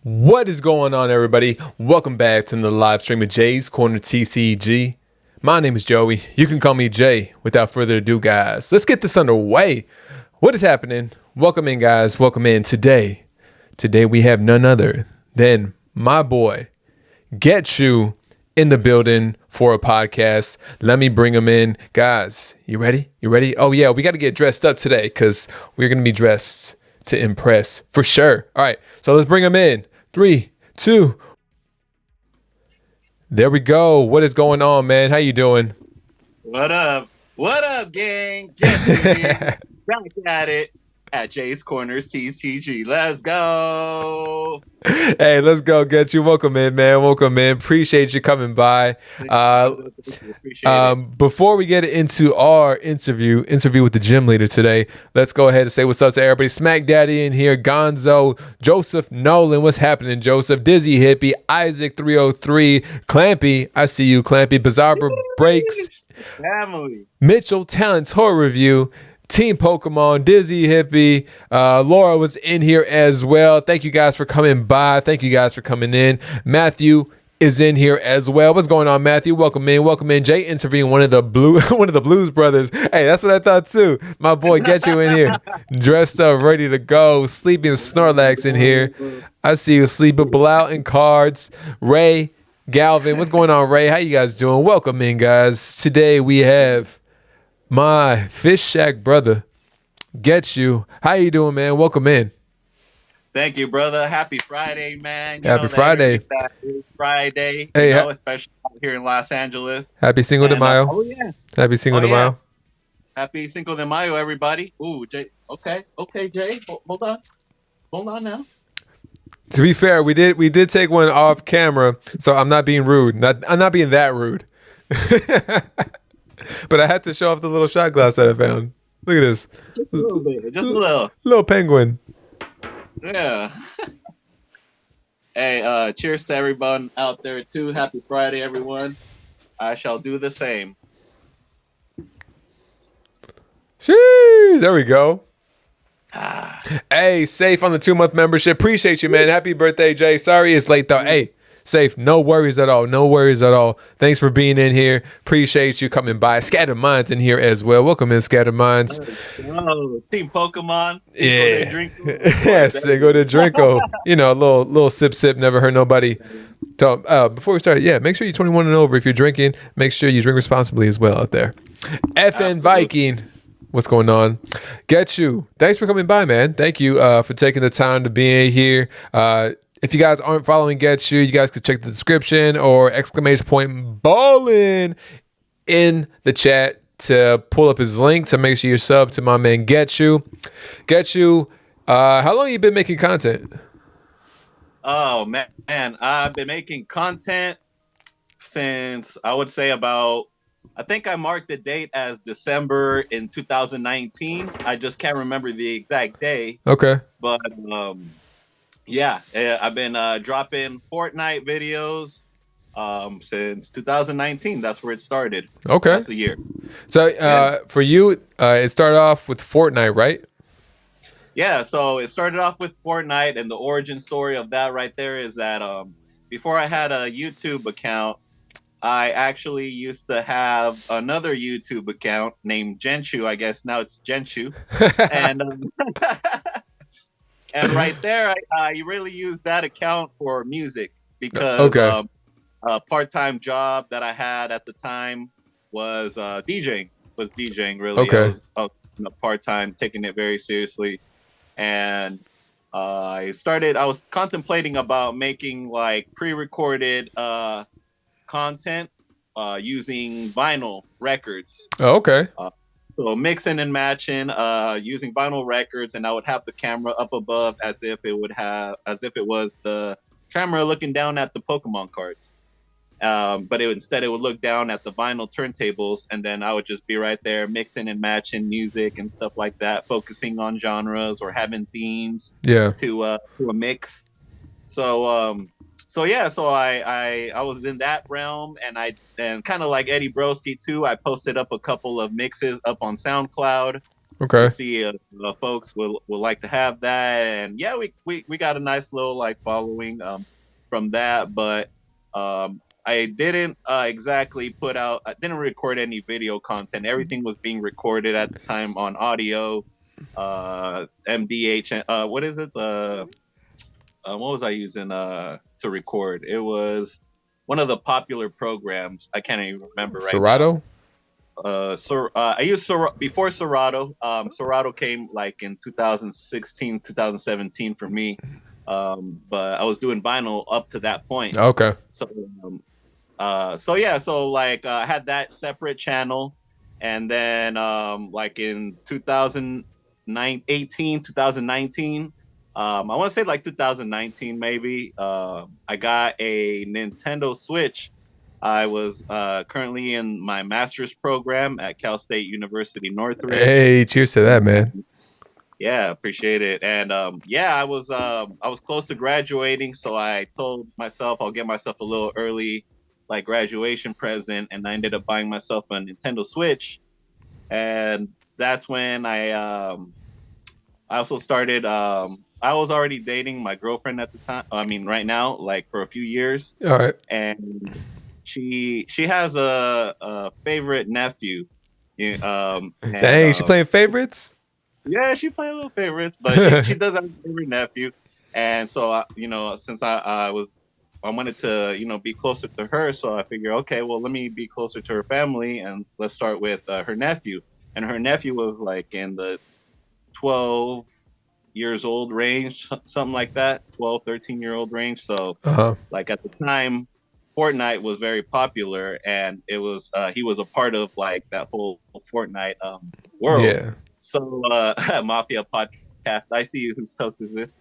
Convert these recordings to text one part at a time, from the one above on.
What is going on, everybody? Welcome back to the live stream of Jay's Corner TCG. My name is Joey. You can call me Jay. Without further ado, guys, let's get this underway. What is happening? Welcome in, guys. Welcome in. Today we have none other than my boy Ghetchu in the building for a podcast. Let me bring him in. Guys, you ready? You ready? Oh yeah, we got to get dressed up today because we're going to be dressed to impress for sure. All right, so let's bring him in. 3, 2. There we go. What is going on, man? How you doing? What up? What up, gang? Back at it at Jay's Corner TCG. Let's go. Hey, let's go. Get you. Welcome in, man. Welcome in. Appreciate you coming by. Before we get into our interview with the gym leader today, let's go ahead and say what's up to everybody. Smack Daddy in here. Gonzo, Joseph Nolan. What's happening, Joseph? Dizzy Hippie, Isaac 303, Clampy. I see you, Clampy. Bizarre Breaks. Family. Mitchell Talents Horror Review. Team Pokemon, Dizzy Hippie, Laura was in here as well. Thank you guys for coming by. Thank you guys for coming in. Matthew is in here as well. What's going on, Matthew? Welcome in. Welcome in. Jay interviewing one of the Blues Brothers. Hey, that's what I thought too. My boy Ghetchu in here, dressed up, ready to go. Sleeping Snorlax in here. I see you sleeping. Blau and Cards. Ray, Galvin. What's going on, Ray? How you guys doing? Welcome in, guys. Today we have my Fish Shack brother, Ghetchu. How you doing, man? Welcome in. Thank you, brother. Happy Friday, man. Happy Friday. Friday. Hey, especially out here in Los Angeles. Happy Cinco de Mayo. Oh, yeah. Happy Cinco de Mayo. Happy Cinco de Mayo, everybody. Ooh, Jay. Okay, Jay. Hold on now. To be fair, we did take one off camera, so I'm not being rude. I'm not being that rude. But I had to show off the little shot glass that I found. Look at this. Just a little bit. Just a little. Little penguin. Yeah. Hey, cheers to everyone out there too. Happy Friday, everyone. I shall do the same. Jeez, there we go. Ah, Hey, Safe on the 2-month membership. Appreciate you, man. Happy birthday, Jay. Sorry it's late though. Hey, Safe, no worries at all. No worries at all. Thanks for being in here. Appreciate you coming by. Scattered Minds in here as well. Welcome in, Scattered Minds. oh, Team Pokemon, Cinco de Yeah. Drinko, of course. Yes, go to Drinko. You know, a little sip, never hurt nobody. So, before we start, yeah, make sure you're 21 and over. If you're drinking, make sure you drink responsibly as well out there. FN Viking, what's going on? Ghetchu, thanks for coming by, man. Thank you for taking the time to be in here. If you guys aren't following Ghetchu, you guys could check the description or !! Ballin in the chat to pull up his link to make sure you're sub to my man Ghetchu. Ghetchu, how long you been making content? Oh man, I've been making content since I would say about. I think I marked the date as December in 2019. I just can't remember the exact day. Okay. But yeah, I've been dropping Fortnite videos since 2019. That's where it started. Okay. That's the year. So for you, it started off with Fortnite, right? Yeah, so it started off with Fortnite, and the origin story of that right there is that before I had a YouTube account, I actually used to have another YouTube account named Ghetchu. I guess now it's Ghetchu, and and right there, I really used that account for music because a part-time job that I had at the time was DJing. Was DJing really? Okay. I was part-time, taking it very seriously. And I was contemplating about making like pre-recorded content using vinyl records. Oh, okay. So mixing and matching using vinyl records, and I would have the camera up above as if it was the camera looking down at the Pokemon cards. But instead it would look down at the vinyl turntables, and then I would just be right there mixing and matching music and stuff like that, focusing on genres or having themes to a mix. So I was in that realm, and kind of like Eddie Broski too, I posted up a couple of mixes up on SoundCloud. Okay. To see if folks will like to have that, and yeah, we got a nice little like following from that, but I didn't exactly I didn't record any video content. Everything was being recorded at the time on audio, MDH. What is it? What was I using to record? It was one of the popular programs. I can't even remember right Serato? now. I used before Serato. Serato came like in 2016, 2017 for me. But I was doing vinyl up to that point. Okay. So I had that separate channel, and then like in 2019, I want to say like 2019 maybe, I got a Nintendo Switch. I was currently in my master's program at Cal State University Northridge. Hey, cheers to that, man. Yeah, appreciate it. And I was close to graduating, so I told myself I'll get myself a little early like graduation present, and I ended up buying myself a Nintendo Switch. And that's when I also started I was already dating my girlfriend at the time. I mean right now, like for a few years. All right. And she has a favorite nephew. Dang, she playing favorites? Yeah, she playing little favorites, but she does have a favorite nephew. And so since I wanted to, be closer to her. So I figured, okay, well, let me be closer to her family, and let's start with her nephew. And her nephew was like in the 12 years old range, something like that, 12, 13-year-old range. So like at the time, Fortnite was very popular, and it was he was a part of like that whole Fortnite world. Yeah. So Mafia podcast, I see whose toast is this.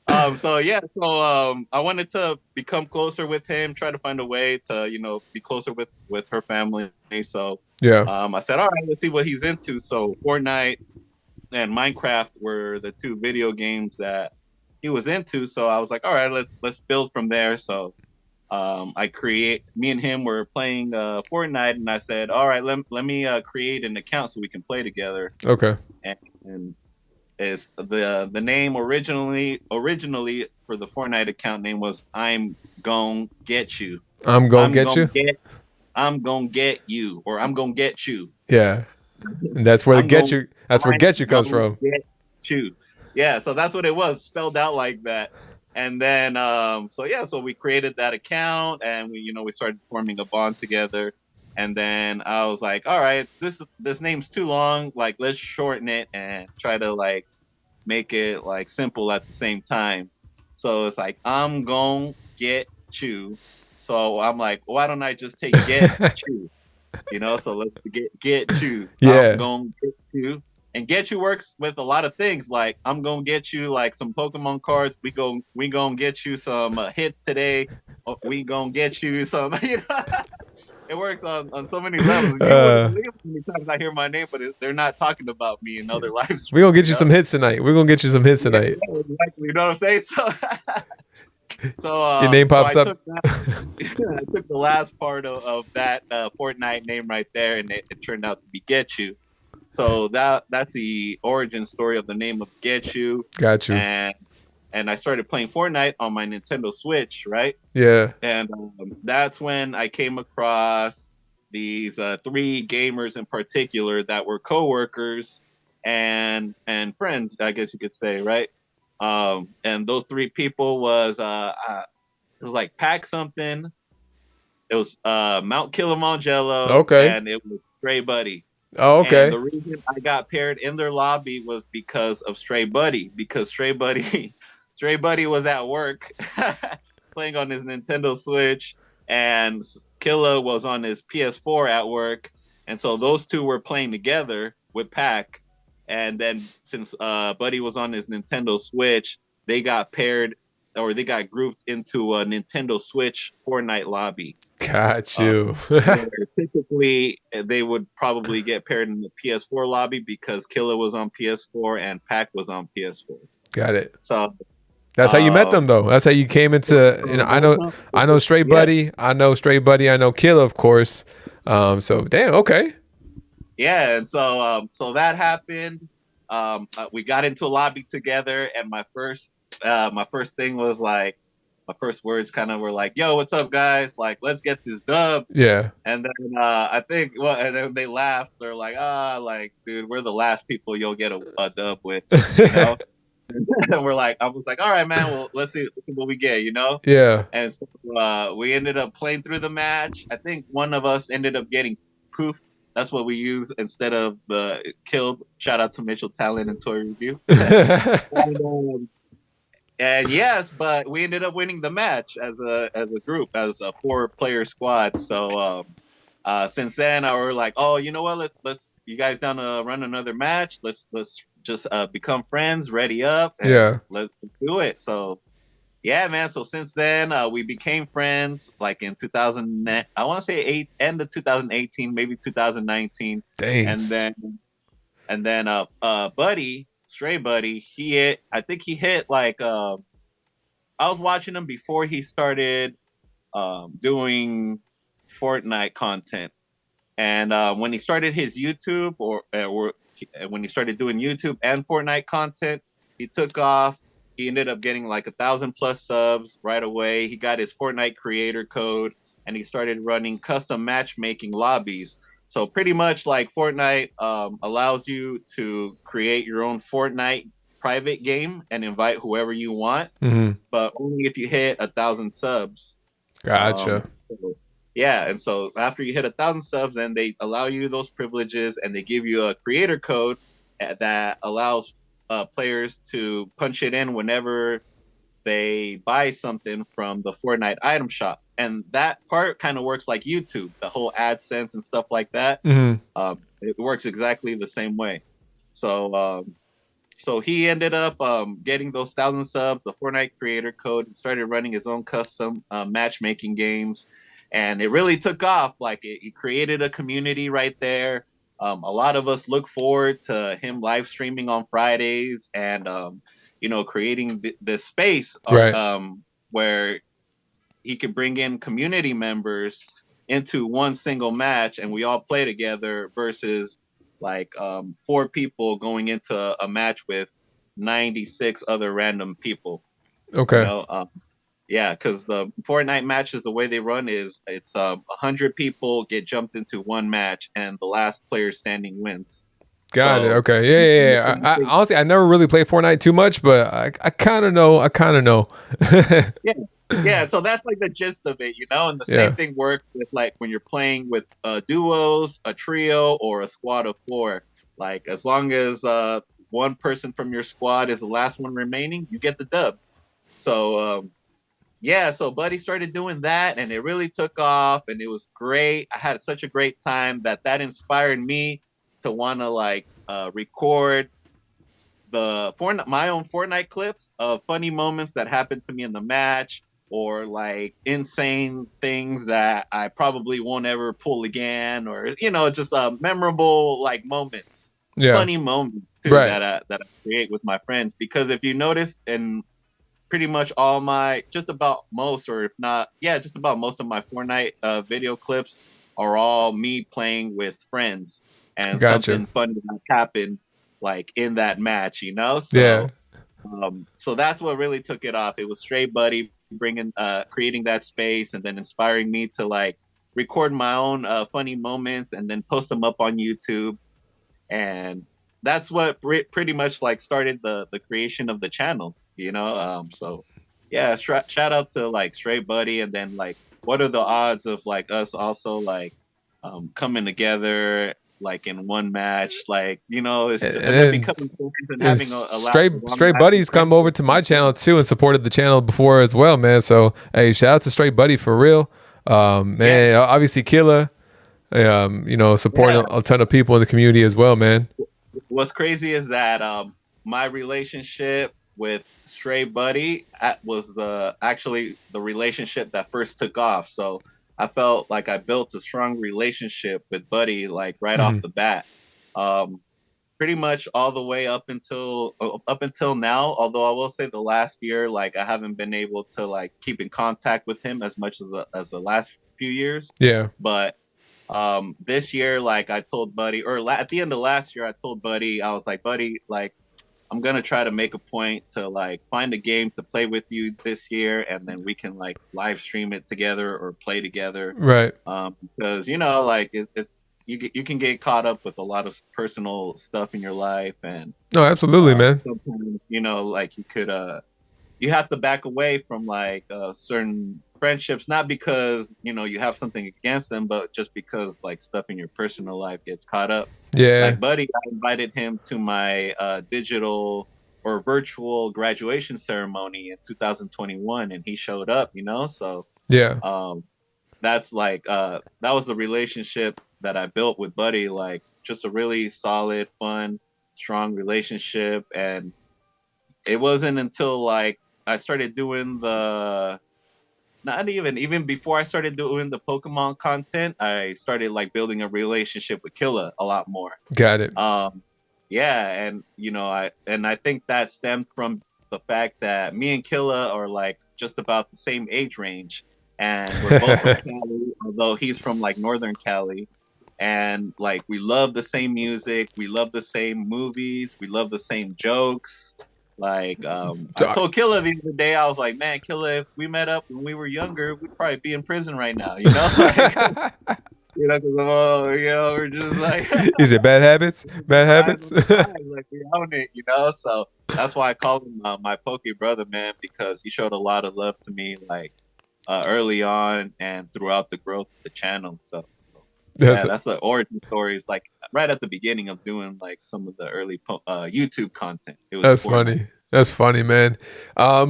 I wanted to become closer with him, try to find a way to, be closer with her family. So I said, all right, let's see what he's into. So Fortnite and Minecraft were the two video games that he was into. So I was like, all right, let's build from there. So me and him were playing Fortnite, and I said, all right, let me create an account so we can play together. Okay. And is the name originally for the Fortnite account name was I'm Gon' Get You. I'm gonna get you. I'm gonna get you, or I'm gonna get you. Yeah. And that's where the I'm get going you. That's where I'm get you comes gonna from. get you. Yeah, so that's what it was, spelled out like that. And then so we created that account, and we started forming a bond together. And then I was like, all right, this name's too long. Like, let's shorten it and try to like make it like simple at the same time. So it's like I'm gonna get you. So I'm like, why don't I just take get you? So let's get you. I'm Yeah. gonna get you. And get you works with a lot of things. Like I'm gonna get you like some Pokemon cards. We gonna get you some hits today. We gonna get you some. It works on so many levels. You wouldn't believe how many times I hear my name, but they're not talking about me in other live We're streams. gonna get you some hits tonight. We're gonna get you some hits Yeah, tonight. exactly. You know what I'm saying? Your name So pops I up. took that. I took the last part of that Fortnite name right there, and it turned out to be Ghetchu. So that's the origin story of the name of Ghetchu. Got you. And I started playing Fortnite on my Nintendo Switch, right? Yeah. And that's when I came across these three gamers in particular that were coworkers and friends, I guess you could say, right? And those three people it was like Pack something. It was Mount Kilimanjaro, Okay. and it was Stray Buddy. Oh, And okay. the reason I got paired in their lobby was because of Stray Buddy. Because Stray Buddy, Stray Buddy was at work playing on his Nintendo Switch, and Killa was on his PS4 at work, and so those two were playing together with Pack. And then since Buddy was on his Nintendo Switch, they got paired, or they got grouped into a Nintendo Switch Fortnite lobby. Got you. Typically, they would probably get paired in the PS4 lobby because Killa was on PS4 and Pack was on PS4. Got it. So That's how you met them, though. That's how you came into. I know Stray Buddy. I know Stray Buddy. I know Killa, of course. So damn. Okay. Yeah, and so that happened. We got into a lobby together, and my first thing was like, my first words kind of were like, "Yo, what's up, guys? Like, let's get this dub." Yeah. And then I think, and then they laughed. They're like, like, dude, we're the last people you'll get a dub with, And I was like, all right, man. Well, let's see what we get, Yeah. And so we ended up playing through the match. I think one of us ended up getting poof. That's what we use instead of the killed. Shout out to Mitchell Talent and Toy Review. And yes, but we ended up winning the match as a group, as a 4-player squad. So since then, I were like, oh, you know what? Let's you guys down to run another match? Let's just become friends, ready up, and let's do it. So yeah, man. So since then, we became friends. Like in 2000, I want to say end of 2018, maybe 2019. Thanks. And then Buddy. Stray Buddy, I think he hit like I was watching him before he started doing Fortnite content, and when he started his YouTube or when he started doing YouTube and Fortnite content, he took off. He ended up getting like 1,000+ subs right away. He got his Fortnite creator code, and he started running custom matchmaking lobbies. So pretty much like Fortnite allows you to create your own Fortnite private game and invite whoever you want, but only if you hit 1,000 subs. Gotcha. Yeah, and so after you hit 1,000 subs, then they allow you those privileges, and they give you a creator code that allows players to punch it in whenever they buy something from the Fortnite item shop. And that part kind of works like YouTube, the whole AdSense and stuff like that. It works exactly the same way. So he ended up getting those 1,000 subs, the Fortnite creator code, and started running his own custom matchmaking games. And it really took off. Like he created a community right there. A lot of us look forward to him live streaming on Fridays and creating this space right. Where he could bring in community members into one single match, and we all play together versus like 4 people going into a match with 96 other random people. You Okay. know, yeah, because the Fortnite matches, the way they run is it's 100 people get jumped into one match, and the last player standing wins. Got it. So Okay. Yeah. I honestly, I never really played Fortnite too much, but I kind of know. I kind of know. yeah, yeah. So that's like the gist of it, you know. And the Yeah. same thing works with like when you're playing with duos, a trio, or a squad of 4. Like as long as one person from your squad is the last one remaining, you get the dub. So yeah, so Buddy started doing that, and it really took off, and it was great. I had such a great time that inspired me to want to like record my own Fortnite clips of funny moments that happened to me in the match, or like insane things that I probably won't ever pull again, or just memorable like moments, Yeah. funny moments too Right. that I create with my friends. Because if you notice, in pretty much all my, just about most, or if not, yeah, just about most of my Fortnite video clips are all me playing with friends, and Gotcha. something funny that happened like in that match, Yeah. So that's what really took it off. It was Stray Buddy bringing, creating that space, and then inspiring me to like record my own funny moments and then post them up on YouTube, and that's what pretty much like started the creation of the channel. So yeah, shout out to like Stray Buddy, and then like what are the odds of like us also like coming together like in one match, like it's and then becoming friends and having a Stray Buddies come over to my channel too and supported the channel before as well, man. So hey, shout out to Stray Buddy for real. Man, yeah. Obviously Killa, supporting a ton of people in the community as well, man. What's crazy is that my relationship with Stray Buddy was actually the relationship that first took off. So I felt like I built a strong relationship with Buddy like right off the bat. Pretty much all the way up until now. Although I will say the last year, like I haven't been able to like keep in contact with him as much as the last few years. Yeah. But this year, like I told Buddy, or at the end of last year, I told Buddy, I was like, Buddy, like I'm gonna try to make a point to like find a game to play with you this year, and then we can like live stream it together or play together. Right. Because like it's you can get caught up with a lot of personal stuff in your life, and no, absolutely, man. Sometimes like you have to back away from like certain friendships, not because you have something against them, but just because like stuff in your personal life gets caught up. Yeah. Like Buddy, I invited him to my digital or virtual graduation ceremony in 2021, and he showed up. So yeah. That's like that was the relationship that I built with Buddy. Like just a really solid, fun, strong relationship. And it wasn't until like I started doing not even before I started doing the Pokemon content, I started like building a relationship with Killa a lot more. Got it. Yeah, and I think that stemmed from the fact that me and Killa are like just about the same age range, and we're both from Cali, although he's from like Northern Cali, and like we love the same music, we love the same movies, we love the same jokes. Like I told Killa the other day, I was like, man, Killa, if we met up when we were younger, we'd probably be in prison right now, like, because we're just like is it bad habits? Bad habits? Like we own it, so that's why I call him my Pokey brother, man, because he showed a lot of love to me like early on and throughout the growth of the channel. So that's the origin stories, like right at the beginning of doing like some of the early YouTube content. That's funny. That's funny, man.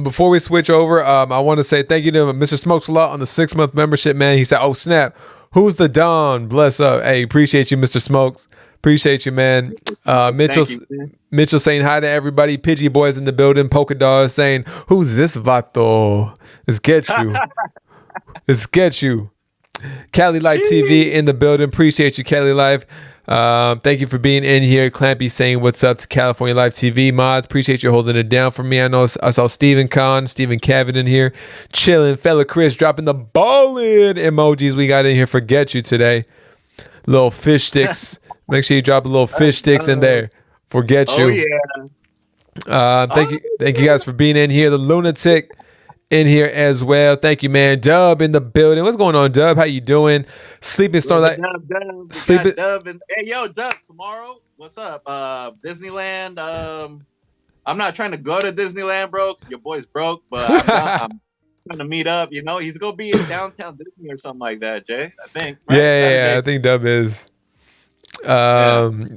Before we switch over, I want to say thank you to Mr. Smokes a lot on the 6-month membership, man. He said, "Oh snap, who's the Don? Bless up." Hey, appreciate you, Mr. Smokes. Appreciate you, man. Mitchell saying hi to everybody. Pidgey Boys in the building. Polka Dog saying, "Who's this vato?" It's Ghetchu. It's Ghetchu. Cali Life TV in the building. Appreciate you, Cali Life. Thank you for being in here. Clampy saying what's up to California Live TV mods. Appreciate you holding it down for me. I know I saw Stephen Cavitt in here. Chilling. Fella Chris dropping the ballin' emojis we got in here for Ghetchu today. Little fish sticks. Make sure you drop a little fish sticks in there for Ghetchu. Oh yeah. Thank you guys for being in here. The Lunatic in here as well. Thank you, man. Dub in the building. What's going on, Dub? How you doing? Sleeping Starlight. Sleeping. Hey, yo, Dub. Tomorrow, what's up? Disneyland. I'm not trying to go to Disneyland, bro, because your boy's broke. But I'm trying to meet up. You know, he's gonna be in downtown Disney or something like that, Jay. I think. Right? Yeah, I think Dub is.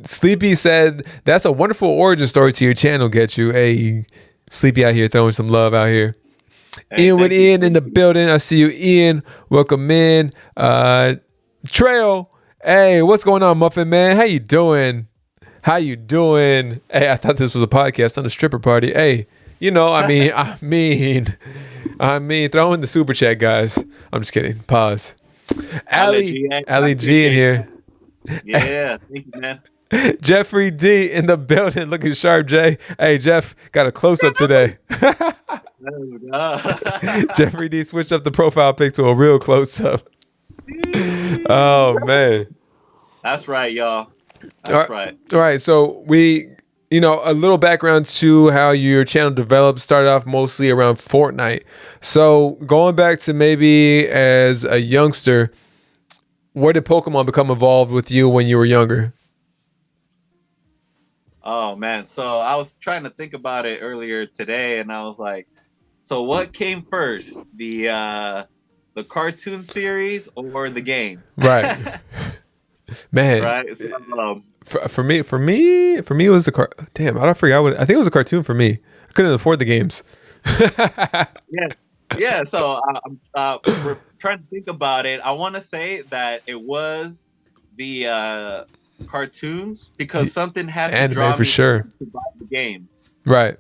Sleepy said that's a wonderful origin story to your channel. Ghetchu. Hey, Sleepy out here throwing some love out here. Hey, Ian with Ian in the building. I see you, Ian. Welcome in. Trail. Hey, what's going on, Muffin Man? How you doing? Hey, I thought this was a podcast, not a stripper party. Hey, you know, I mean, throw in the super chat, guys. I'm just kidding. Pause. Ali G in here. Yeah, thank you, man. Jeffrey D in the building, looking sharp. Jay, hey Jeff, got a close up today. Jeffrey D switched up the profile pic to a real close up. Oh man, that's right, y'all. That's right. All right, so we, a little background to how your channel developed. Started off mostly around Fortnite. So going back to maybe as a youngster, where did Pokemon become involved with you when you were younger? Oh man, so I was trying to think about it earlier today, and I was like, so what came first, the cartoon series or the game? Right, man. Right. So, for me, it was the Damn, I forgot I think it was a cartoon for me. I couldn't afford the games. Yeah. So we're trying to think about it. I want to say that it was the cartoons because something had to draw me for sure to buy the game. Right.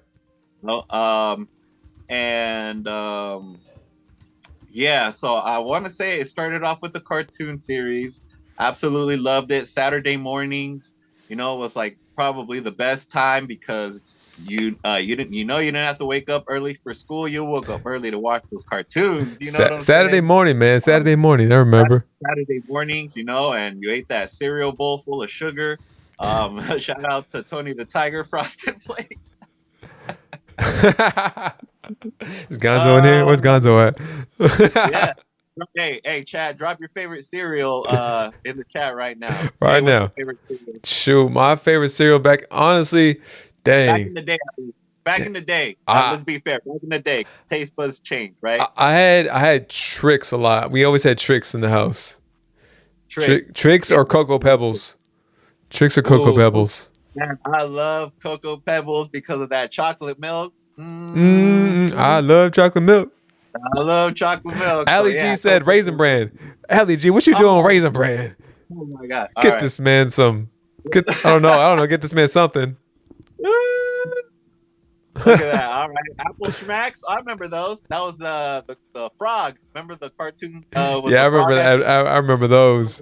Yeah. So I want to say it started off with the cartoon series. Absolutely loved it. Saturday mornings, was like probably the best time because you didn't have to wake up early for school. You woke up early to watch those cartoons. You know what I'm Saturday saying? morning, man. Saturday morning. I remember. Saturday mornings, and you ate that cereal bowl full of sugar. Shout out to Tony the Tiger Frosted Flakes. Is Gonzo in here? Where's Gonzo at? Yeah. Hey, Chad, drop your favorite cereal in the chat right now. Right now. Shoot, my favorite cereal honestly, dang. Back in the day. Let's be fair. Back in the day, taste buds changed, right? I had Trix a lot. We always had Trix in the house. Trix or Cocoa Pebbles. Trix or Cocoa Pebbles. Man, I love Cocoa Pebbles because of that chocolate milk. I love chocolate milk. I love chocolate milk. Ali G said Raisin Bran. Ali G, what you doing, Raisin Bran? Oh my God! Get this man some. I don't know. Get this man something. Look at that! All right, Apple Schmacks. I remember those. That was the frog. Remember the cartoon? I remember that. I remember those.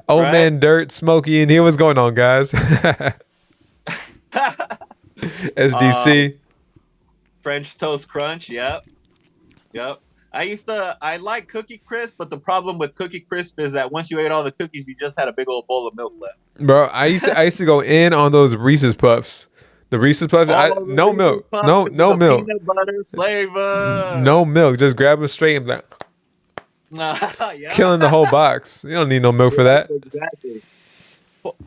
Old Man Dirt, Smokey, and here. What's going on, guys? SDC. French Toast Crunch. Yep. I like Cookie Crisp, but the problem with Cookie Crisp is that once you ate all the cookies, you just had a big old bowl of milk left. Bro, I used to go in on those Reese's Puffs. The Reese's Puffs, no milk, no milk, peanut butter flavor, no milk. Just grab them straight and killing the whole box. You don't need no milk for that. Exactly.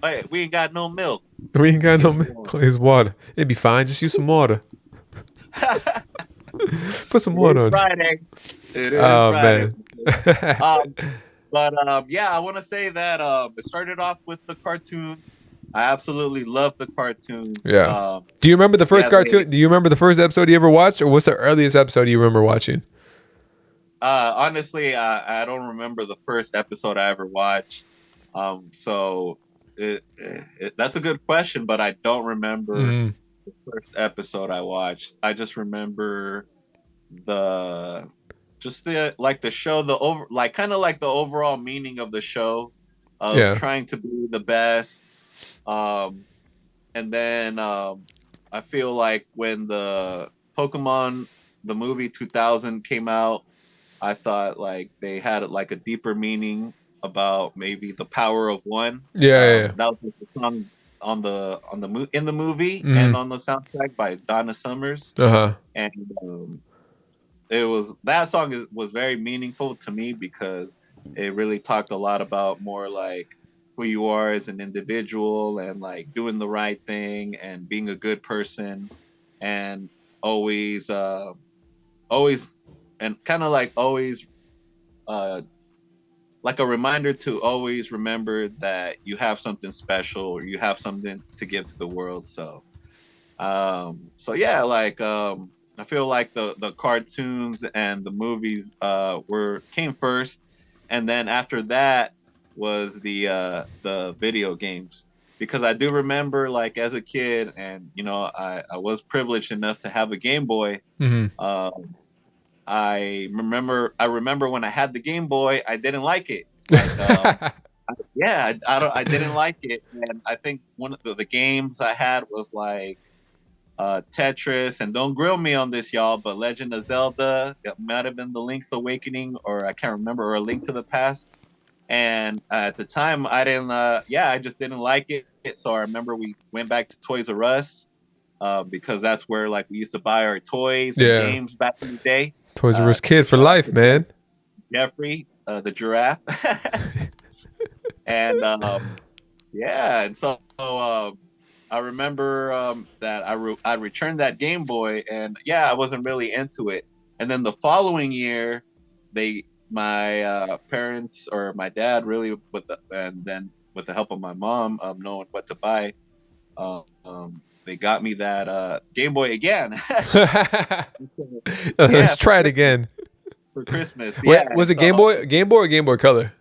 Hey, we ain't got no milk. We ain't got no milk. It's water. It'd be fine. Just use some water. Put some water on. Friday. It is Friday. Man. Yeah, I want to say that it started off with the cartoons. I absolutely love the cartoons. Yeah. Do you remember the first cartoon? Do you remember the first episode you ever watched, or what's the earliest episode you remember watching? Honestly, I don't remember the first episode I ever watched. So that's a good question, but I don't remember the first episode I watched. I just remember the show, kind of like the overall meaning of the show. of Yeah. trying to be the best. And then I feel like when the Pokemon the movie 2000 came out, I thought like they had like a deeper meaning about maybe the power of one. Yeah. Yeah. That was the song in the movie Mm-hmm. and on the soundtrack by Donna Summers, Uh-huh. and it was that song was very meaningful to me because it really talked a lot about more like who you are as an individual and like doing the right thing and being a good person and always always and kind of like always uh like a reminder to always remember that you have something special or you have something to give to the world. So yeah, like I feel like the cartoons and the movies were came first, and then after that was the video games, because I do remember like as a kid, and you know I was privileged enough to have a Game Boy. Mm-hmm. I remember when I had the Game Boy, I didn't like it. Like yeah, I didn't like it, and I think one of the games I had was like Tetris, and don't grill me on this, y'all, but Legend of Zelda. It might have been the Link's Awakening, or I can't remember, or A Link to the Past. And at the time, I didn't. Yeah, I just didn't like it. So I remember we went back to Toys R Us because that's where like we used to buy our toys and Yeah. games back in the day. Toys R Us kid for Shout out life, to man. Jeffrey, the giraffe, and yeah, and so I remember that I returned that Game Boy, and yeah, I wasn't really into it. And then the following year, my parents or my dad really and then with the help of my mom, knowing what to buy, they got me that Game Boy again. Let's Yeah, try it again. for Christmas. Wait, Yeah, was and it so Game Boy or Game Boy Color?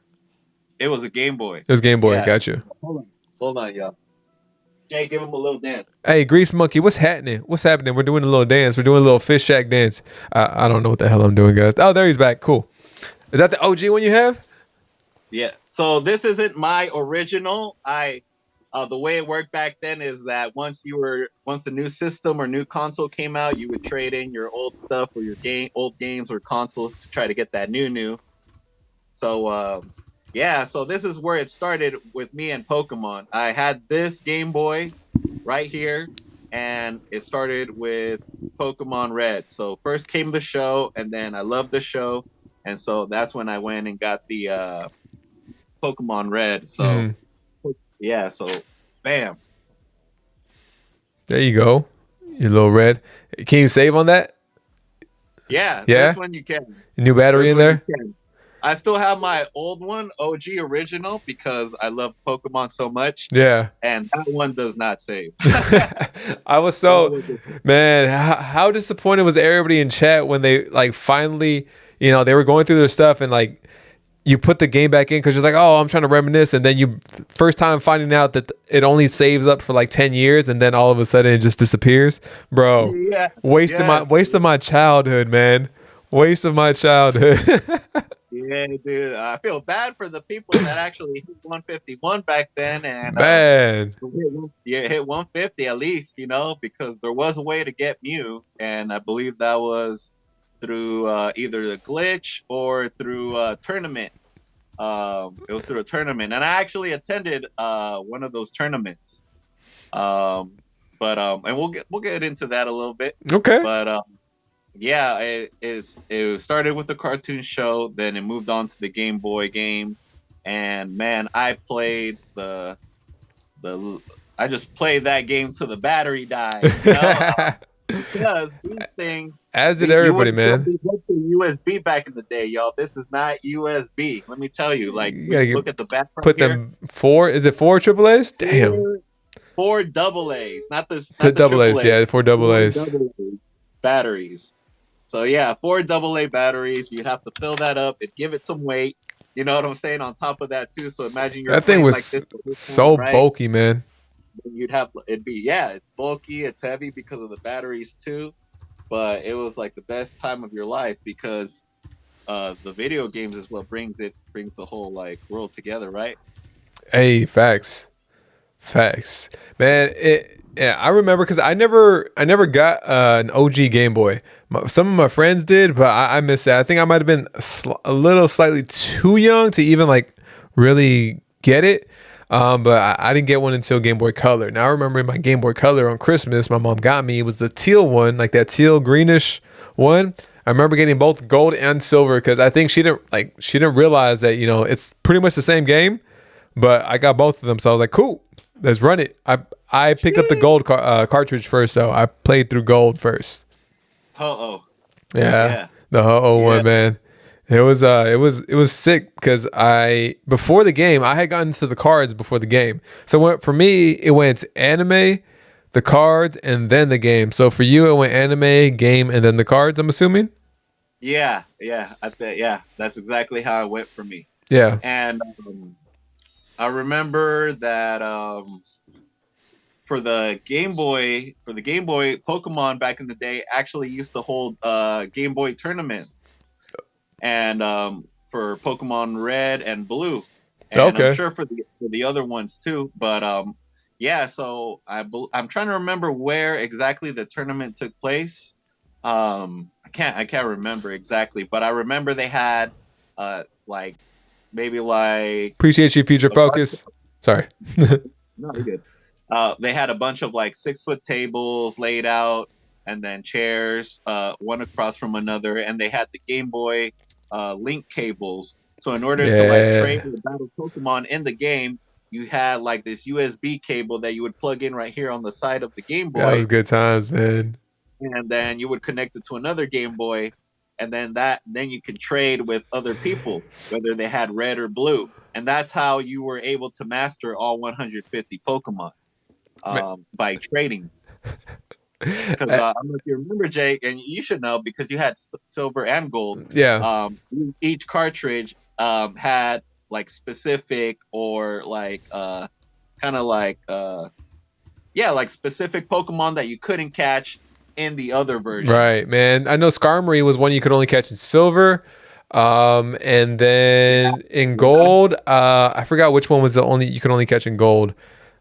it was a Game Boy. It was Game Boy. Yeah. Got you. Hold on, y'all. Jay, give him a little dance. Hey, Grease Monkey, what's happening? What's happening? We're doing a little dance. We're doing a little Fish Shack dance. I don't know what the hell I'm doing, guys. Oh, there he's back. Cool. Is that the OG one you have? Yeah. So this isn't my original. The way it worked back then is that once the new system or new console came out, you would trade in your old stuff or your old games or consoles to try to get that new. So yeah, so this is where it started with me and Pokemon. I had this Game Boy right here, and it started with Pokemon Red. So first came the show, and then I loved the show, and so that's when I went and got the Pokemon Red. So yeah, so bam. There you go. Your little red. Can you save on that? Yeah, Yeah? this one you can. New battery This in one there? you can. I still have my old one, OG original, because I love Pokemon so much, Yeah. and that one does not save. I was so, man, how disappointed was everybody in chat when they like finally, they were going through their stuff and like you put the game back in because you're like, oh, I'm trying to reminisce, and then you first time finding out that it only saves up for like 10 years, and then all of a sudden it just disappears, bro. Yeah, Waste of my childhood, man. Waste of my childhood. yeah, dude. I feel bad for the people that actually hit 151 back then, and Man. hit 150 at least, because there was a way to get Mew, and I believe that was through either the glitch or through a tournament. It was through a tournament, and I actually attended one of those tournaments. And we'll get into that a little bit. Okay. But yeah, it started with the cartoon show, then it moved on to the Game Boy game, and man, I just played that game till the battery died. Because these things, as did everybody, man. USB back in the day, y'all. This is not USB. Let me tell you. Like, you look at the background. Put here. them 4. Is it 4 AAA's? Damn. 4 double A's, not the double A's. Yeah, 4 double A's. Batteries. So yeah, 4 double A batteries. You have to fill that up and give it some weight. You know what I'm saying? On top of that too. So imagine that thing was like so bulky, man. It's bulky, it's heavy because of the batteries too, but it was like the best time of your life because the video games is what brings the whole like world together, right? Hey, facts, man. Yeah, I remember because I never got an OG Game Boy. Some of my friends did, but I missed that. I think I might have been a little slightly too young to even like really get it. But I didn't get one until Game Boy Color. Now I remember my Game Boy Color on Christmas, my mom got me. It was the teal one, like that teal greenish one. I remember getting both gold and silver because I think she didn't realize that it's pretty much the same game, but I got both of them, so I was like, cool, let's run it. I picked up the gold cartridge first, though. I played through gold first. Oh, Yeah, the Ho-Oh one, man. It was sick because before the game I had gotten to the cards before the game. So for me it went anime, the cards, and then the game. So for you it went anime, game, and then the cards. I'm assuming. yeah. That's exactly how it went for me. Yeah. And I remember that for the Game Boy, Pokemon back in the day actually used to hold Game Boy tournaments, and for Pokemon Red and Blue, and Okay. I'm sure for the other ones too. But yeah, so I'm trying to remember where exactly the tournament took place. I can't remember exactly, but I remember they had like maybe like Appreciate you, Future a bunch Focus. Sorry. no, you're good. They had a bunch of like 6-foot tables laid out, and then chairs, one across from another, and they had the Game Boy link cables. So in order to like Yeah, trade or battle Pokemon in the game, you had like this USB cable that you would plug in right here on the side of the Game that was Boy, good times, man. and then you would connect it to another Game Boy, and then you can trade with other people, whether they had red or blue, and that's how you were able to master all 150 Pokemon by trading. Because I- I don't know if you remember, Jake, and you should know because you had silver and gold. yeah, Each cartridge had like specific or like kind of like like specific Pokemon that you couldn't catch in the other version. right, man. I know Skarmory was one you could only catch in silver. And then in gold, I forgot which one was the only you could only catch in gold.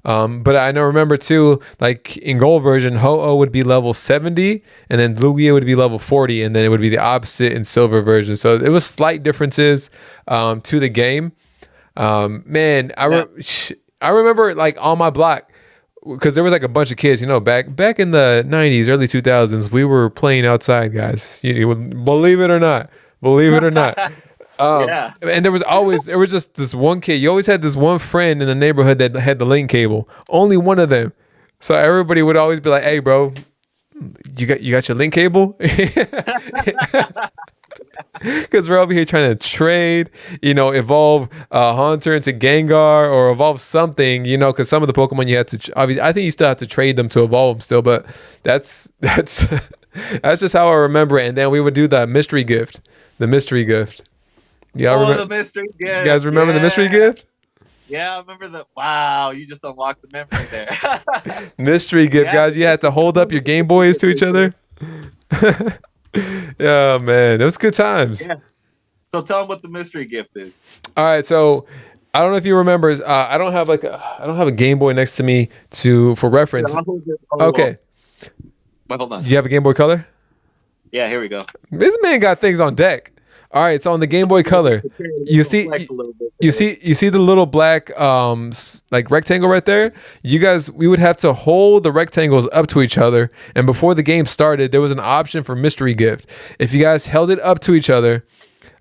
But I know remember too, like in gold version, Ho-Oh would be level 70, and then Lugia would be level 40, and then it would be the opposite in silver version. So it was slight differences to the game. Man, I remember like on my block because there was like a bunch of kids, back in the 90s, early 2000s, we were playing outside, guys. You would believe it or not. Believe it or not. Yeah. And there was just this one kid. You always had this one friend in the neighborhood that had the link cable. Only one of them. So everybody would always be like, "Hey, bro, you got your link cable?" Because we're over here trying to trade, evolve Haunter into Gengar or evolve something, because some of the Pokemon you had to, obviously, I think you still have to trade them to evolve them still, but that's that's just how I remember it. And then we would do the mystery gift. The mystery gift. The mystery gift. You guys remember the mystery gift? Yeah, I remember the. Wow, you just unlocked the memory there. Mystery gift, guys. You had to hold up your Game Boys to each other. Yeah, man, those good times. Yeah. So tell them what the mystery gift is. All right, so I don't know if you remember. I don't have a Game Boy next to me for reference. Okay. But hold on. Do you have a Game Boy Color? Yeah, here we go. This man got things on deck. All right, so on the Game Boy Color, you see the little black like rectangle right there. You guys, we would have to hold the rectangles up to each other, and before the game started, there was an option for mystery gift. If you guys held it up to each other,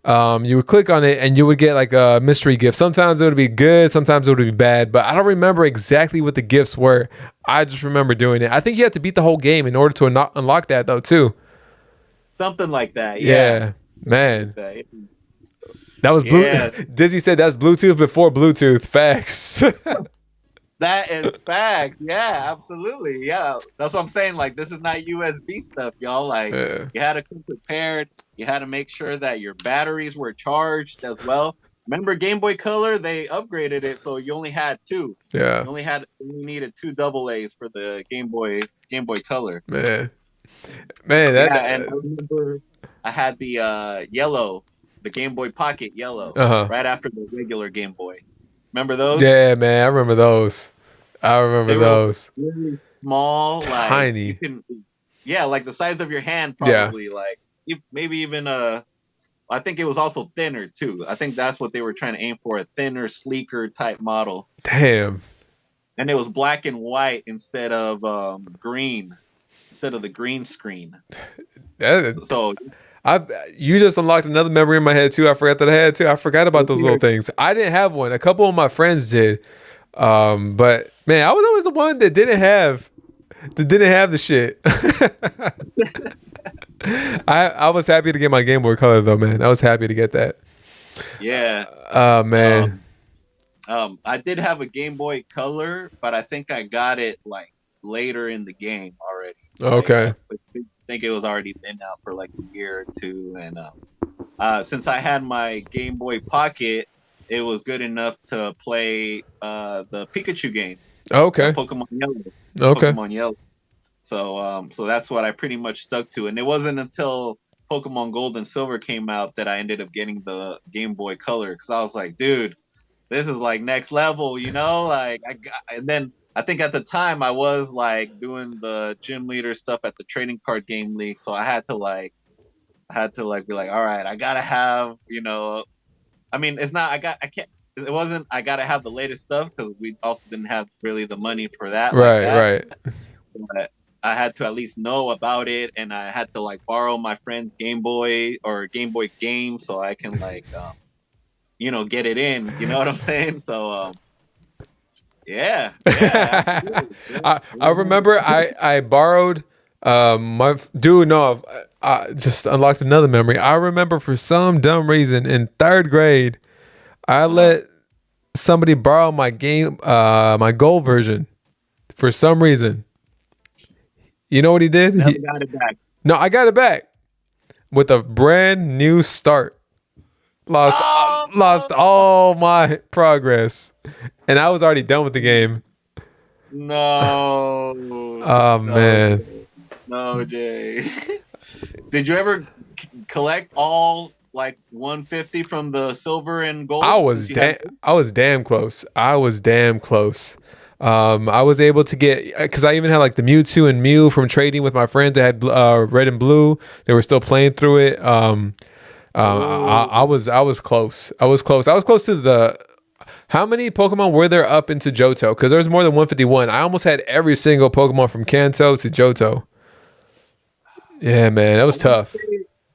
you would click on it and you would get like a mystery gift. Sometimes it would be good, sometimes it would be bad, but I don't remember exactly what the gifts were. I just remember doing it. I think you had to beat the whole game in order to unlock that though too. Something like that. Yeah, man. That. That was blue. Yeah. Dizzy said that's Bluetooth before Bluetooth. Facts. That is facts. Yeah, absolutely. Yeah, that's what I'm saying. Like, this is not USB stuff, y'all. Like, Yeah. you had to come prepared. You had to make sure that your batteries were charged as well. Remember Game Boy Color? They upgraded it, so you only had two. Yeah. You needed two AA's for the Game Boy Color. Man, And I remember I had the yellow, the Game Boy Pocket yellow, Uh-huh. right after the regular Game Boy. Remember those? Yeah, man, I remember those. I remember They were those. really small, like you Tiny. can, yeah, like the size of your hand, Yeah. probably. Like maybe even I think it was also thinner too. I think that's what they were trying to aim for, a thinner, sleeker type model. Damn. And it was black and white instead of green, instead of the green screen. That, So you just unlocked another memory in my head too. I forgot that I had too. I forgot about those little here, things. I didn't have one. A couple of my friends did. But man, I was always the one that didn't have the shit. I was happy to get my Game Boy Color though, man. I was happy to get that. yeah. Man. I did have a Game Boy Color, but I think I got it like later in the game already. Okay. I think it was already been out for like a year or two, and since I had my Game Boy Pocket, it was good enough to play the Pikachu game. Okay. Pokemon Yellow. Okay. Pokemon Yellow. So that's what I pretty much stuck to, and it wasn't until Pokemon Gold and Silver came out that I ended up getting the Game Boy Color, because I was like, dude, this is like next level, you know? Like and then I think at the time I was like doing the gym leader stuff at the trading card game league, so I had to be like, all right, I gotta have, I mean, it's not, I can't, it wasn't, I gotta have the latest stuff, because we also didn't have really the money for that. Right. But I had to at least know about it, and I had to like borrow my friend's Game Boy or Game Boy game so I can like, get it in. You know what I'm saying? So, yeah. I remember I borrowed my dude. No, I just unlocked another memory. I remember for some dumb reason in third grade, I let somebody borrow my my gold version for some reason. You know what he did? Never got it back. No, I got it back with a brand new start. Lost all my progress, and I was already done with the game. No. Oh man. No, Jay. Did you ever collect all like 150 from the silver and gold? I was damn close. I was able to get, because I even had like the Mewtwo and Mew from trading with my friends that had red and blue. They were still playing through it. I was close. I was close to the. How many Pokemon were there up into Johto? Because there's more than 151. I almost had every single Pokemon from Kanto to Johto. Yeah, man, that was tough.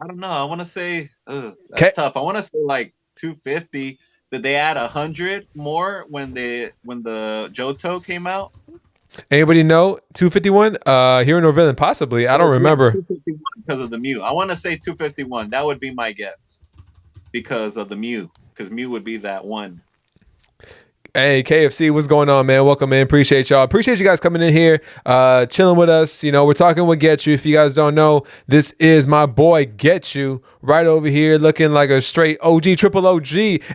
I don't know. I want to say that's tough. I want to say like 250. Did they add 100 more when the Johto came out? Anybody know 251? Here in Northern, possibly. I don't remember. 251 because of the Mew. I want to say 251. That would be my guess because of the Mew. Because Mew would be that one. Hey, KFC, what's going on, man? Welcome in. Appreciate y'all. Appreciate you guys coming in here, chilling with us. You know, we're talking with Ghetchu. If you guys don't know, this is my boy Ghetchu right over here, looking like a straight OG, triple OG,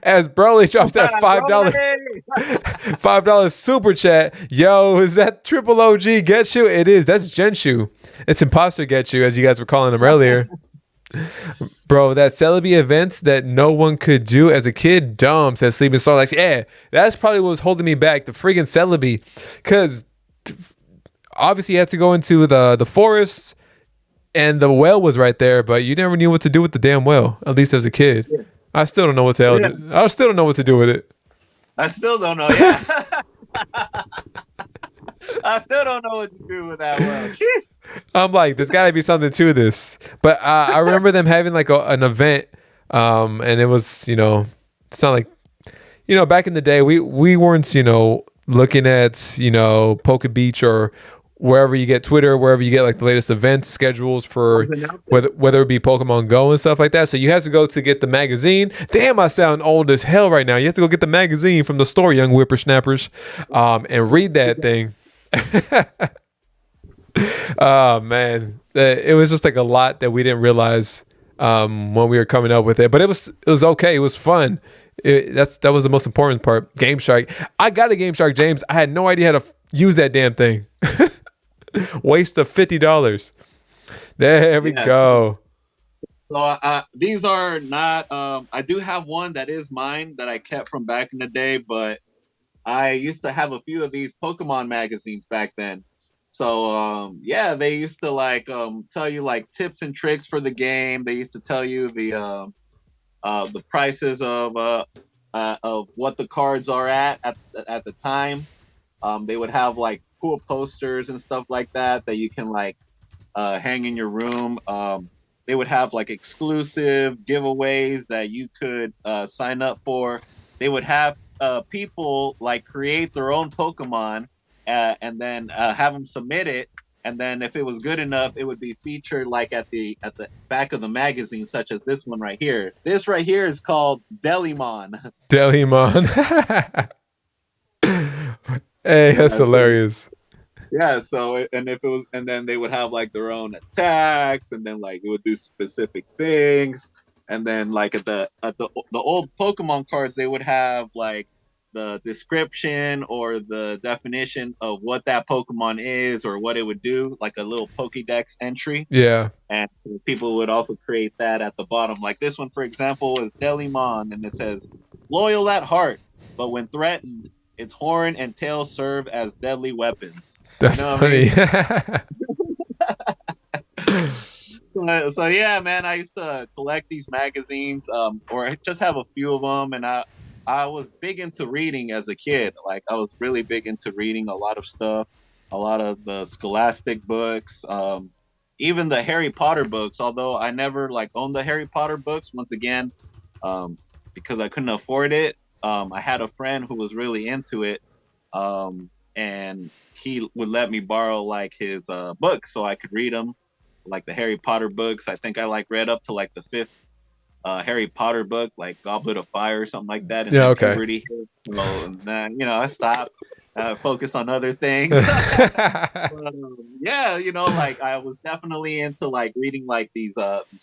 as Broly drops that $5 super chat. Yo, is that triple OG Ghetchu? It is. That's Genshu. It's imposter Ghetchu, as you guys were calling him earlier. Bro, that Celebi events that no one could do as a kid, dumb, says Sleeping Star. Like, yeah, that's probably what was holding me back, the friggin' Celebi. Because obviously you had to go into the forest, and the well was right there, but you never knew what to do with the damn well, at least as a kid. Yeah. I still don't know what I still don't know what to do with it. I still don't know, yeah. I still don't know what to do with that well. I'm like, there's got to be something to this. But I remember them having like an event, and it was, it's not like, back in the day, we weren't, looking at, Poke Beach or wherever you get Twitter, wherever you get like the latest event schedules for whether it be Pokemon Go and stuff like that. So you have to go to get the magazine. Damn, I sound old as hell right now. You have to go get the magazine from the store, young whippersnappers, and read that thing. Oh man, it was just like a lot that we didn't realize when we were coming up with it, but it was okay. It was fun. That was the most important part. Game Shark. I got a Game Shark, James. I had no idea how to use that damn thing. Waste of $50. There we go. So these are not. I do have one that is mine that I kept from back in the day, but I used to have a few of these Pokemon magazines back then. So yeah, they used to like tell you like tips and tricks for the game. They used to tell you the prices of what the cards are at the time. They would have like cool posters and stuff like that you can like hang in your room. They would have like exclusive giveaways that you could sign up for. They would have people like create their own Pokemon and then have them submit it. And then if it was good enough, it would be featured like at the back of the magazine, such as this one right here. This right here is called Delimon. Delimon. Hey, that's Yeah, so hilarious. yeah, so and if it was, and then they would have like their own attacks, and then like it would do specific things, and then like at the old Pokemon cards, they would have like the description or the definition of what that Pokemon is or what it would do, like a little Pokédex entry, Yeah, and people would also create that at the bottom. Like this one, for example, is Delimon, and it says loyal at heart, but when threatened, its horn and tail serve as deadly weapons. You that's know what I funny. mean? So yeah, man, I used to collect these magazines, or just have a few of them, and I was big into reading as a kid. Like I was really big into reading a lot of stuff, a lot of the Scholastic books, even the Harry Potter books. Although I never like owned the Harry Potter books. Once again, um, because I couldn't afford it. I had a friend who was really into it, and he would let me borrow like his books so I could read them, like the Harry Potter books. I think I like read up to like the fifth Harry Potter book, like Goblet of Fire or something like that, and Yeah, then okay. puberty hit. So and then I stopped, focus on other things. Yeah, like I was definitely into like reading like these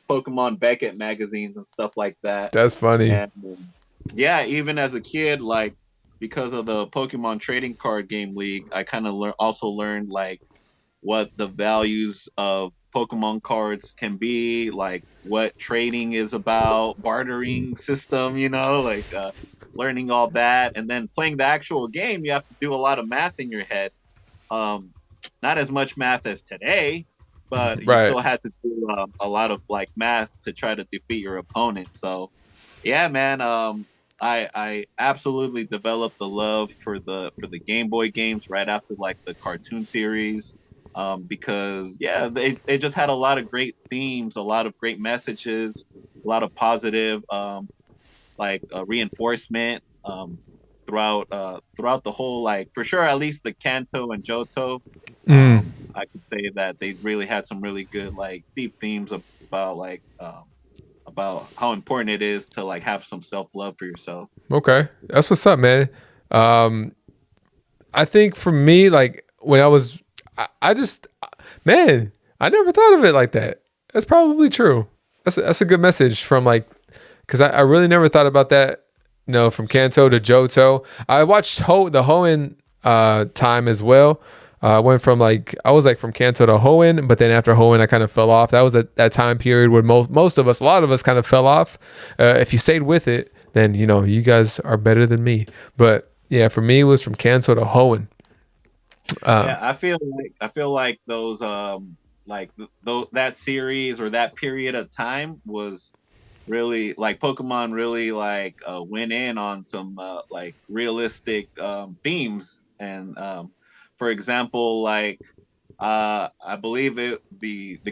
Pokemon Beckett magazines and stuff like that. That's funny. And yeah, even as a kid, like because of the Pokemon Trading Card Game League, I kind of also learned like what the values of Pokemon cards can be, like what trading is about, bartering system, like learning all that, and then playing the actual game. You have to do a lot of math in your head. Um, Not as much math as today, but you Right. still had to do a lot of like math to try to defeat your opponent. So yeah, man. I absolutely developed the love for the Game Boy games right after like the cartoon series, because yeah, they just had a lot of great themes, a lot of great messages, a lot of positive like reinforcement throughout the whole, like for sure at least the Kanto and Johto. Mm. I could say that they really had some really good like deep themes about like about how important it is to like have some self love for yourself. Okay, that's what's up, man. Um, I think for me, like when I was, I just, man, I never thought of it like that. That's probably true. That's a good message from like, because I really never thought about that. From Kanto to Johto. I watched the Hoenn time as well. I went from like I was like from Kanto to Hoenn, but then after Hoenn I kind of fell off. That was that time period where most of us, a lot of us, kind of fell off. If you stayed with it, then you guys are better than me. But yeah, for me it was from Kanto to Hoenn. Yeah, Um, I feel like those that series or that period of time was really like Pokemon really like went in on some like realistic themes, and for example, like I believe the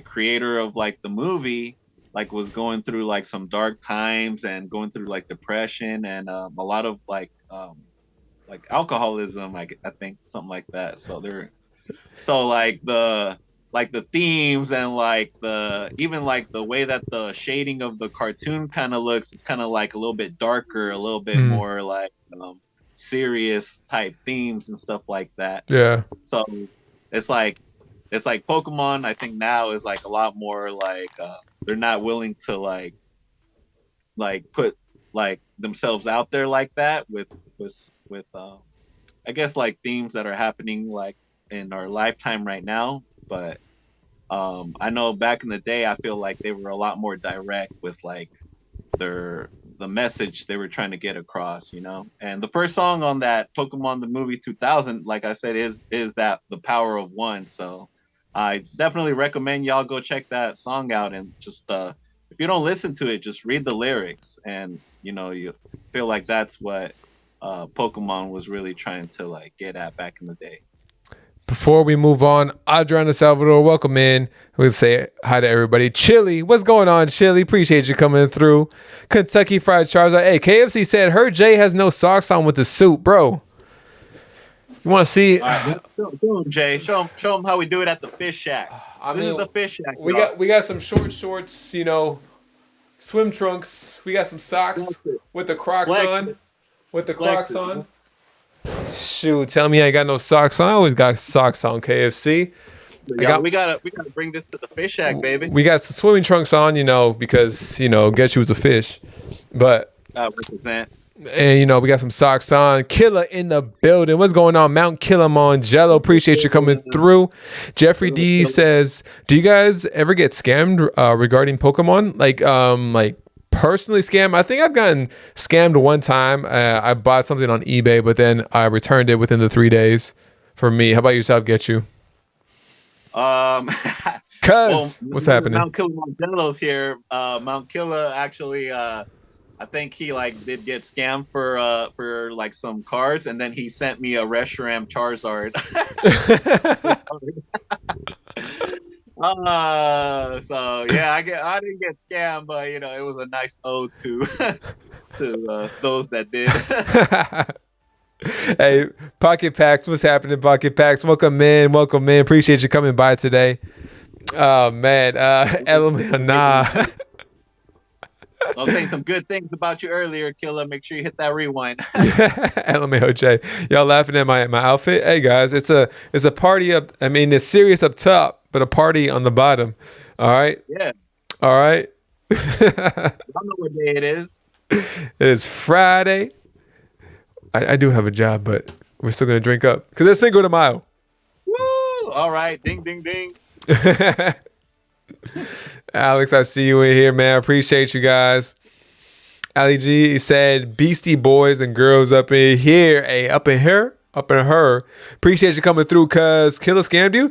creator of like the movie like was going through like some dark times and going through like depression and a lot of like alcoholism, I think something like that. So like the themes and like the even like the way that the shading of the cartoon kind of looks, it's kind of like a little bit darker, a little bit mm, more like serious type themes and stuff like that. yeah. So it's like Pokemon, I think now is like a lot more like they're not willing to put like themselves out there like that with I guess like themes that are happening like in our lifetime right now. But I know back in the day, I feel like they were a lot more direct with like their the message they were trying to get across, you know. And the first song on that Pokemon the Movie 2000, like I said, is that the power of one. So I definitely recommend y'all go check that song out, and just if you don't listen to it, just read the lyrics, and you know, you feel like that's what Pokemon was really trying to like get at back in the day. Before we move on, Adriana Salvador, welcome in. We'll say hi to everybody. Chili, what's going on, Chili? Appreciate you coming through. Kentucky Fried Charizard. Hey, KFC said her Jay has no socks on with the suit, bro. You want to see? All right, show him, Jay. Show him how we do it at the Fish Shack. This is the Fish Shack. We got some short shorts, you know, swim trunks. We got some socks with the Crocs on. With the Crocs on. Shoot, tell me I ain't got no socks on. I always got socks on, KFC. We gotta bring this to the Fish Shack, baby. We got some swimming trunks on, you know, because, you know, Ghetchu was a fish. But represent. And, you know, we got some socks on. Killer in the building. What's going on? Mount Kilimanjaro. Appreciate you coming through. Jeffrey D says, do you guys ever get scammed regarding Pokemon? Like personally scammed? I think I've gotten scammed one time. I bought something on eBay, but then I returned it within the 3 days for me. How about yourself, Ghetchu? What's happening? Mount Kilimanjaro's here. Mount Killa actually, I think he like did get scammed for like some cards, and then he sent me a Reshiram Charizard. So yeah, I didn't get scammed, but you know, it was a nice ode to those that did. Hey, Pocket Packs, what's happening, Pocket Packs? Welcome in. Appreciate you coming by today. Oh man, nah. I was saying some good things about you earlier, Killer. Make sure you hit that rewind. LMAOJ. Y'all laughing at my outfit? Hey guys, it's a party up. I mean, it's serious up top, but a party on the bottom. All right. Yeah. All right. I don't know what day it is. It is Friday. I do have a job, but we're still gonna drink up because it's Cinco de Mayo. Woo! All right. Ding, ding, ding. Alex, I see you in here, man. I appreciate you guys. Ali G said, Beastie Boys and girls up in here. Hey, up in her. Appreciate you coming through, cuz Killer scammed you?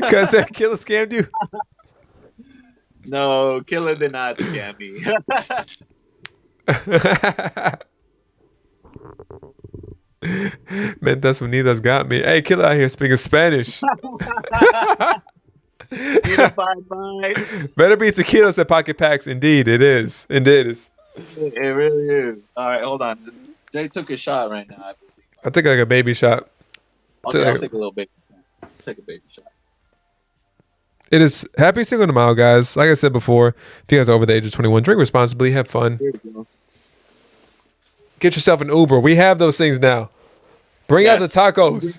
Cuz Killer scammed you? No, Killer did not scam me. Mentas Unidas got me. Hey, Killer out here speaking Spanish. Better be tequila, said Pocket Packs. Indeed, it is. It really is. All right, hold on. Jay took a shot right now. I think like a baby shot. I'll take a little baby shot. Take a baby shot. It is happy Cinco de Mayo, guys. Like I said before, if you guys are over the age of 21, drink responsibly, have fun. Here we go. Get yourself an Uber. We have those things now. Bring out the tacos.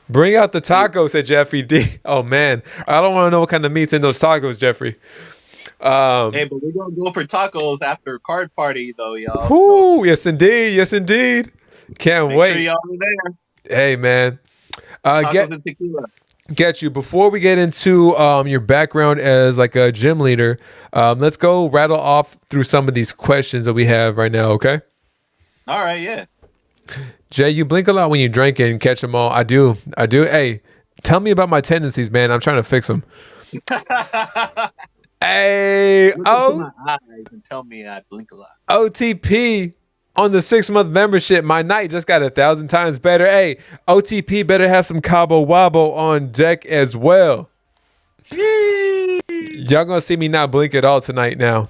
Bring out the tacos, said Jeffrey D. Oh, man. I don't want to know what kind of meat's in those tacos, Jeffrey. Hey, but we're going to go for tacos after card party, though, y'all. Ooh, yes, indeed. Yes, indeed. Can't wait. Sure y'all are there. Hey, man. Tacos and tequila. Ghetchu, before we get into your background as like a gym leader, let's go rattle off through some of these questions that we have right now, okay? All right, yeah. Jay, you blink a lot when you drink and catch them all. I do. Hey, tell me about my tendencies, man. I'm trying to fix them. Hey, Look into my eyes and tell me I blink a lot. OTP on the 6-month membership. My night just got 1,000 times better. Hey, OTP better have some Cabo Wabo on deck as well. Jeez. Y'all gonna see me not blink at all tonight now.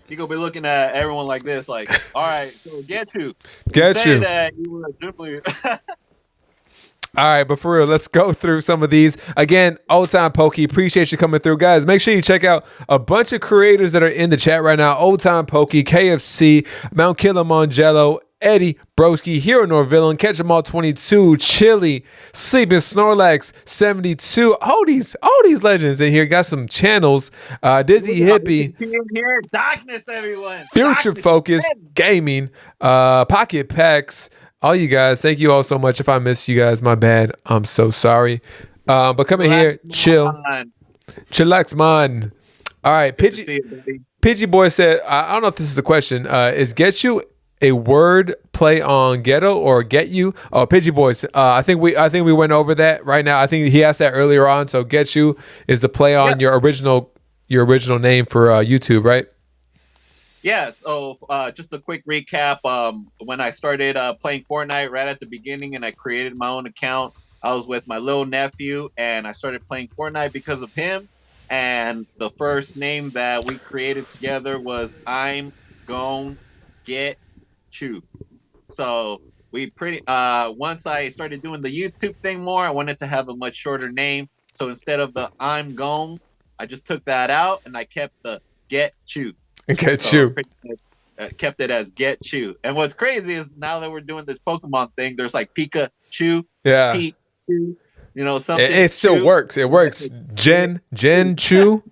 You're going to be looking at everyone like this, like, all right, so Ghetchu. Say that you were a dribbler. All right, but for real, let's go through some of these. Again, Old Time Pokey, appreciate you coming through. Guys, make sure you check out a bunch of creators that are in the chat right now. Old Time Pokey, KFC, Mount Kilimanjaro, Eddie, Broski, Hero Norvillain, Catch 'em All 22, Chili, Sleeping Snorlax 72. All these legends in here. Got some channels. Dizzy Hippie. Here, darkness, everyone. Future Focus Gaming. Pocket Packs. All you guys, thank you all so much. If I miss you guys, my bad. I'm so sorry. But come in here, chill. Chillax, man. All right, Good to see you, buddy. Pidgey Boy said, I don't know if this is a question. Is Ghetchu a word play on ghetto or get you? Oh, Pidgey Boys. I think we went over that right now. I think he asked that earlier on. So Ghetchu is the play on your original name for YouTube, right? Yeah, so just a quick recap. When I started playing Fortnite right at the beginning and I created my own account, I was with my little nephew and I started playing Fortnite because of him. And the first name that we created together was I'm Gon Get Chew. So we once I started doing the YouTube thing more, I wanted to have a much shorter name. So instead of the I'm Gon, I just took that out and I kept the Get Chew. Ghetchu. Kept it as Ghetchu. And what's crazy is now that we're doing this Pokemon thing, there's like Pikachu, yeah, Pikachu, something. It still works. It works. Gen Chu.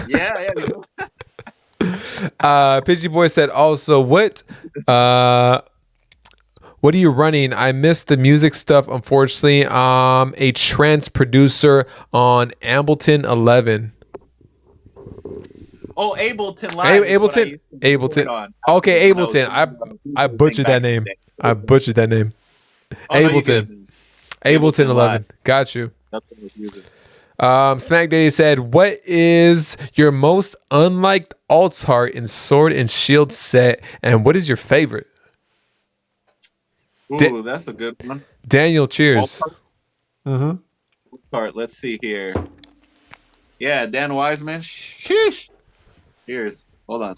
Yeah. Pidgey Boy said also, what are you running? I missed the music stuff, unfortunately. A trance producer on Ableton 11. Oh, Ableton Live. Ableton. Okay, Ableton. I butchered that name. Ableton. Ableton 11. Got you. That's what I was using. Smack Daddy said, what is your most unliked AllStar in Sword and Shield set, and what is your favorite? Ooh, that's a good one. Daniel, cheers. Let's see here. Yeah, Dan Wiseman. Sheesh. Cheers. Hold on.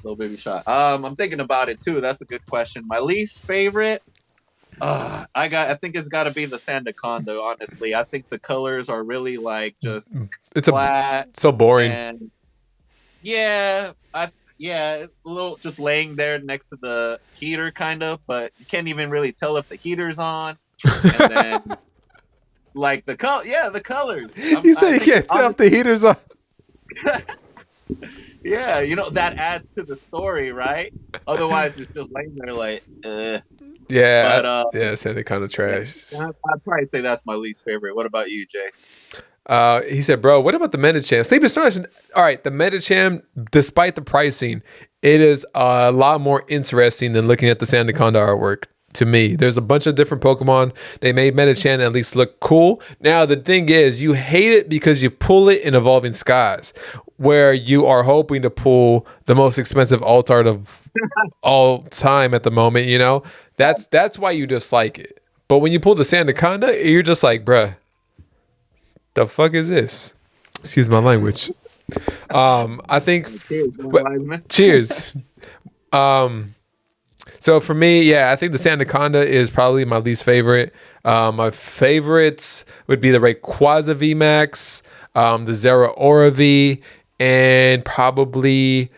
Little baby shot. I'm thinking about it too. That's a good question. My least favorite. I think it's got to be the Sandaconda. Honestly, I think the colors are really like just flat. So boring. And a little just laying there next to the heater, kind of. But you can't even really tell if the heater's on. And then, like the colors. You say you can't tell if the heater's on. Yeah, that adds to the story, right? Otherwise, it's just laying there like, Yeah, but, Sandaconda trash. I'd probably say that's my least favorite. What about you, Jay? He said, bro, what about the Metuchen? Sleeping Stars. All right, the Metuchen, despite the pricing, it is a lot more interesting than looking at the Sandaconda artwork. To me, there's a bunch of different Pokemon. They made Metuchen at least look cool. Now, the thing is, you hate it because you pull it in Evolving Skies, where you are hoping to pull the most expensive AllStar of all time at the moment, That's why you dislike it. But when you pull the Sandaconda, you're just like, bruh, the fuck is this? Excuse my language. I think... Cheers. So for me, I think the Sandaconda is probably my least favorite. My favorites would be the Rayquaza VMAX, the Zeraora V, and probably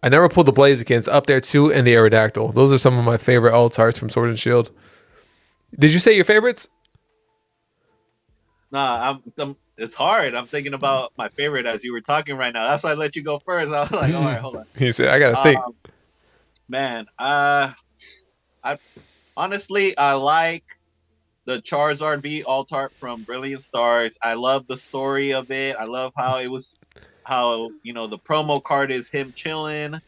I never pulled the Blaziken's up there too, and the Aerodactyl. Those are some of my favorite AllStars from Sword and Shield. Did you say your favorites? Nah, it's hard. I'm thinking about my favorite as you were talking right now. That's why I let you go first. I was like, all right, hold on. You said I gotta think. Man, I honestly like the Charizard V AllStar from Brilliant Stars. I love the story of it. I love how the promo card is him chilling,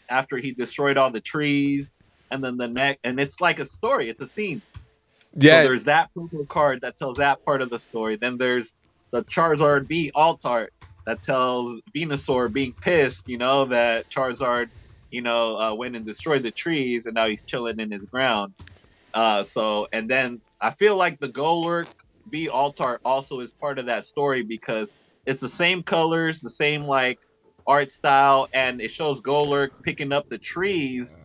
after he destroyed all the trees, and then and it's like a story. It's a scene. Yeah. So there's that promo card that tells that part of the story. Then there's the Charizard V AllStar that tells Venusaur being pissed, that Charizard, went and destroyed the trees, and now he's chilling in his ground. And then I feel like the Golurk V AllStar also is part of that story because it's the same colors, the same like art style, and it shows Golurk picking up the trees.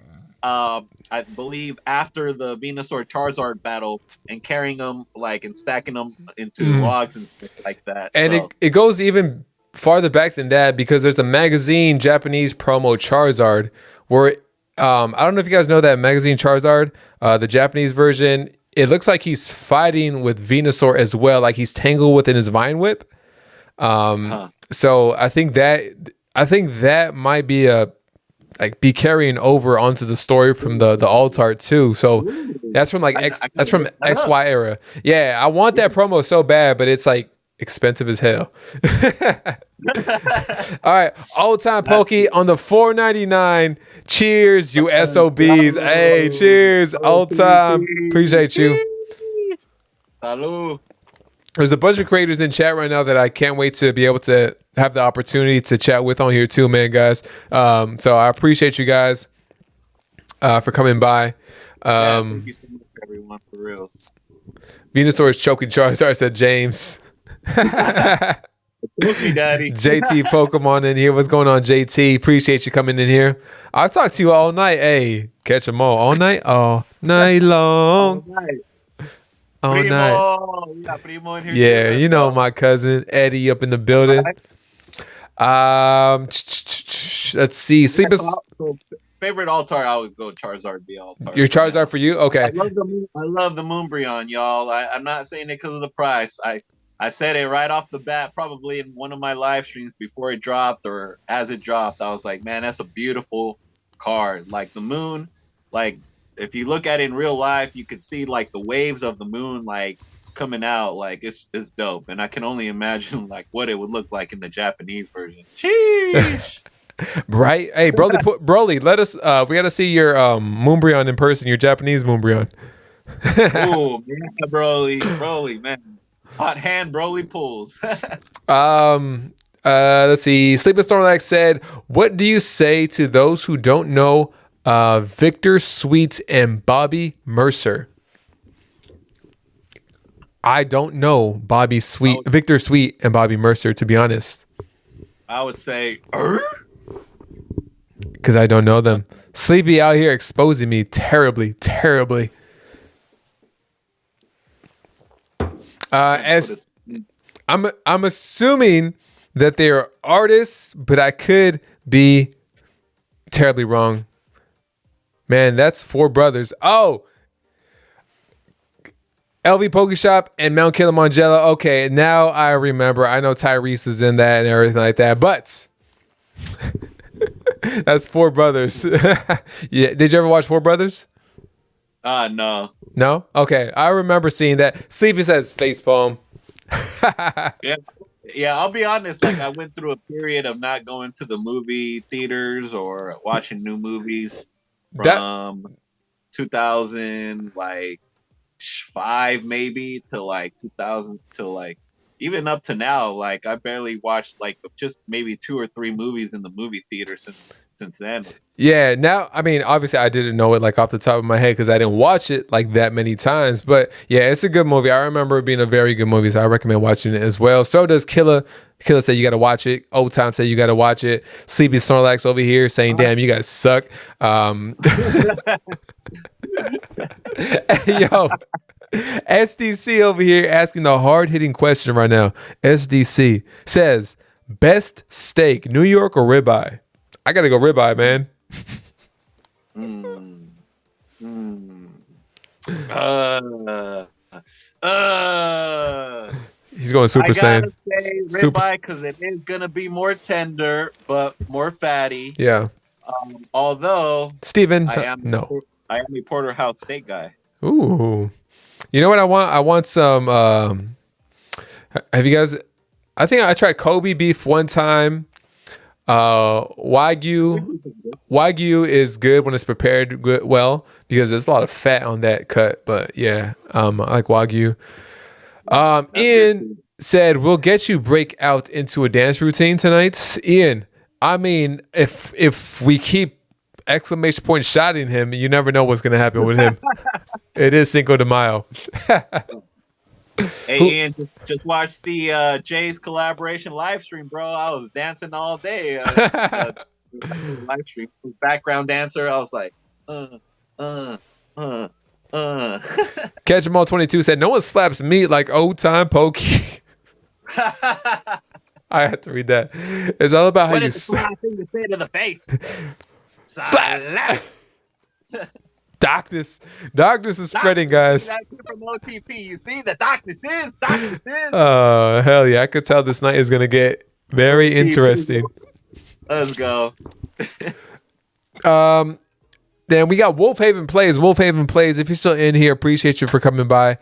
I believe after the Venusaur Charizard battle and carrying them and stacking them into logs and stuff like that. And it goes even farther back than that because there's a magazine Japanese promo Charizard where I don't know if you guys know that magazine Charizard, the Japanese version. It looks like he's fighting with Venusaur as well, like he's tangled within his Vine Whip. So I think that might be be carrying over onto the story from the AllStar too. So that's from XY era. Yeah, I want that promo so bad, but it's like expensive as hell. All right, old time Pokey on the $4.99. Cheers, you SOBs. Hey, cheers, old time. Appreciate you. Salud. There's a bunch of creators in chat right now that I can't wait to be able to have the opportunity to chat with on here too, man, guys. So I appreciate you guys for coming by. Thank you so much, everyone, for reals. Venusaur is choking Charizard, said James. Pokey Daddy. JT Pokemon in here. What's going on, JT? Appreciate you coming in here. I'll talk to you all night. Hey, catch them all night long. All Primo. night. We got Primo in here. Yeah, too. you know my cousin Eddie up in the building. Let's see. Favorite AllStar, I would go Charizard. Be AllStar. Your Charizard for you? Okay. I love the Moonbreon, y'all. I'm not saying it because of the price. I said it right off the bat, probably in one of my live streams before it dropped or as it dropped. I was like, man, that's a beautiful card. Like the moon, like if you look at it in real life, you could see like the waves of the moon like coming out. Like it's dope. And I can only imagine like what it would look like in the Japanese version. Sheesh. Right? Hey, Broly, let us we gotta see your Moonbreon in person, your Japanese Moonbreon. Oh man, Broly, man. Hot hand Broly pulls. Let's see. Sleeping Snorlax said, what do you say to those who don't know Victor Sweet and Bobby Mercer? I don't know Victor Sweet and Bobby Mercer, to be honest. I would say because I don't know them. Sleepy out here exposing me terribly. As I'm assuming that they are artists, but I could be terribly wrong. Man, that's four brothers. Oh, LV Pokeshop and Mount Kilimanjaro. Okay, now I remember. I know Tyrese was in that and everything like that, but that's four brothers. Yeah, did you ever watch Four Brothers? No. No? Okay, I remember seeing that. Sleepy says facepalm. Yeah, I'll be honest. Like, I went through a period of not going to the movie theaters or watching new movies from 2005 maybe to like 2000 to like even up to now. Like, I barely watched like just maybe 2 or 3 movies in the movie theater since then. Yeah, now, I mean, obviously I didn't know it like off the top of my head because I didn't watch it like that many times. But yeah, it's a good movie. I remember it being a very good movie, so I recommend watching it as well. So does Killa. Killa said you got to watch it. Old Time said you got to watch it. Sleepy Snorlax over here saying, damn, you guys suck. Yo, SDC over here asking the hard-hitting question right now. SDC says, best steak, New York or ribeye? I got to go ribeye, man. He's going Super Saiyan. I gotta say ribeye because it is gonna be more tender but more fatty. Yeah. Although Steven, I am a porterhouse steak guy. Ooh. You know what I want? I want some. Have you guys? I think I tried Kobe beef one time. Wagyu is good when it's prepared well because there's a lot of fat on that cut. But yeah, I like Wagyu. Ian said, "We'll get you break out into a dance routine tonight." Ian, I mean, if we keep exclamation point shotting him, you never know what's gonna happen with him. It is Cinco de Mayo. Hey Ian, just watch the Jay's collaboration live stream, bro. I was dancing all day. Live stream, background dancer. I was like, Catch 'em all 22 said, no one slaps meat like old time Pokey. I had to read that. It's all about how you slap thing to say to the face. Slap. Darkness is spreading, guys. You see the darkness is. Oh, hell yeah. I could tell this night is going to get very interesting. Let's go. Then we got Wolfhaven Plays. Wolfhaven Plays, if you're still in here, appreciate you for coming by.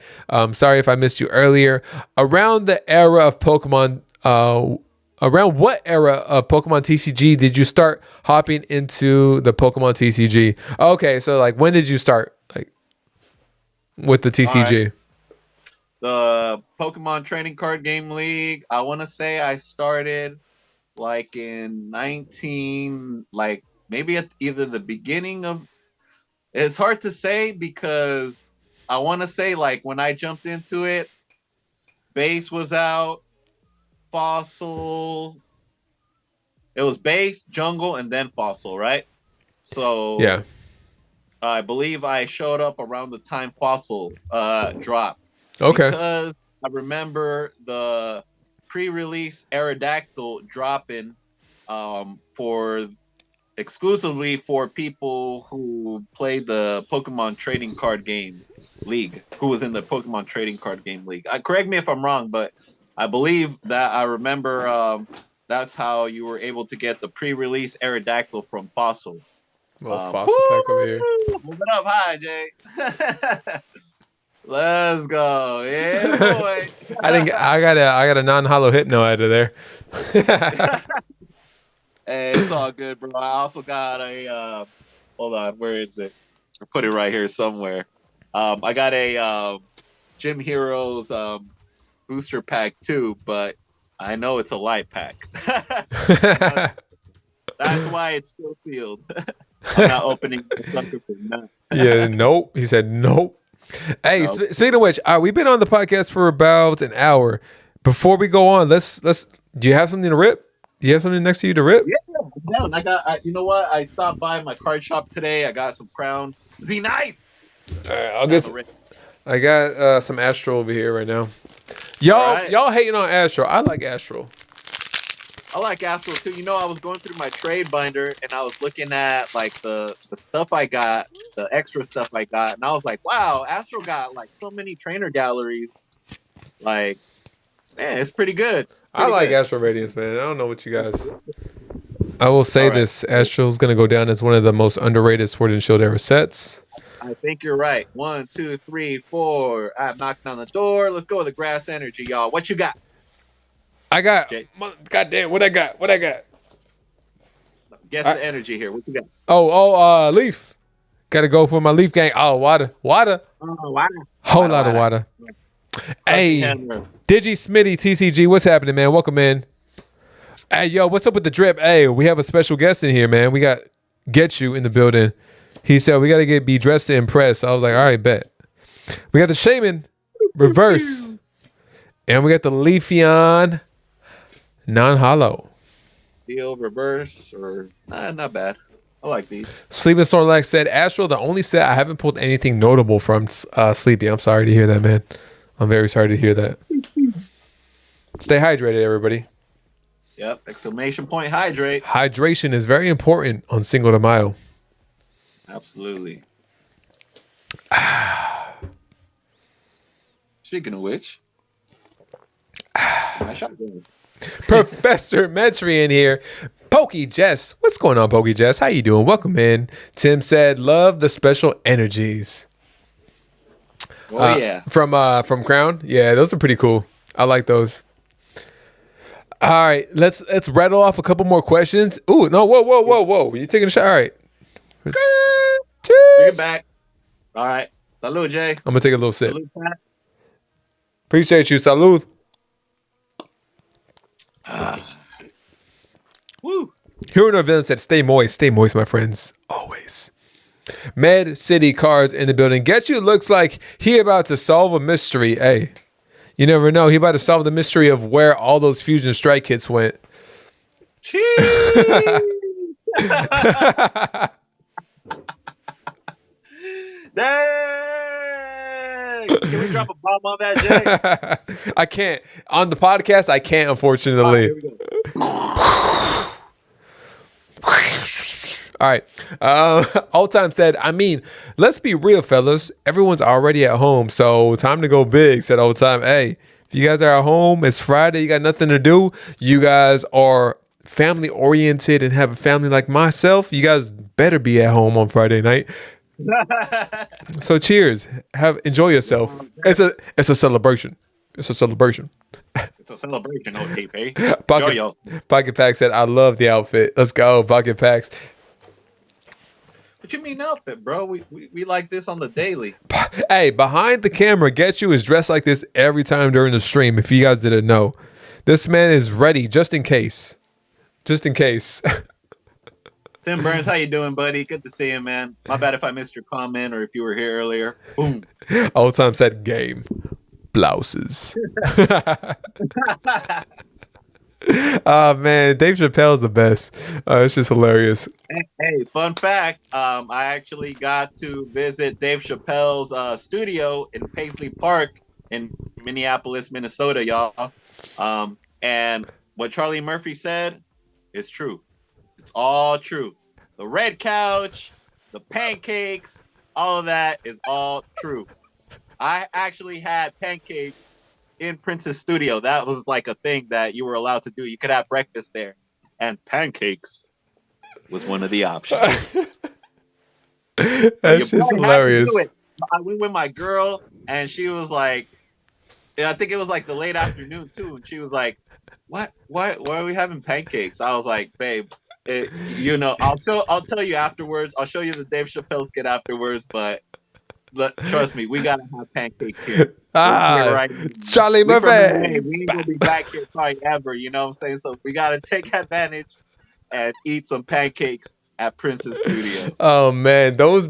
Sorry if I missed you earlier. Around the era of Pokemon, around what era of Pokemon TCG did you start hopping into the Pokemon TCG? Okay, so like when did you start like with the TCG? Right. The Pokemon Trading Card Game League, I want to say I started like in maybe at either the beginning of, it's hard to say because I want to say like when I jumped into it, Base was out, Fossil, it was Base, Jungle, and then Fossil, right? So Yeah. I believe I showed up around the time Fossil dropped. Okay. Because I remember the pre-release Aerodactyl dropping exclusively for people who played the Pokemon Trading Card Game League, who was in the Pokemon Trading Card Game League. Correct me if I'm wrong, but I believe that I remember that's how you were able to get the pre-release Aerodactyl from Fossil. Well, Fossil pack over here. Hold it up high, Jay. Let's go. Yeah, boy. I got a non-hollow hypno out of there. Hey, it's all good, bro. I also got a hold on, where is it? I put it right here somewhere. I got a Gym Heroes booster pack too, but I know it's a light pack. That's why it's still sealed. I'm not opening the sucker for that. Yeah, nope. He said nope. Hey, Nope. Speaking of which, we've been on the podcast for about an hour. Before we go on, let's. Do you have something to rip? Do you have something next to you to rip? Yeah, you know what? I stopped by my card shop today. I got some Crown Z knife. All right, I got some Astro over here right now. Y'all hating on Astro. I like Astro. I like Astro too. You know, I was going through my trade binder and I was looking at like the stuff I got, the extra stuff I got, and I was like, wow, Astro got like so many trainer galleries. Like, man, it's pretty good. I like Astro Radiance, man. I don't know what you guys. I will say this: Astro's gonna go down as one of the most underrated Sword and Shield era sets. I think you're right. 1, 2, 3, 4. I'm knocking on the door. Let's go with the grass energy, y'all. What you got? I got. Goddamn, what I got? Guess the energy here. What you got? Leaf. Gotta go for my Leaf gang. Oh, water. Oh, water. Whole lot of water. Hey, Digi Smitty TCG, what's happening, man? Welcome in. Hey, yo, what's up with the drip? Hey, we have a special guest in here, man. We got Ghetchu in the building. He said we gotta be dressed to impress. So I was like, all right, bet. We got the Shaman reverse, and we got the Leafeon non-hollow. Steel reverse or not bad. I like these. Sleeping Snorlax said, Astro, the only set I haven't pulled anything notable from Sleepy. I'm sorry to hear that, man. I'm very sorry to hear that. Stay hydrated, everybody. Yep. Exclamation point, hydrate. Hydration is very important on Cinco de Mayo. Absolutely. Speaking of which, I shot going. Professor Metuchen here. Pokey Jess. What's going on, Pokey Jess? How you doing? Welcome in. Tim said, love the special energies. Oh, yeah. From Crown. Yeah, those are pretty cool. I like those. All right, let's rattle off a couple more questions. Ooh, no, whoa. You taking a shot? All right. Cheers. Bring it back. All right. Salud, Jay. I'm going to take a little sip. Salud, Pat. Appreciate you. Salud. Woo. Hero Villain said, stay moist, my friends. Always. Med City Cards in the building. Ghetchu looks like he about to solve a mystery. Hey, you never know. He about to solve the mystery of where all those Fusion Strike kits went. Cheese. Dang! Can we drop a bomb on that, Jay? I can't. On the podcast, I can't, unfortunately. All right. All time said, I mean, let's be real, fellas. Everyone's already at home, so time to go big, said all time. Hey, if you guys are at home, it's Friday, you got nothing to do, you guys are family oriented and have a family like myself, you guys better be at home on Friday night. So cheers. Enjoy yourself. It's a celebration. It's a celebration. It's a celebration, OTP. Enjoy yourself. Pocket Pack said, I love the outfit. Let's go, Pocket Packs. What you mean outfit, bro? We like this on the daily. Hey, behind the camera, Ghetchu is dressed like this every time during the stream, if you guys didn't know. This man is ready just in case. Just in case. Tim Burns, how you doing, buddy? Good to see you, man. My bad if I missed your comment or if you were here earlier. Boom. Old time said game. Blouses. Oh man, Dave Chappelle's the best. It's just hilarious. Hey, fun fact. I actually got to visit Dave Chappelle's studio in Paisley Park in Minneapolis, Minnesota, y'all. And what Charlie Murphy said is true. It's all true. The red couch, the pancakes, all of that is all true. I actually had pancakes in Prince's studio. That was like a thing that you were allowed to do. You could have breakfast there, and pancakes was one of the options. That's just hilarious. I went with my girl, and she was like, I think it was like the late afternoon too, and she was like, "What? Why are we having pancakes?" I was like, "Babe, I'll tell you afterwards. I'll show you the Dave Chappelle skit afterwards, but." Trust me, we gotta have pancakes here. Right. Charlie Murphy. We ain't gonna be back here probably ever. You know what I'm saying? So we gotta take advantage and eat some pancakes at Prince's studio. Oh man, those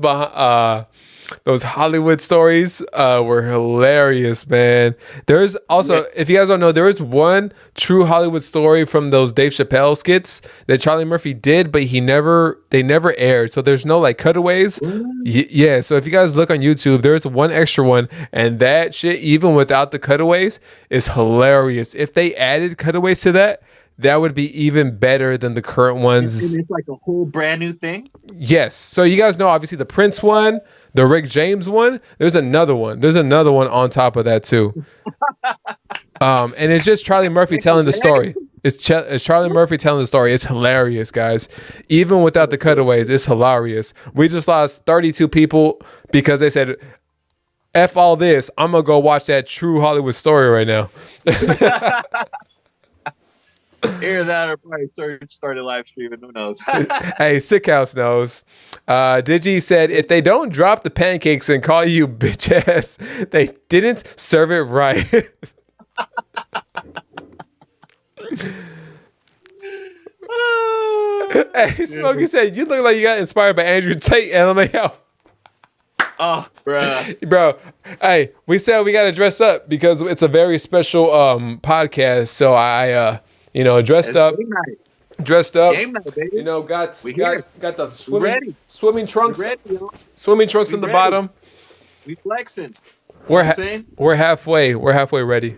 Hollywood stories were hilarious, man. There's also, if you guys don't know, there is one true Hollywood story from those Dave Chappelle skits that Charlie Murphy did, but they never aired. So there's no like cutaways. Yeah. So if you guys look on YouTube, there's one extra one, and that shit, even without the cutaways, is hilarious. If they added cutaways to that would be even better than the current ones. And it's like a whole brand new thing. Yes. So you guys know, obviously, the Prince one, the Rick James one. There's another one. There's another one on top of that too. And it's just Charlie Murphy telling the story. It's Charlie Murphy telling the story. It's hilarious, guys. Even without the cutaways, it's hilarious. We just lost 32 people because they said, "F all this. I'm gonna go watch that true Hollywood story right now." Either that or probably started live streaming. Who knows? Hey, Sick House knows. Digi said, if they don't drop the pancakes and call you bitch ass, they didn't serve it right. Hey, Smokey said, you look like you got inspired by Andrew Tate, LMAO. Oh, bro. Hey, we said we got to dress up because it's a very special podcast. So I dressed up. Game night, baby. Got the swimming trunks. Swimming trunks in the bottom. We flexing. We're halfway. We're halfway ready.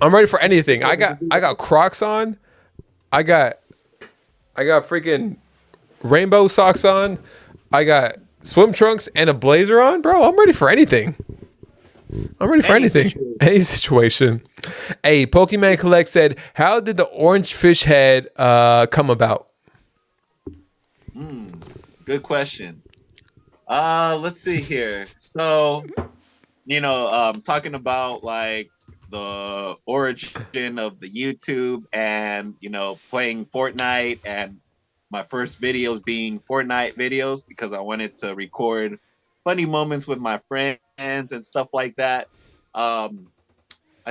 I'm ready for anything. I got Crocs on. I got freaking rainbow socks on. I got swim trunks and a blazer on, bro. I'm ready for anything. Any situation. Hey, Pokemon Collect said, how did the orange fish head come about? Good question. Let's see here. So, talking about like the origin of the YouTube and, playing Fortnite, and my first videos being Fortnite videos because I wanted to record funny moments with my friends and stuff like that. I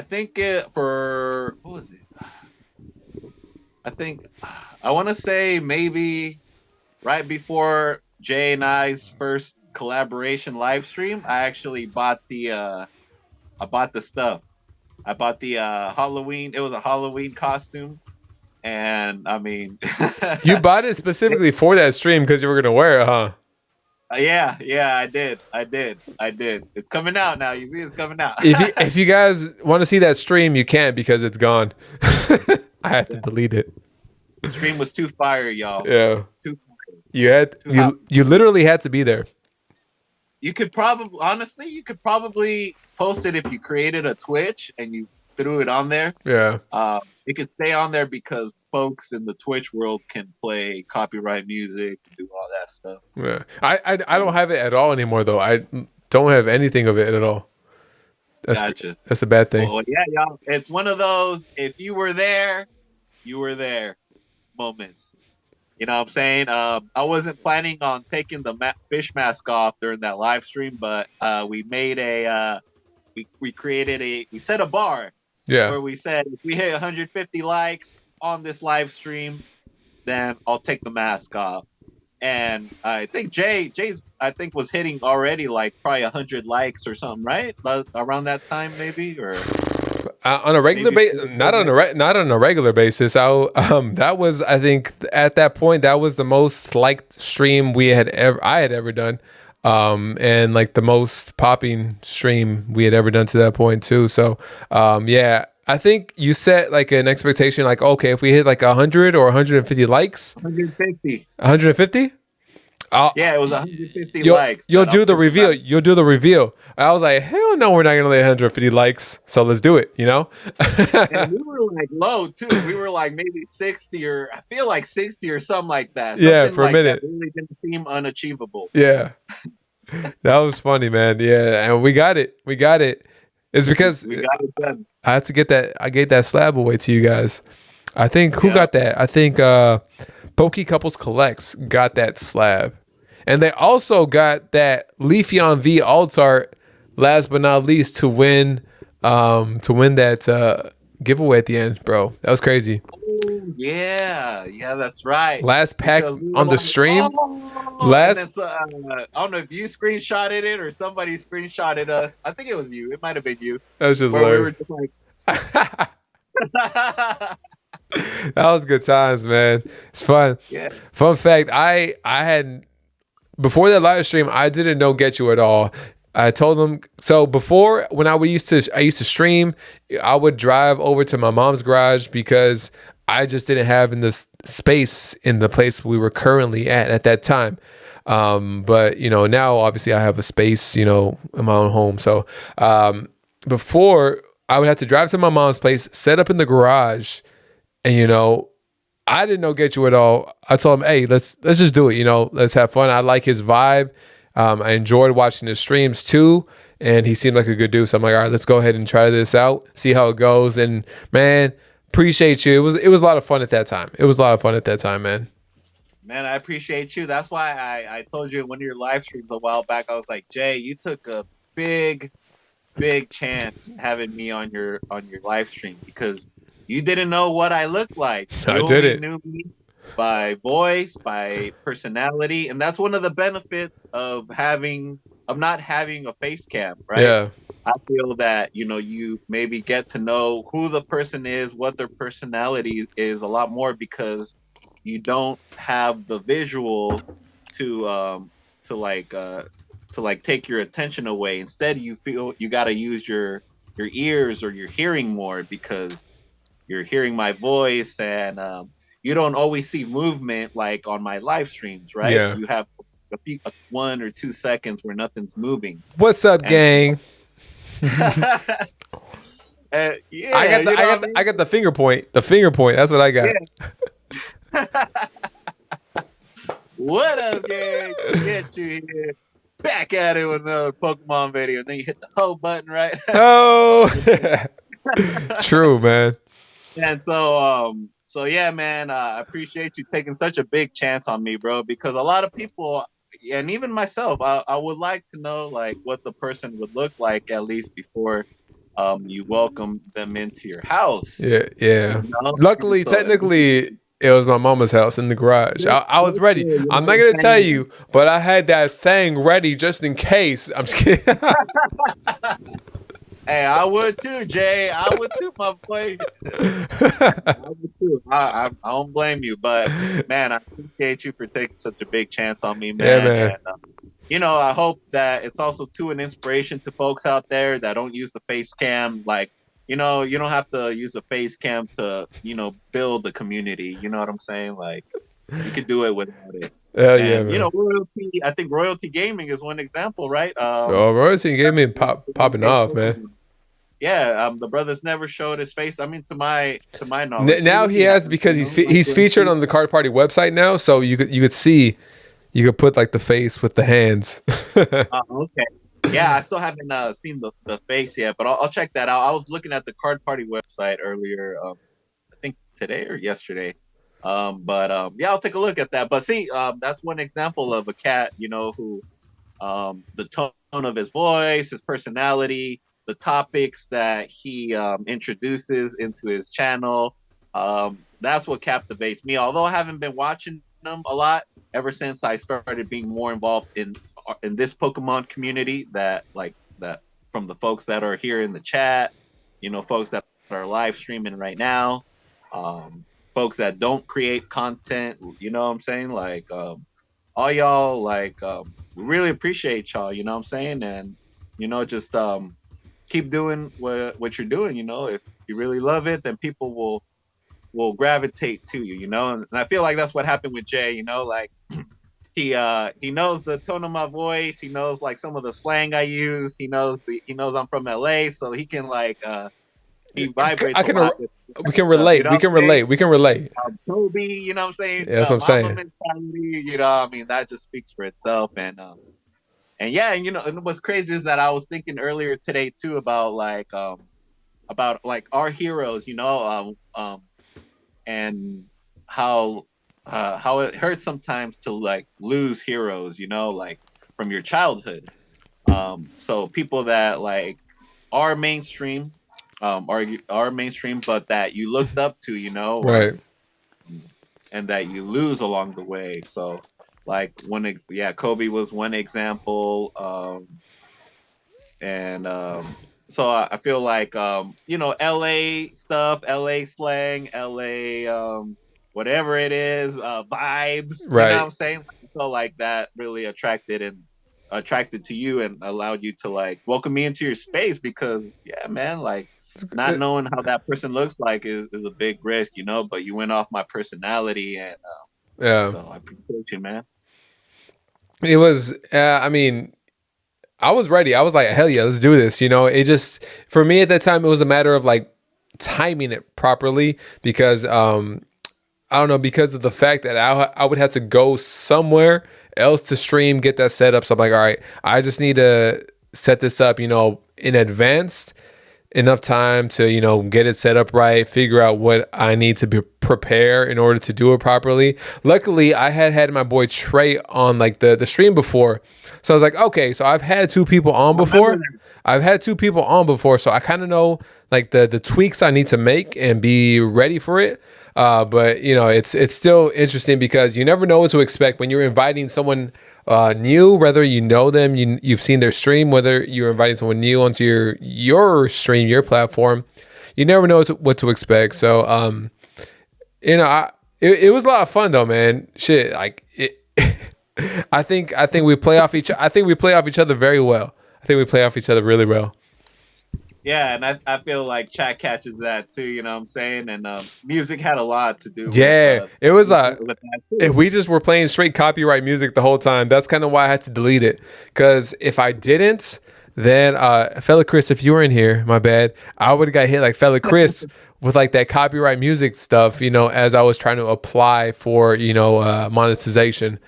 think what was it? I want to say maybe right before Jay and I's first collaboration live stream, I actually bought the stuff. I bought the Halloween. It was a Halloween costume, and I mean, you bought it specifically for that stream because you were gonna wear it, huh? Yeah, I did. It's coming out now. You see, it's coming out. if you guys want to see that stream, you can't because it's gone. I had to delete it. The stream was too fire, y'all. Yeah. Too fire. You literally had to be there. You could probably post it if you created a Twitch and you threw it on there. Yeah. It could stay on there because folks in the Twitch world can play copyright music and do all that stuff. Yeah. I don't have it at all anymore though. I don't have anything of it at all. Gotcha. That's a bad thing. Well, yeah, y'all. It's one of those. If you were there, you were there moments. You know what I'm saying? I wasn't planning on taking the fish mask off during that live stream, but we made we created we set a bar where we said if we hit 150 likes on this live stream, then I'll take the mask off. And I think Jay's I think was hitting already like probably 100 likes or something, right? Around that time, maybe, or on a regular basis, not on a regular basis. That was, I think at that point that was the most liked stream I had ever done, and like the most popping stream we had ever done to that point too. So yeah. I think you set like an expectation, like, okay, if we hit like 100 or 150 likes, 150. 150. Yeah, it was 150 likes. You'll do the reveal. You'll do the reveal. I was like, hell no, we're not gonna let 150 likes. So let's do it. You know. And we were like low too. We were like maybe 60 or I feel like 60 or something like that. Yeah, for a minute. That really didn't seem unachievable. Yeah, that was funny, man. Yeah, and we got it. We got it. It's because we got it done. I had to get that. I gave that slab away to you guys. I think who got that? I think Pokey Couples Collects got that slab, and they also got that Leafeon V AllStar. Last but not least, to win that giveaway at the end, bro. That was crazy. Oh, yeah, that's right. Last pack on the stream. I don't know if you screenshotted it or somebody screenshotted us. I think it was you. It might have been you. That was just we were just like. That was good times, man. It's fun. Yeah. Fun fact: I had before that live stream, I didn't know Ghetchu at all. I told them so before when I used to stream, I would drive over to my mom's garage because I just didn't have in this space in the place we were currently at that time. But you know, now obviously I have a space, you know, in my own home. So before I would have to drive to my mom's place, set up in the garage, and you know, I didn't know Ghetchu at all. I told him, hey, let's just do it, you know, let's have fun. I like his vibe. I enjoyed watching his streams too, and he seemed like a good dude. So I'm like, all right, let's go ahead and try this out, see how it goes. And man, appreciate you. It was a lot of fun at that time. It was a lot of fun at that time, man. Man, I appreciate you. That's why I told you in one of your live streams a while back. I was like, Jay, you took a big chance having me on your live stream because you didn't know what I looked like. I did it. Knew me by voice, by personality, and that's one of the benefits of not having a face cam, right? Yeah. I feel that, you know, you maybe get to know who the person is, what their personality is a lot more because you don't have the visual to take your attention away. Instead, you feel you got to use your ears or your hearing more because you're hearing my voice and you don't always see movement like on my live streams, right? Yeah. You have 1 or 2 seconds where nothing's moving. What's up, gang? Yeah, I got the finger point. The finger point. That's what I got. Yeah. What up, gang? Get you here. Back at it with another Pokemon video. And then you hit the hoe button, right? Oh, true, man. And so yeah, man, I appreciate you taking such a big chance on me, bro, because a lot of people, and even myself, I would like to know like what the person would look like at least before you welcome them into your house. Yeah. You know? Luckily, technically, it was my mama's house in the garage. I was ready. I'm not gonna tell you, but I had that thing ready just in case. I'm just kidding. Hey, I would too, Jay. I would too, my boy. I would too. I don't blame you, but man, I appreciate you for taking such a big chance on me, man. Yeah, man. And, you know, I hope that it's also too an inspiration to folks out there that don't use the face cam. Like, you know, you don't have to use a face cam to, you know, build the community. You know what I'm saying? Like, you could do it without it. Hell yeah, man. You know, royalty. I think Royalty Gaming is one example, right? Royalty Gaming popping off, man. yeah, the brother's never showed his face. I mean, to my knowledge, Now he he has, hasn't, because like he's doing featured on the Card Party website now, so you could see, you could put like the face with the hands. Okay. Yeah, I still haven't seen the face yet, but I'll check that out. I was looking at the Card Party website earlier, I think today or yesterday. But yeah, I'll take a look at that. But see, that's one example of a cat, who the tone of his voice, his personality, the topics that he introduces into his channel. That's what captivates me. Although I haven't been watching them a lot ever since I started being more involved in this Pokemon community, that from the folks that are here in the chat, folks that are live streaming right now, folks that don't create content, you know what I'm saying? Like all y'all, like we really appreciate y'all, you know what I'm saying? And just keep doing what you're doing, if you really love it, then people will gravitate to you, and I feel like that's what happened with Jay, like he knows the tone of my voice, he knows like some of the slang I use, he knows I'm from LA, so he can like he vibrates I a can, lot with we can stuff, relate. We can relate. We can relate. Toby, you know what I'm saying? Yeah, that's what I'm Mama saying. mentality, I mean, that just speaks for itself. And yeah, and what's crazy is that I was thinking earlier today too about like our heroes, and how it hurts sometimes to like lose heroes, like from your childhood. So people that like are mainstream, are mainstream, but that you looked up to, or Right. and that you lose along the way. So like yeah, Kobe was one example. And so I feel like LA stuff, LA slang, LA whatever it is, vibes, you know what Right. I'm saying? So like that really attracted to you and allowed you to like welcome me into your space, because yeah, man, like not knowing how that person looks like is a big risk, but you went off my personality, and Yeah. so I appreciate you, man. It was. I mean, I was ready. I was like, hell yeah, let's do this. It just, for me at that time, it was a matter of like timing it properly, because I don't know, because of the fact that I would have to go somewhere else to stream, get that set up. So I'm like, all right, I just need to set this up, in advance, enough time to, get it set up right, figure out what I need to prepare in order to do it properly. Luckily, I had my boy Trey on like the stream before. So I was like, okay, so I've had two people on I remember before. I've had two people on before, so I kind of know like the tweaks I need to make and be ready for it. But it's still interesting, because you never know what to expect when you're inviting someone new, whether you know them, you've seen their stream, whether you're inviting someone new onto your stream, your platform. You never know what to expect. So it was a lot of fun though, man. Shit, like it. I think we play off each. I think we play off each other very well. I think we play off each other really well. Yeah, and I feel like chat catches that too, you know what I'm saying? And music had a lot to do Yeah, it was with that if too. we just were playing straight copyright music the whole time. That's kind of why I had to delete it. Because if I didn't, then fella Chris, if you were in here, my bad, I would have got hit like fella Chris with like that copyright music stuff, as I was trying to apply for, monetization.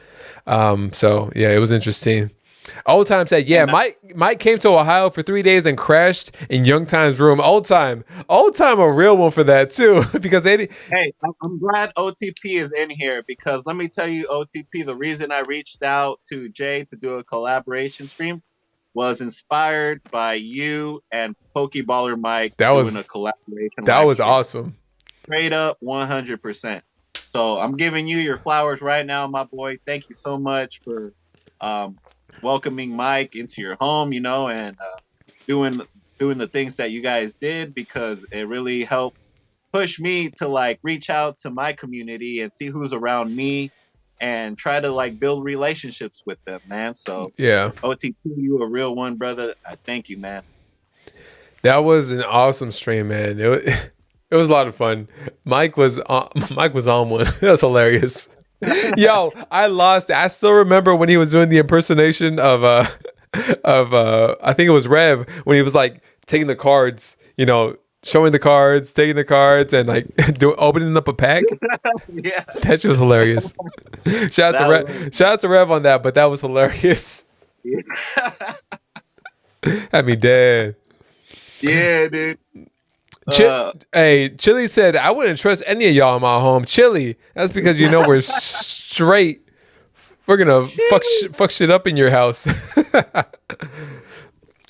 So yeah, it was interesting. Old Time said, yeah, And Mike came to Ohio for 3 days and crashed in Young Time's room. Old Time, a real one for that too, because they. hey, I'm glad OTP is in here, because let me tell you, OTP, the reason I reached out to Jay to do a collaboration stream was inspired by you and Pokeballer Mike That doing a was collaboration that live was stream. awesome. Straight up 100%. So I'm giving you your flowers right now, my boy. Thank you so much for welcoming Mike into your home, and doing the things that you guys did, because it really helped push me to like reach out to my community and see who's around me and try to like build relationships with them, man. So Yeah, OTP, you a real one, brother. I thank you, man. that was an awesome stream, man. It was a lot of fun. Mike was on one. That was hilarious. Yo, I lost it. I still remember when he was doing the impersonation of I think it was Rev, when he was like taking the cards, showing the cards, taking the cards, and like opening up a pack. Yeah, That shit was hilarious. Shout out to Rev on that, but that was hilarious. yeah. Had me dead. Yeah, dude. Hey, Chili said I wouldn't trust any of y'all in my home. Chili, that's because we're straight. We're gonna fuck shit up in your house.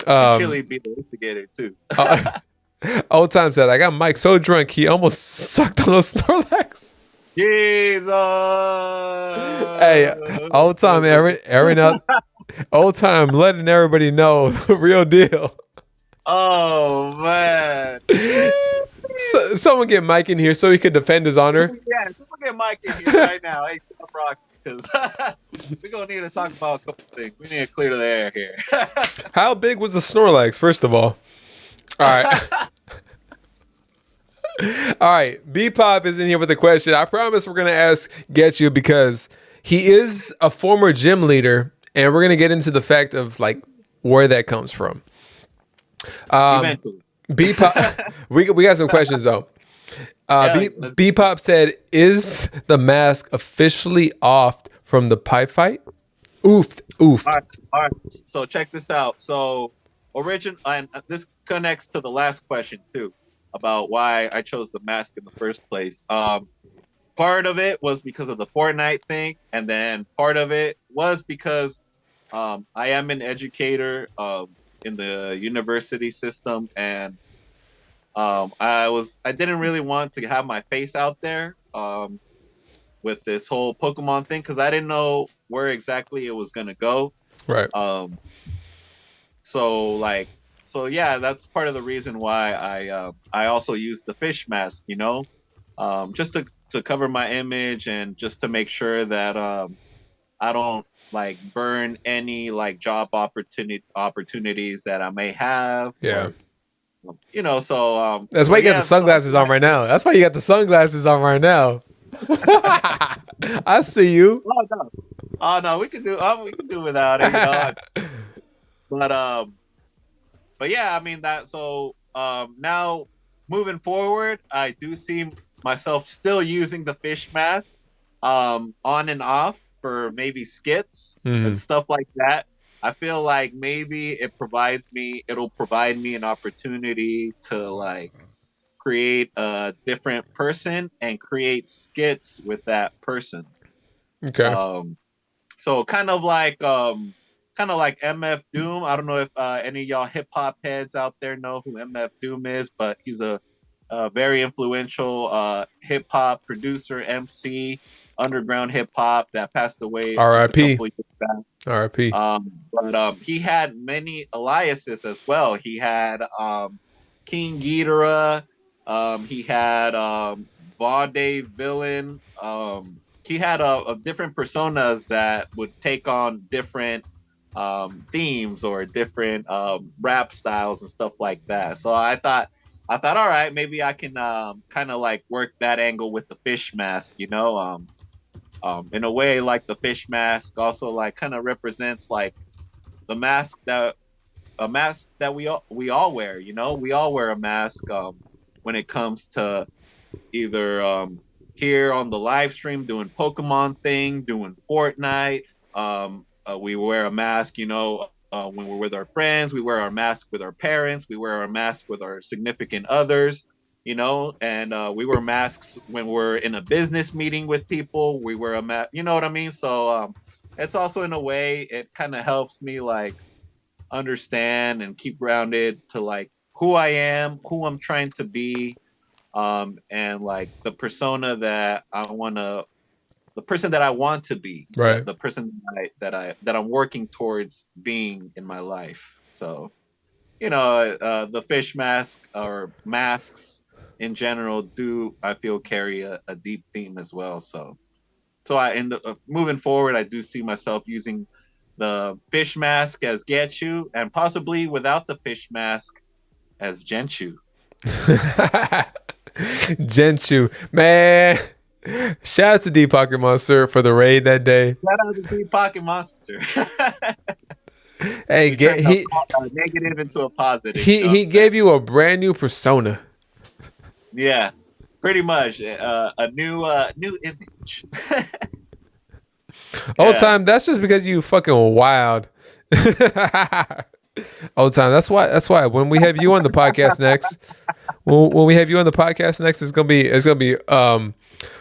Chili be the instigator too. Old time said I got Mike so drunk he almost sucked on those Snorlax. Jesus. Hey, old time Aaron out. Old time letting everybody know the real deal. Oh man. So, someone get Mike in here so he could defend his honor. Yeah, someone get Mike in here right now. Hey, stop rocking, because we're gonna need to talk about a couple things. We need to clear the air here. How big was the Snorlax, first of all? All right. All right. B-Pop is in here with a question. I promise we're going to ask Ghetchu because he is a former gym leader, and we're going to get into the fact of like where that comes from. B-Pop, we got some questions though. B-Pop said, "Is the mask officially off from the pipe fight?" Oof. All right. So check this out. So and this connects to the last question too, about why I chose the mask in the first place. Part of it was because of the Fortnite thing, and then part of it was because I am an educator in the university system, and I didn't really want to have my face out there with this whole Pokemon thing because I didn't know where exactly it was gonna go. Right. So yeah, that's part of the reason why I also use the fish mask, just to cover my image and just to make sure that I don't like burn any like job opportunities that I may have. Yeah. So that's why you got the sunglasses on right now. That's why you got the sunglasses on right now. I see you. Oh no, we can do without it. But yeah, I mean that. So now moving forward, I do see myself still using the fish mask on and off for maybe skits and stuff like that. I feel like maybe it'll provide me an opportunity to like create a different person and create skits with that person. Okay. So kind of like MF Doom. I don't know if any of y'all hip hop heads out there know who MF Doom is, but he's a very influential hip hop producer, MC, underground hip hop that passed away. R.I.P. R.I.P. But he had many aliases as well. He had King Ghidorah. He had Vaude Villain. He had a different personas that would take on different themes or different rap styles and stuff like that. So I thought, all right, maybe I can kind of like work that angle with the fish mask, in a way, like the fish mask also like kind of represents like a mask that we all wear. We all wear a mask when it comes to either here on the live stream doing Pokemon thing, doing Fortnite. We wear a mask, when we're with our friends. We wear our mask with our parents. We wear our mask with our significant others, and we wear masks when we're in a business meeting with people. We wear a mask, you know what I mean? So it's also, in a way, it kind of helps me like understand and keep grounded to like who I am, who I'm trying to be, and like the persona that the person that I want to be, right? The person that I'm working towards being in my life. So, the fish mask or masks in general I feel carry a deep theme as well. So moving forward, I do see myself using the fish mask as Ghetchu, and possibly without the fish mask as Ghetchu. Ghetchu, man. Shout out to Deep Pocket Monster for the raid that day. Shout out to Deep Pocket Monster. Hey, We turned he a negative into a positive. You he know what he I'm saying? gave you a brand new persona. Yeah, pretty much. A new image. Old Yeah. time, that's just because you fucking wild. Old time, that's why when we have you on the podcast next, when we have you on the podcast next, it's gonna be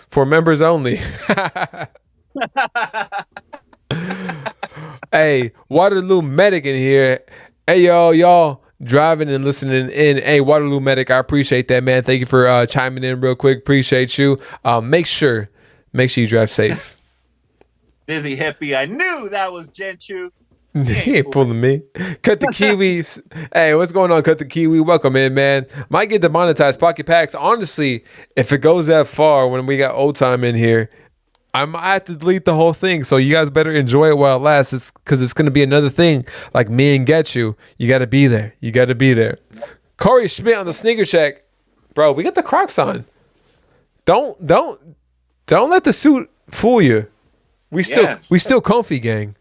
for members only. Hey, Waterloo Medic in here. Hey y'all driving and listening in. Hey, Waterloo Medic, I appreciate that, man. Thank you for chiming in real quick. Appreciate you. Make sure you drive safe. Dizzy hippie. I knew that was Ghetchu. He He ain't ain't fooling. fooling me. Cut the Kiwis. Hey, what's going on? Cut the Kiwi. Welcome in, man. Might get demonetized. Pocket Packs. Honestly, if it goes that far when we got old time in here, I might have to delete the whole thing. So you guys better enjoy it while it lasts. It's because it's gonna be another thing. Like me and Ghetchu. You gotta be there. You gotta be there. Corey Schmidt on the sneaker check. Bro, we got the Crocs on. Don't let the suit fool you. We still comfy, gang.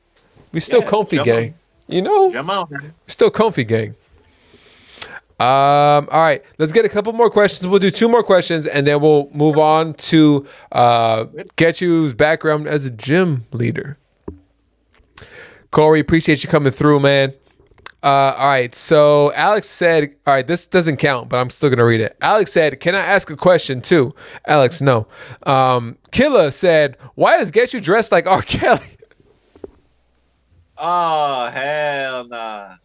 We still comfy, gang. You know? Jump on, man. Still comfy, gang. All right, let's get a couple more questions. We'll do 2 more questions, and then we'll move on to Ghetchu's background as a gym leader. Corey, appreciate you coming through, man. All right, so Alex said, all right, this doesn't count, but I'm still going to read it. Alex said, can I ask a question too? Alex, no. Killa said, why is Ghetchu dressed like R. Kelly? Oh, hell nah.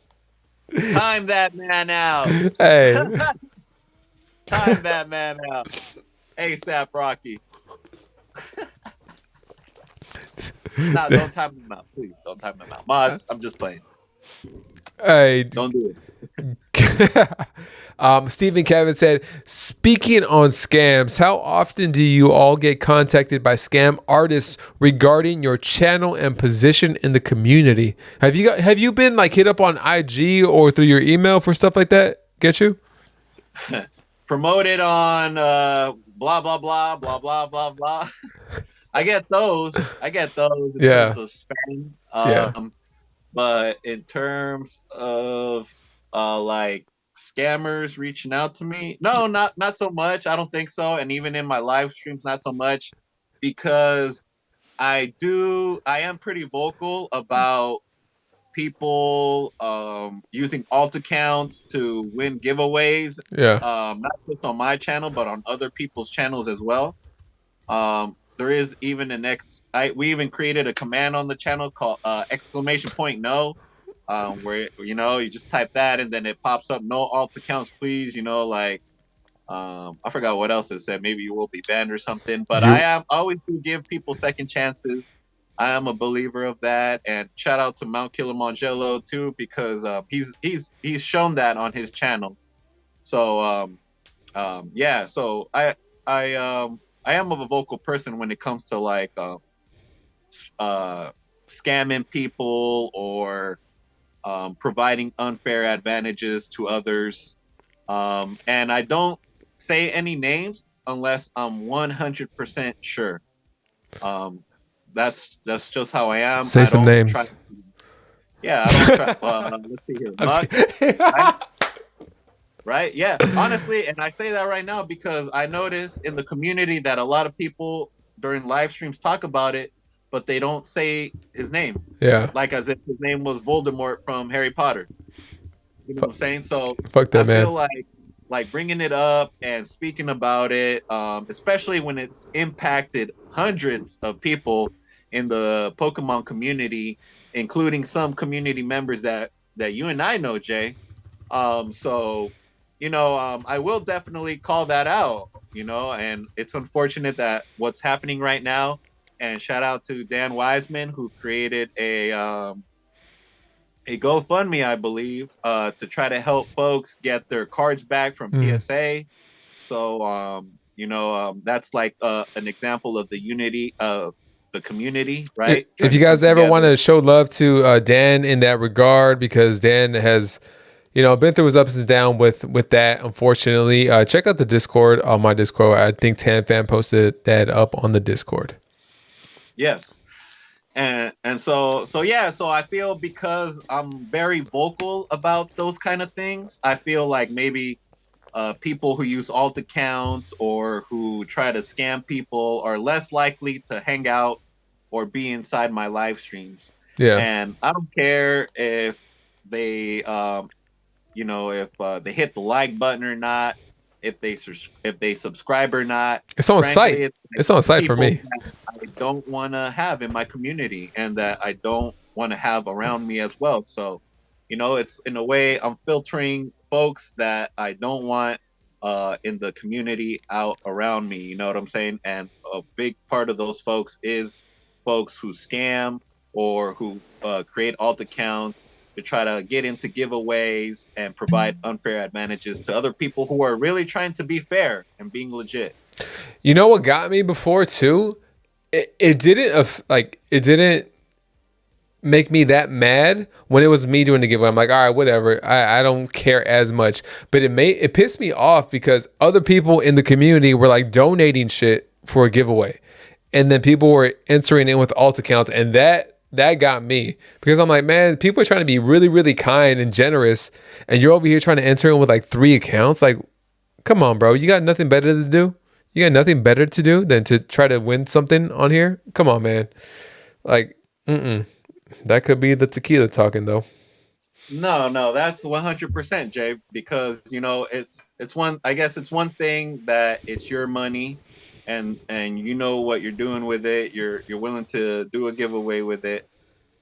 Time that man out. Hey. Time that man out. ASAP Rocky. Nah, don't time him out. Please, don't time him out. Mods, I'm just playing. Hey. Don't do it. Stephen Kevin said, speaking on scams, how often do you all get contacted by scam artists regarding your channel and position in the community? Have you been like hit up on IG or through your email for stuff like that? Ghetchu? Promoted on blah blah blah blah blah blah blah. I get those in terms of spam. Yeah. But in terms of like scammers reaching out to me, no, not so much. I don't think so. And even in my live streams, not so much, because I am pretty vocal about people using alt accounts to win giveaways. Yeah. Not just on my channel, but on other people's channels as well. There is even we even created a command on the channel called !no, where you just type that and then it pops up, no alt accounts please, like I forgot what else it said, maybe you will be banned or something, but I always do give people second chances. I am a believer of that, and shout out to Mount Kilimanjaro too, because he's shown that on his channel. So yeah, so I am a vocal person when it comes to like scamming people or providing unfair advantages to others. And I don't say any names unless I'm 100% sure. That's just how I am. Say some names. I don't try. Let's see here. Mutt, right? Yeah, honestly, and I say that right now because I notice in the community that a lot of people during live streams talk about it, but they don't say his name. Yeah. Like as if his name was Voldemort from Harry Potter. You know what I'm saying? So fuck that, man. I feel like bringing it up and speaking about it, especially when it's impacted hundreds of people in the Pokemon community, including some community members that you and I know, Jay. So I will definitely call that out, and it's unfortunate that what's happening right now. And shout out to Dan Wiseman, who created a GoFundMe, I believe, to try to help folks get their cards back from PSA. So, that's like an example of the unity of the community, right? If you guys ever want to show love to Dan in that regard, because Dan has been through his ups and downs with that, unfortunately. Check out the Discord on my Discord. I think TanFan posted that up on the Discord. Yes. So I feel because I'm very vocal about those kind of things, I feel like maybe people who use alt accounts or who try to scam people are less likely to hang out or be inside my live streams. Yeah. And I don't care if they, if they hit the like button or not, if they subscribe or not. It's on Frankly, site. it's like It's on site for people me. that I don't want to have in my community and that I don't want to have around me as well. So, it's in a way I'm filtering folks that I don't want in the community out around me. You know what I'm saying? And a big part of those folks is folks who scam or who create alt accounts to try to get into giveaways and provide unfair advantages to other people who are really trying to be fair and being legit. You know what got me before too? It didn't it didn't make me that mad when it was me doing the giveaway. I'm like, all right, whatever. I don't care as much. But it pissed me off because other people in the community were like donating shit for a giveaway. And then people were entering in with alt accounts, and that got me because I'm like, man, people are trying to be really, really kind and generous, and you're over here trying to enter in with like 3 accounts. Like, come on, bro. You got nothing better to do? You got nothing better to do than to try to win something on here? Come on, man. Like, that could be the tequila talking though. No, that's 100% Jay, because it's one. I guess it's one thing that it's your money, and you know what you're doing with it. You're willing to do a giveaway with it,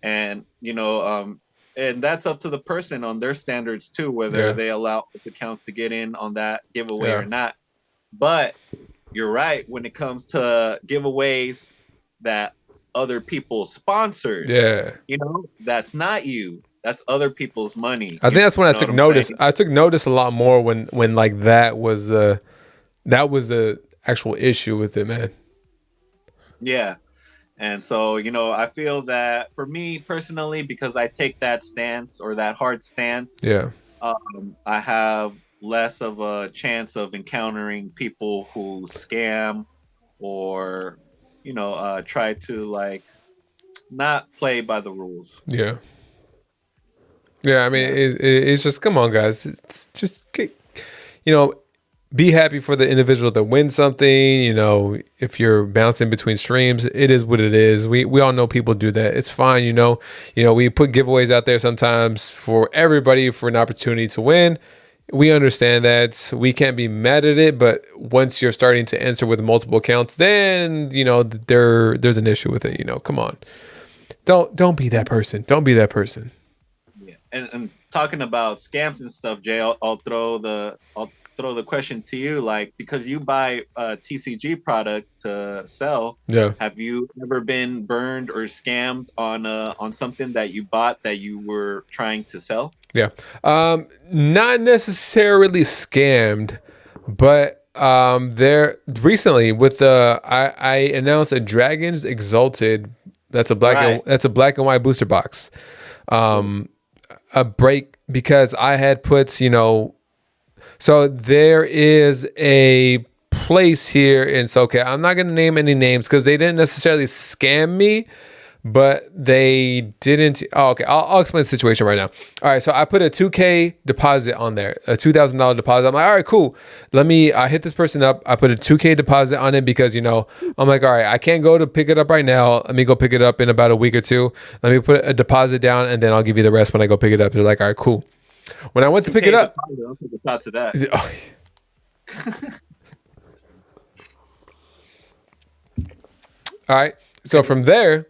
and and that's up to the person on their standards too, whether Yeah. they allow accounts to get in on that giveaway Yeah. or not. But you're right when it comes to giveaways that other people sponsored. Yeah. That's not you. That's other people's money. I think that's when I know took what I'm notice. saying? I took notice a lot more when like that was the actual issue with it, man. Yeah. And so, I feel that for me personally, because I take that stance or that hard stance, Yeah. I have less of a chance of encountering people who scam or, try to like not play by the rules. Yeah. Yeah, I mean, Yeah. it's just come on, guys. It's just you know, be happy for the individual that wins something. If you're bouncing between streams, it is what it is. We all know people do that. It's fine. We put giveaways out there sometimes for everybody for an opportunity to win. We understand that we can't be mad at it, but once you're starting to answer with multiple accounts, then there's an issue with it. Come on, don't be that person. Don't be that person. Yeah. And talking about scams and stuff, Jay, I'll throw the question to you, like, because you buy a TCG product to sell, Yeah. have you ever been burned or scammed on something that you bought that you were trying to sell? Yeah. Not necessarily scammed, but there recently with I announced a Dragons Exalted. That's a Right. black and white booster box. A break because I had put, so there is a place here in SoCal. I'm not going to name any names because they didn't necessarily scam me, but they didn't. Oh, okay. I'll explain the situation right now. All right. So I put a $2K deposit on there, a $2,000 deposit. I'm like, all right, cool. I hit this person up. I put a $2K deposit on it because, I'm like, all right, I can't go to pick it up right now. Let me go pick it up in about a week or two. Let me put a deposit down and then I'll give you the rest when I go pick it up. They're like, all right, cool. When I went to pick it up, I'll take a shot to that. all right. So from there,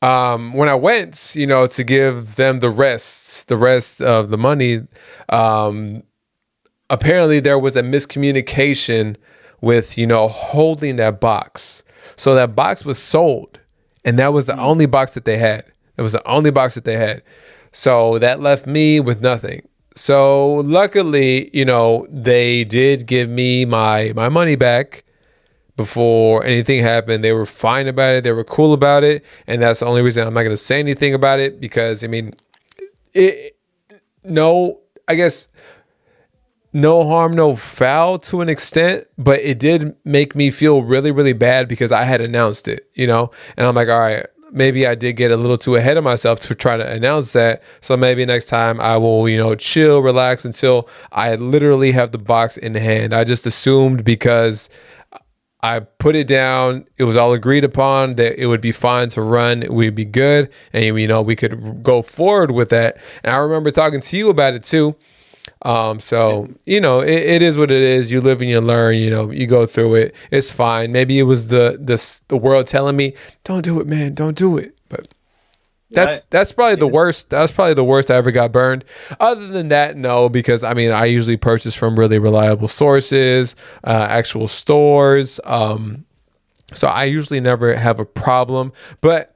when I went, to give them the rest of the money, apparently there was a miscommunication with, holding that box. So that box was sold, and that was the only box that they had. It was the only box that they had. So that left me with nothing. So luckily, they did give me my money back before anything happened. They were fine about it. They were cool about it. And that's the only reason I'm not going to say anything about it because, I guess no harm, no foul to an extent, but it did make me feel really, really bad because I had announced it, and I'm like, all right, maybe I did get a little too ahead of myself to try to announce that. So maybe next time I will, chill, relax until I literally have the box in hand. I just assumed because I put it down, it was all agreed upon that it would be fine to run, we'd be good, and we could go forward with that. And I remember talking to you about it too. So it is what it is. You live and you learn. You go through it. It's fine. Maybe it was the world telling me, "Don't do it, man. Don't do it." But that's probably the worst. That's probably the worst I ever got burned. Other than that, no, because I usually purchase from really reliable sources, actual stores. So I usually never have a problem. But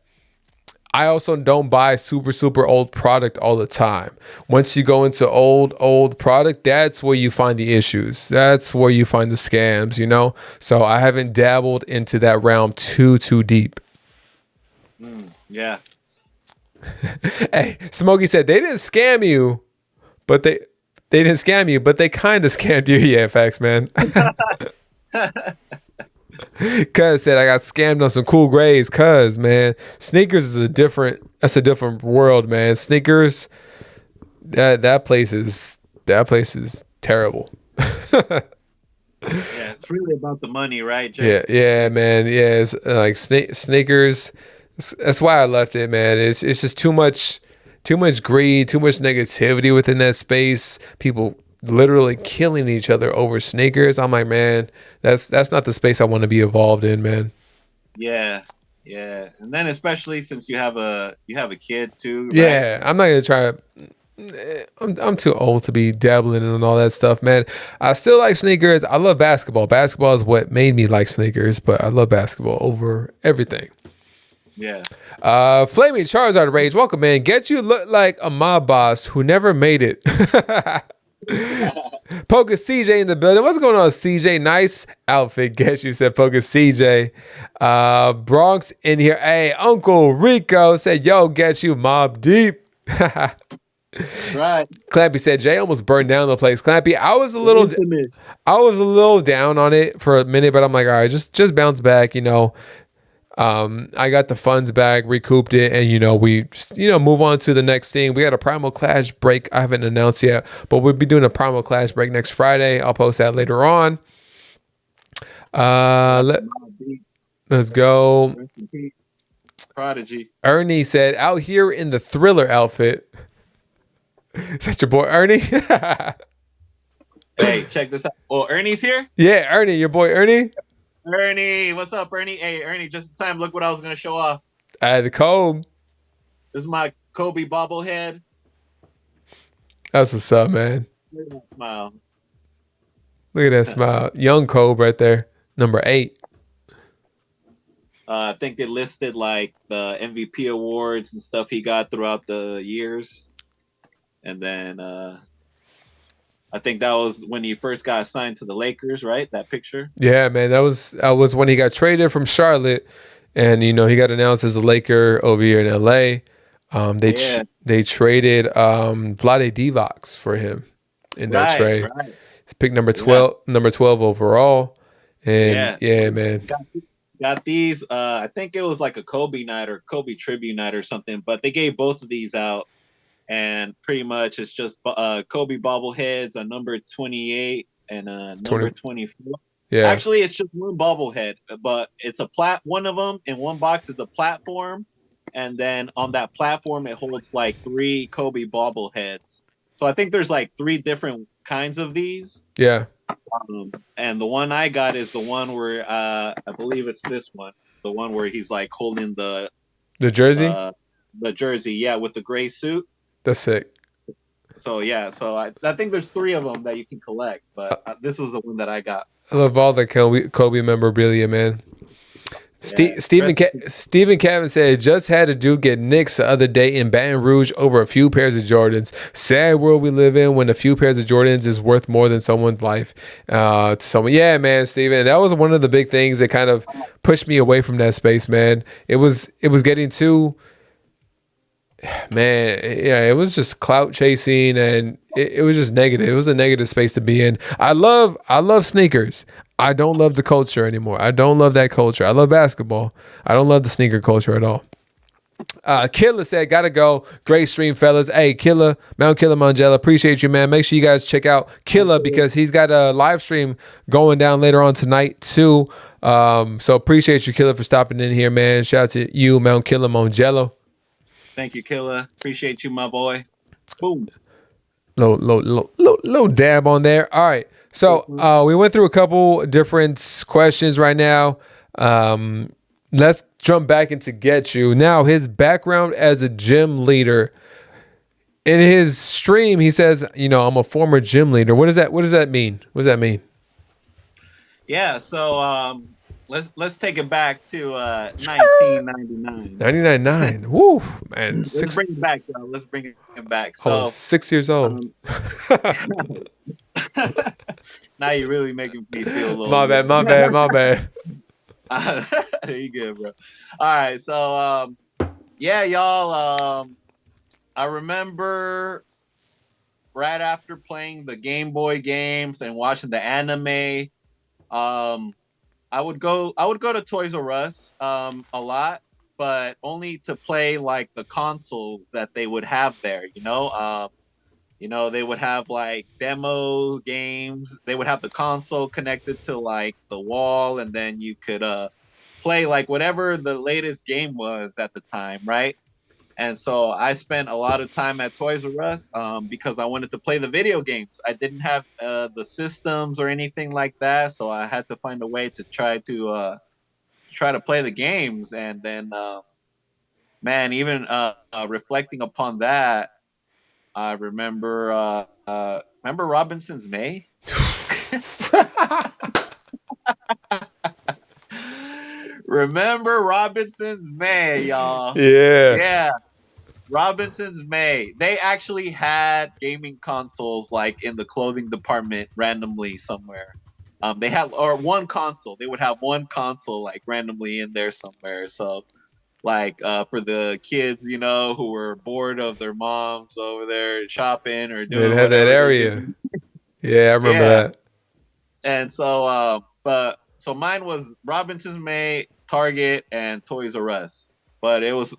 I also don't buy super, super old product all the time. Once you go into old product, that's where you find the issues. That's where you find the scams, So I haven't dabbled into that realm too deep. Yeah. Hey, Smokey said they didn't scam you, but they didn't scam you, but they kind of scammed you. Yeah, facts, man. Cuz said I got scammed on some cool grades. Cuz, man, sneakers is a different world, man. Sneakers, that place is terrible. Yeah, it's really about the money, right, Jay? Yeah, man. Yeah, it's like sneakers. That's why I left it, man. It's just too much greed, too much negativity within that space. People literally killing each other over sneakers. I'm like, man, that's not the space I want to be involved in, man. Yeah, and then especially since you have a kid too. Right? Yeah, I'm not gonna try. I'm too old to be dabbling in all that stuff, man. I still like sneakers. I love basketball. Basketball is what made me like sneakers, but I love basketball over everything. Yeah. Flaming Charizard Rage, welcome in. Ghetchu look like a mob boss who never made it. Pokey CJ in the building. What's going on, CJ? Nice outfit. Ghetchu said Pokey CJ. Bronx in here. Hey, Uncle Rico said, yo, Ghetchu mob deep. Right. Clampy said Jay almost burned down the place. Clampy, I was a little down on it for a minute, but I'm like, all right, just bounce back, I got the funds back, recouped it, and we just, move on to the next thing. We got a Primal Clash break. I haven't announced yet, but we'll be doing a Primal Clash break next Friday. I'll post that later on. Let's go. Prodigy. Ernie said, out here in the Thriller outfit. Is that your boy Ernie? Hey, check this out. Oh, Ernie's here? Yeah, Ernie, your boy Ernie. Ernie, what's up, Ernie? Hey, Ernie, just in time. Look what I was going to show off. The Kobe. This is my Kobe bobblehead. That's what's up, man. Look at that smile. Look at that smile. Young Kobe right there. Number 8. I think they listed like the MVP awards and stuff he got throughout the years. And then I think that was when he first got signed to the Lakers, right? That picture. Yeah, man. That was when he got traded from Charlotte, and he got announced as a Laker over here in LA. They traded Vlade Divac for him in that trade. Right. He's picked number 12 overall. And man. Got these. I think it was like a Kobe night or Kobe tribute night or something, but they gave both of these out. And pretty much it's just Kobe bobbleheads, a number 28 and a number 24. Yeah. Actually, it's just one bobblehead, but it's one of them in one box is a platform. And then on that platform, it holds like 3 Kobe bobbleheads. So I think there's like 3 different kinds of these. Yeah. And the one I got is the one where I believe it's this one. The one where he's like holding the jersey? The jersey, yeah, with the gray suit. That's sick. So I think there's 3 of them that you can collect, but this was the one that I got. I love all the Kobe memorabilia, man. Yeah, Stephen Kevin said, just had a dude get nicked the other day in Baton Rouge over a few pairs of Jordans. Sad world we live in when a few pairs of Jordans is worth more than someone's life to someone. Yeah, man, Stephen, that was one of the big things that kind of pushed me away from that space, man. It was getting too... Man, yeah, it was just clout chasing, and it was just negative. It was a negative space to be in. I love sneakers. I don't love the culture anymore. I don't love that culture. I love basketball. I don't love the sneaker culture at all. Killer said, gotta go. Great stream, fellas. Hey, Killer, Mount Kilimanjaro, appreciate you, man. Make sure you guys check out Killer because he's got a live stream going down later on tonight too. So appreciate you, Killer, for stopping in here, man. Shout out to you, Mount Kilimanjaro. Thank you, Killer. Appreciate you, my boy. Boom. Little dab on there. All right. So we went through a couple different questions right now. Let's jump back into Ghetchu. Now, his background as a gym leader. In his stream, he says, I'm a former gym leader. What does that mean? What does that mean? Yeah, so let's take it back to 1999. 1999. Woo, man. Let's bring it back, y'all. Let's bring it back. So 6 years old. Now you're really making me feel a little. My bad. You good, bro. All right, so yeah, y'all. I remember right after playing the Game Boy games and watching the anime. I would go to Toys R Us a lot, but only to play like the consoles that they would have there. They would have like demo games. They would have the console connected to like the wall, and then you could play like whatever the latest game was at the time, right? And so I spent a lot of time at Toys R Us because I wanted to play the video games. I didn't have the systems or anything like that, so I had to find a way to try to play the games. And then, man, even reflecting upon that, I remember Robinson's May. Remember Robinson's May, y'all. Yeah. Robinson's May. They actually had gaming consoles like in the clothing department randomly somewhere. They had one console. They would have one console like randomly in there somewhere. So like for the kids, who were bored of their moms over there shopping or doing. They had that area. Yeah, I remember that. And so, so mine was Robinson's May, Target, and Toys R Us. But it was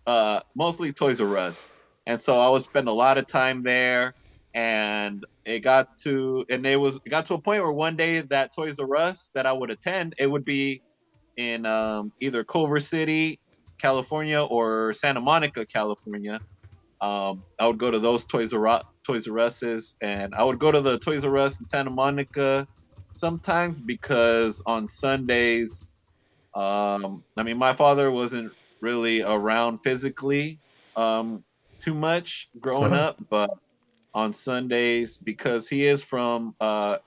mostly Toys R Us. And so I would spend a lot of time there. And it got to a point where one day that Toys R Us that I would attend, it would be in either Culver City, California, or Santa Monica, California. I would go to those Toys R Us's, and I would go to the Toys R Us in Santa Monica sometimes because on Sundays, my father wasn't really around physically too much growing up, but on Sundays, because he is from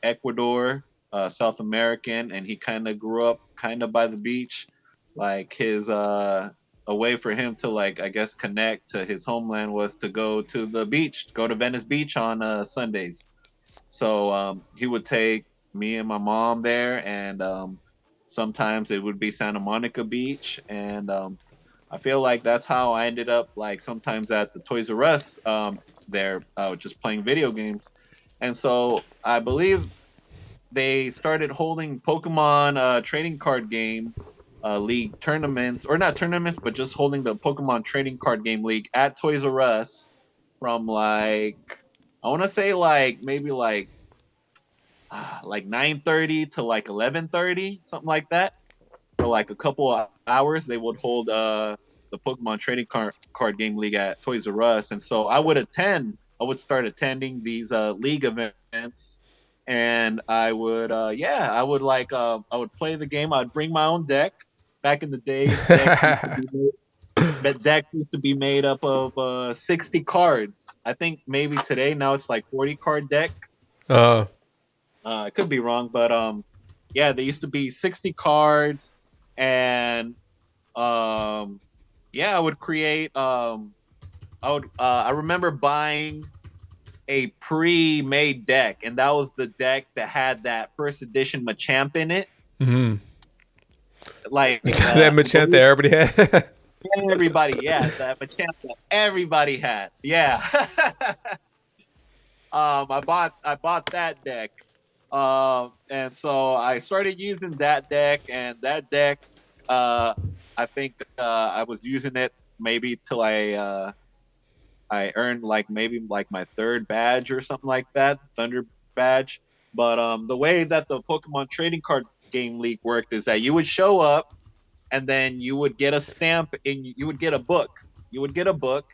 Ecuador, South American, and he kind of grew up kind of by the beach, like his a way for him to like I guess connect to his homeland was to go to the beach, go to Venice Beach on Sundays. So he would take me and my mom there, and sometimes it would be Santa Monica Beach, and I feel like that's how I ended up like sometimes at the Toys R Us there, just playing video games. And so I believe they started holding Pokemon trading card game league tournaments, or not tournaments, but just holding the Pokemon trading card game league at Toys R Us from like, I want to say like maybe like 9:30 to like 11:30, something like that. For like a couple of hours, they would hold the Pokemon trading card game league at Toys R Us, and so I would start attending these league events, and I would I would play the game. I'd bring my own deck. Back in the day, that deck used to be made up of 60 cards. I think maybe today now it's like 40 card deck. I could be wrong, but yeah, there used to be 60 cards, and I would create. I remember buying a pre-made deck, and that was the deck that had that first edition Machamp in it. Mm-hmm. Like that Machamp that everybody had. Everybody, yeah, that Machamp that everybody had. Yeah. I bought that deck. And so I started using that deck, and that deck, I think I was using it maybe till I earned like maybe like my third badge or something like that, Thunder badge. But the way that the Pokemon Trading Card Game League worked is that you would show up and then you would get a stamp and you would get a book. You would get a book,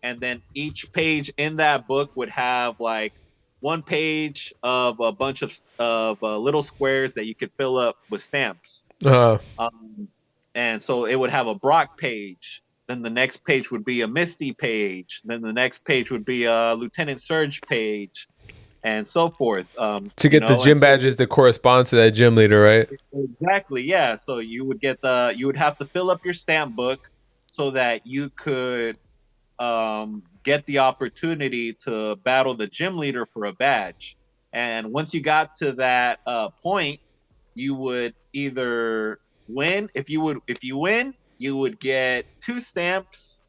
and then each page in that book would have like one page of a bunch of little squares that you could fill up with stamps. Uh, And so it would have a Brock page. Then the next page would be a Misty page. Then the next page would be a Lieutenant Surge page, and so forth. to get the gym badges that correspond to that gym leader, right? Exactly, yeah. So you would you would have to fill up your stamp book so that you could get the opportunity to battle the gym leader for a badge. And once you got to that point, you would either win. If you win, you would get 2 stamps,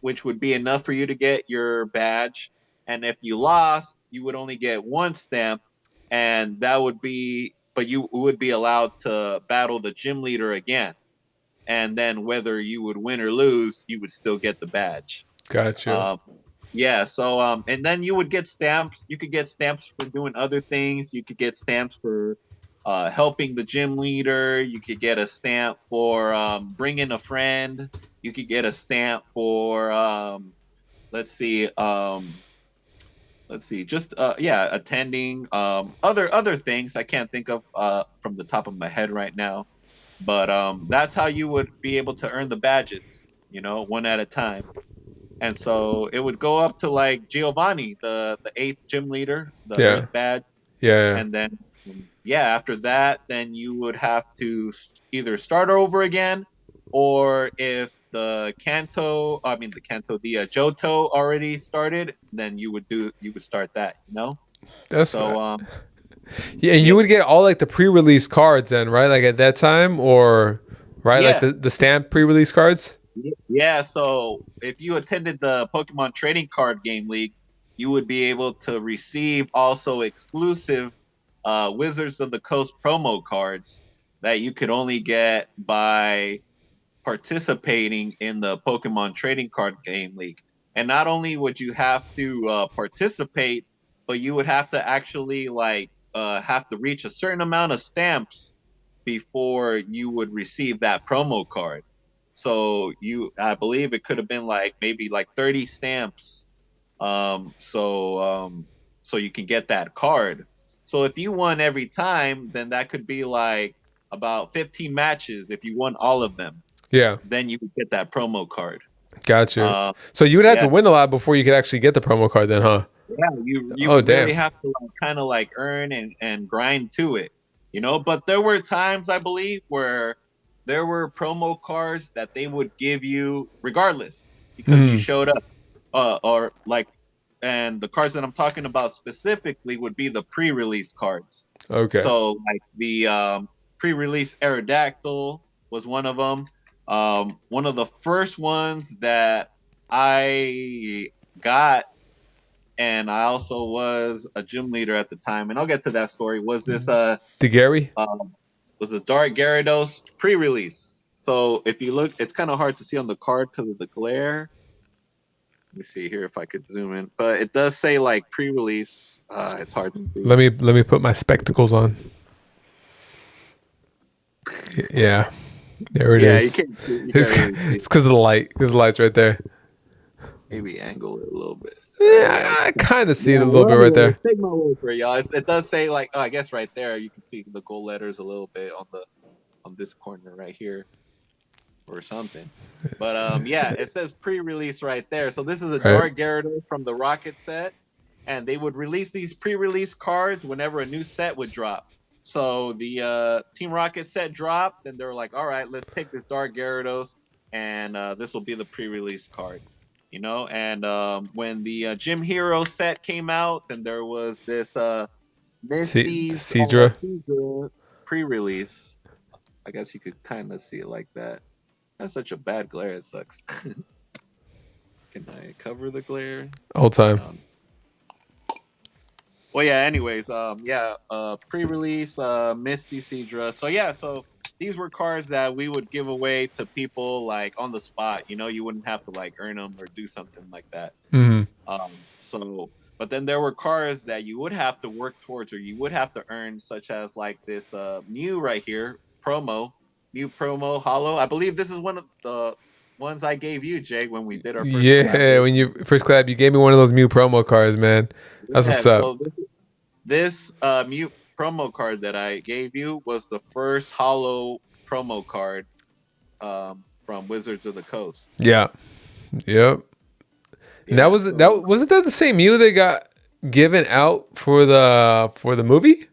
which would be enough for you to get your badge. And if you lost, you would only get 1 stamp, and that would be, but you would be allowed to battle the gym leader again. And then whether you would win or lose, you would still get the badge. Gotcha. Yeah, so and then you would get stamps. You could get stamps for doing other things. You could get stamps for helping the gym leader. You could get a stamp for bringing a friend. You could get a stamp for let's see, just yeah, attending other things I can't think of from the top of my head right now. But that's how you would be able to earn the badges, one at a time. And so it would go up to like Giovanni, the 8th gym leader, the Yeah. Earth badge. Yeah. And then, after that, then you would have to either start over again, or if the Johto already started, then you would start that, That's So, yeah, and you would get all like the pre-release cards then, right? Like at that time, or right, like Yeah. the stamp pre-release cards. Yeah, so if you attended the Pokemon Trading Card Game League, you would be able to receive also exclusive Wizards of the Coast promo cards that you could only get by participating in the Pokemon Trading Card Game League. And not only would you have to participate, but you would have to actually have to reach a certain amount of stamps before you would receive that promo card. So I believe it could have been maybe 30 stamps, so you can get that card. So if you won every time, then that could be like about 15 matches. If you won all of them, Yeah, then you would get that promo card. gotcha. So you would have to Yeah. win a lot before you could actually get the promo card, then, huh? Yeah, you Oh, would really damn. have to kind of earn and grind to it, But there were times, I believe, where there were promo cards that they would give you regardless because you showed up, and the cards that I'm talking about specifically would be the pre-release cards. Okay. So like the pre-release Aerodactyl was one of them. One of the first ones that I got, and I also was a gym leader at the time, and I'll get to that story, was this DeGary? was a Dark Gyarados pre-release. So if you look, it's kind of hard to see on the card because of the glare. Let me see here if I could zoom in, but it does say pre-release. It's hard to see. Let me put my spectacles on. Yeah, there it is. You can't really see. It's because of the light. Because the light's right there. Maybe angle it a little bit. Yeah, I kind of see it a little bit right there. Take my word for it, y'all. It does say I guess right there you can see the gold letters a little bit on this corner right here, or something. But yeah, it says pre-release right there. So this is a Dark Gyarados from the Rocket set, and they would release these pre-release cards whenever a new set would drop. So the Team Rocket set dropped, and they were like, "All right, let's take this Dark Gyarados, and this will be the pre-release card." And when the Gym Hero set came out, then there was this Misty Seadra pre-release. I guess you could kind of see it like that. That's such a bad glare. It sucks. Can I cover the glare? All time. Well, yeah. Anyways, pre-release Misty Seadra. So yeah, so these were cards that we would give away to people like on the spot. You know, you wouldn't have to like earn them or do something like that. Hmm. So, but then there were cards that you would have to work towards or you would have to earn, such as like this Mew right here, Mew promo Hollow. I believe this is one of the ones I gave you, Jay, when we did our first Yeah, when collaboration. you first collab, you gave me one of those Mew promo cards, man. That's Yeah, what's up. so this Mew promo card that I gave you was the first Hollow promo card from Wizards of the Coast. Yeah. Yep. And that Yeah, was so wasn't that the same Mew they got given out for the movie?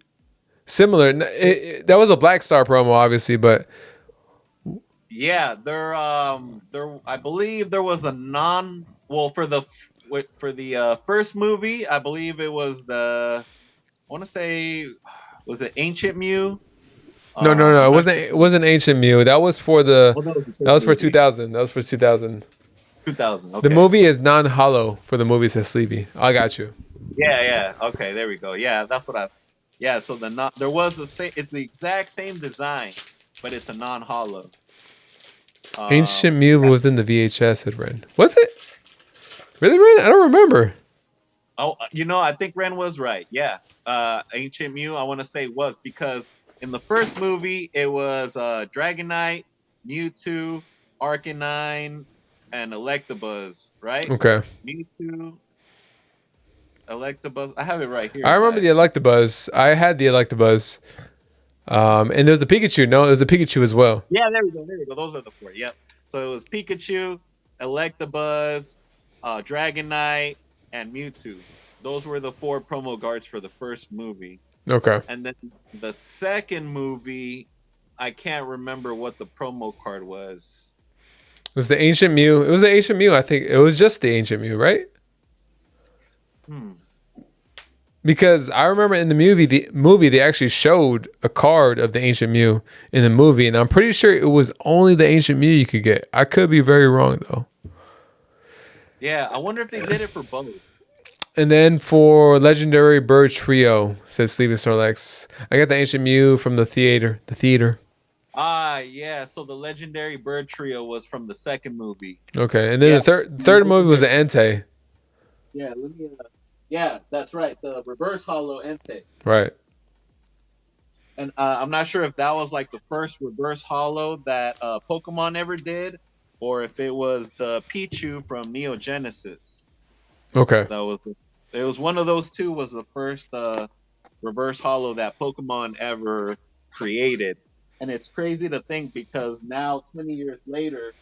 Similar. That was a Black Star promo, obviously, but yeah, there I believe there was a non well for the first movie, I believe it was I want to say was it Ancient Mew? no, I'm it not wasn't. sure. It wasn't Ancient Mew. That was for Well, that was the That first was for movie. 2000. That was for 2000. 2000. The Okay. movie is non-hollow for the movie says Sleepy. I got you. Yeah. Okay, there we go. Yeah, that's what I. Yeah, so there was the same. It's the exact same design, but it's a non-hollow. Ancient Um, Mew was in the VHS. It ran. Was it really ran? I don't remember. oh, I think Ren was right. Yeah, Ancient Mew, I want to say was because in the first movie it was Dragonite, Mewtwo, Arcanine, and Electabuzz, right? Okay. Mewtwo, Electabuzz. I have it right here, I remember but the Electabuzz. I had the Electabuzz. And there's the Pikachu. No, there's a Pikachu as well. yeah, there we go. There we go. Those are the four. Yep. So it was Pikachu, Electabuzz, Dragonite, and Mewtwo. Those were the four promo cards for the first movie. Okay. And then the second movie, I can't remember what the promo card was. It was the Ancient Mew. It was the Ancient Mew. I think it was just the Ancient Mew, right? Hmm. Because I remember in the movie they actually showed a card of the Ancient Mew in the movie, and I'm pretty sure it was only the Ancient Mew you could get. I could be very wrong though. Yeah, I wonder if they did it for both. And then for Legendary Bird Trio, says Sleeping Snorlax. I got the Ancient Mew from the theater. Ah, yeah. So the Legendary Bird Trio was from the second movie. Okay, and then Yeah. the third movie was the Entei. Yeah, let me. Yeah, that's right. The Reverse Hollow Entei. Right. And I'm not sure if that was like the first Reverse Hollow that Pokemon ever did, or if it was the Pichu from Neo Genesis. Okay. It was one of those two was the first Reverse Hollow that Pokemon ever created. And it's crazy to think because now 20 years later,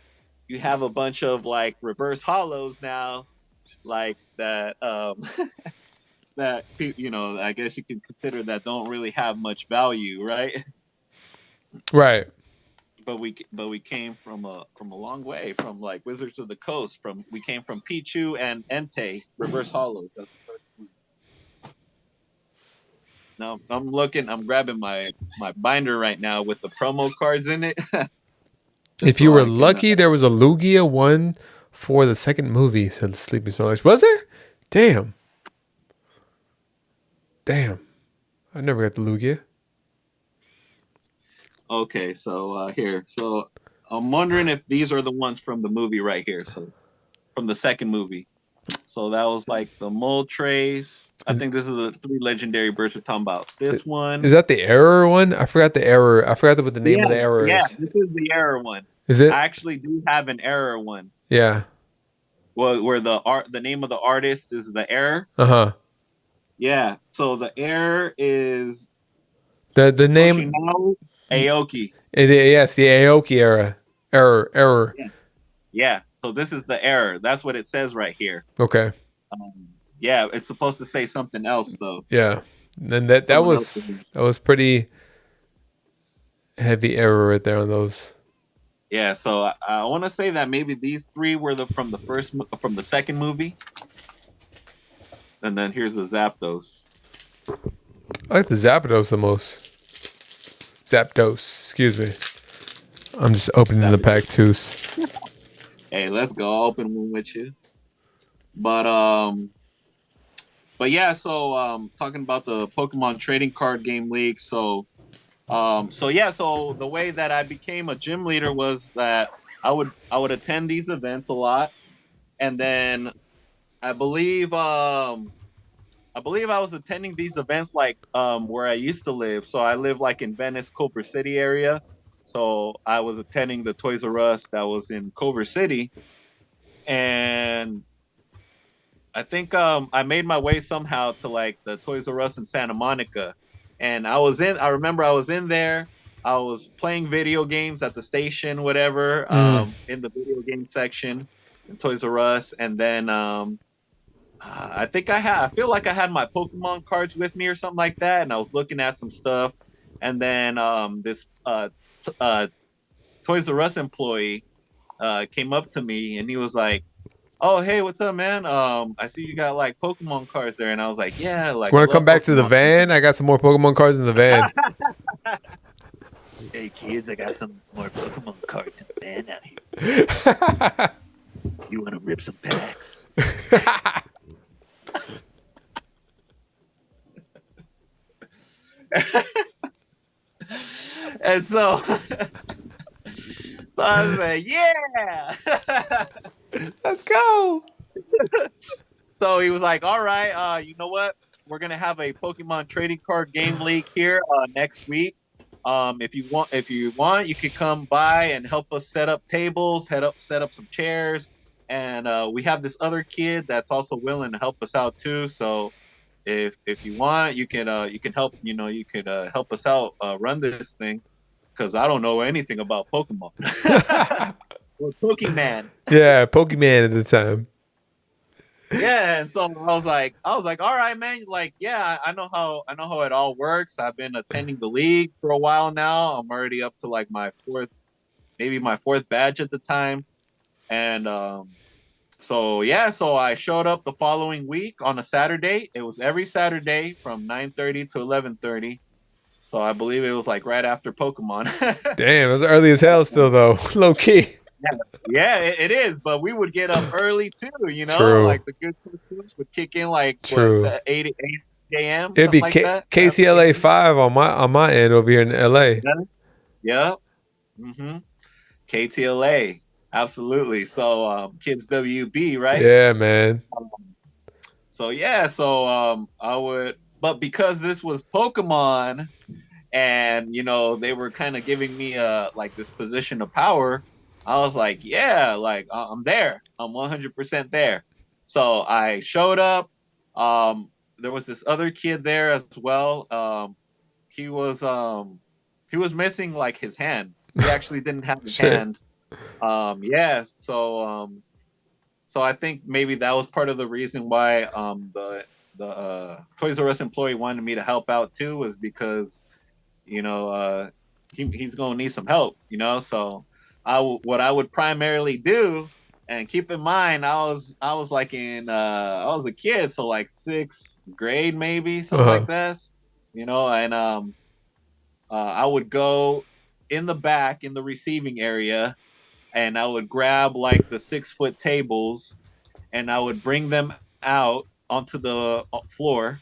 you have a bunch of like Reverse Hollows now, like that that I guess you can consider that don't really have much value, right? Right. But we came from a long way, from like Wizards of the Coast. We came from Pichu and Entei Reverse Hollows. That's the first one. Now I'm grabbing my binder right now with the promo cards in it. If you were lucky, there was a Lugia one for the second movie, said Sleeping Snorlax. Was there? Damn. I never got the Lugia. Okay, so here. So I'm wondering if these are the ones from the movie right here. So from the second movie. So that was like the Moltres. I think this is the three legendary birds we're talking about. This one. Is that the error one? I forgot the error. I forgot what the name of the error Yeah, is. this is the error one. Is it? I actually do have an error one. Yeah. Well, where the name of the artist is the error. Uh-huh. Yeah. So the error is The name Yoshinaru Aoki. Yes, the Aoki era. Error. Yeah. So this is the error. That's what it says right here. Okay. Yeah, it's supposed to say something else though. Yeah. And that was pretty heavy error right there on those. Yeah, so I want to say that maybe these three were from the second movie, and then here's the Zapdos. I like the Zapdos the most. Zapdos, excuse me. I'm just opening the pack too. Hey, let's go. I'll open one with you. But yeah. So talking about the Pokemon Trading Card Game League. So So yeah, so the way that I became a gym leader was that I would attend these events a lot, and then I believe I believe I was attending these events like where I used to live. So I live like in Venice, Culver City area. So I was attending the Toys R Us that was in Culver City, and I think I made my way somehow to like the Toys R Us in Santa Monica, and I remember I was in there. I was playing video games at the station, whatever, Mm. in the video game section in Toys R Us, and then I feel like I had my Pokemon cards with me or something like that, and I was looking at some stuff, and then this Toys R Us employee came up to me, and he was like, "Oh, hey, what's up, man? I see you got like Pokemon cards there," and I was like, "Yeah, like I Want to come love back to the Pokemon." van? I got some more Pokemon cards in the van. Hey kids, I got some more Pokemon cards in the van out here. You want to rip some packs? And so, so I was like, "Yeah." Let's go. So he was like, "All right, you know what? We're gonna have a Pokemon trading card game league here next week. If you want, you could come by and help us set up tables, set up some chairs, and we have this other kid that's also willing to help us out too. So if you want, you can help. You could help us out run this thing because I don't know anything about Pokemon or Pokemon." Yeah, Pokemon at the time. Yeah, and so I was like, all right, man. Like, yeah, I know how it all works. I've been attending the league for a while now. I'm already up to like maybe my fourth badge at the time. And so yeah, so I showed up the following week on a Saturday. It was every Saturday from 9:30 to 11:30. So I believe it was like right after Pokemon. Damn, it was early as hell still though. Low key. Yeah, it is. But we would get up early too. True. Like the good Christmas would kick in like what True. 8 a.m. It'd something be like that. 7 KTLA a.m. 5 on my end over here in LA. Yeah, yeah. Mm-hmm. KTLA, absolutely. So kids WB, right? Yeah, man. So yeah, so I would, but because this was Pokemon, and they were kind of giving me like this position of power, I was like, yeah, like I'm there. I'm 100% there. So I showed up. There was this other kid there as well. He was um he was missing like his hand. He actually didn't have a Shit. hand. Yeah, so I think maybe that was part of the reason why the Toys R Us employee wanted me to help out too, was because you know, he's gonna need some help, So what I would primarily do, and keep in mind, I was like I was a kid, so like sixth grade maybe something Uh-huh. like that, and I would go in the back in the receiving area, and I would grab like the 6 foot tables, and I would bring them out onto the floor,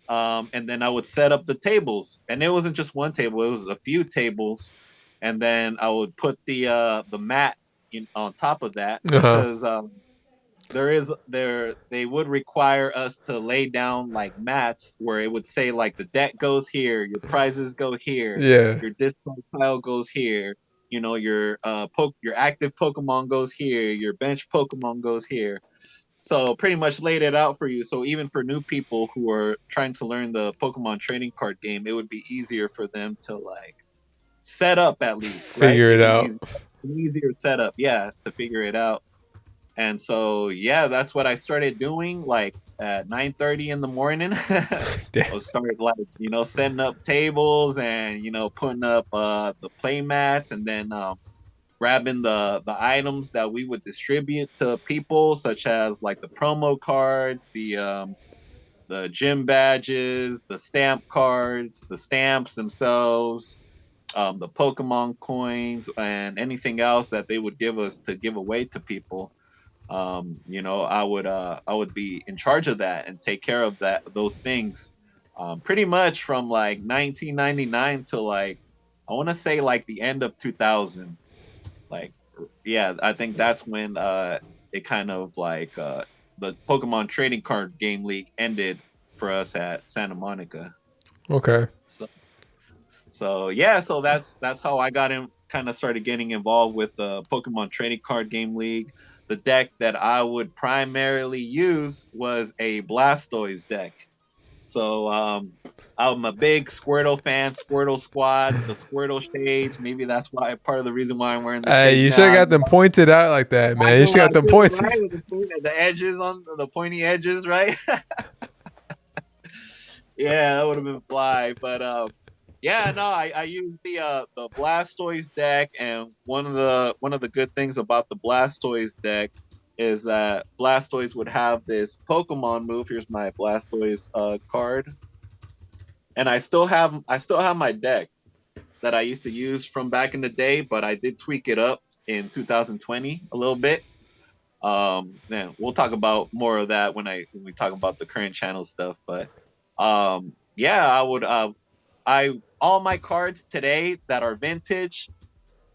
and then I would set up the tables, and it wasn't just one table; it was a few tables, and then I would put the mat on top of that Uh-huh. because they would require us to lay down like mats where it would say like the deck goes here, your prizes go here, Yeah. your discard pile goes here, your active Pokemon goes here, your bench Pokemon goes here. So pretty much laid it out for you. So even for new people who are trying to learn the Pokemon trading card game, it would be easier for them to like set up at least, right? Figure It'd it be out. an easier setup, yeah, to figure it out. And so yeah, that's what I started doing like at 9:30 in the morning. I Damn. was started like, setting up tables and putting up the play mats, and then grabbing the items that we would distribute to people, such as like the promo cards, the gym badges, the stamp cards, the stamps themselves, the Pokemon coins, and anything else that they would give us to give away to people. I would be in charge of that and take care of those things. Pretty much from like 1999 to like I want to say like the end of 2000. Like, yeah, I think that's when it kind of like the Pokemon trading card game league ended for us at Santa Monica. Okay. So so yeah, so that's how I got in, kind of started getting involved with the Pokemon trading card game league. The deck that I would primarily use was a Blastoise deck. So I'm a big Squirtle fan, Squirtle Squad, the Squirtle shades. Maybe that's why part of the reason why I'm wearing the Hey, shades you should have now. got them pointed out like that, I man. You know should have I got them should have, pointed. right, with the edges on the pointy edges, right? Yeah, that would have been fly. But yeah, no, I used the Blastoise deck, and one of the good things about the Blastoise deck is that Blastoise would have this Pokemon move. Here's my Blastoise card, and I still have my deck that I used to use from back in the day, but I did tweak it up in 2020 a little bit. Man, we'll talk about more of that when we talk about the current channel stuff. But yeah, I would I all my cards today that are vintage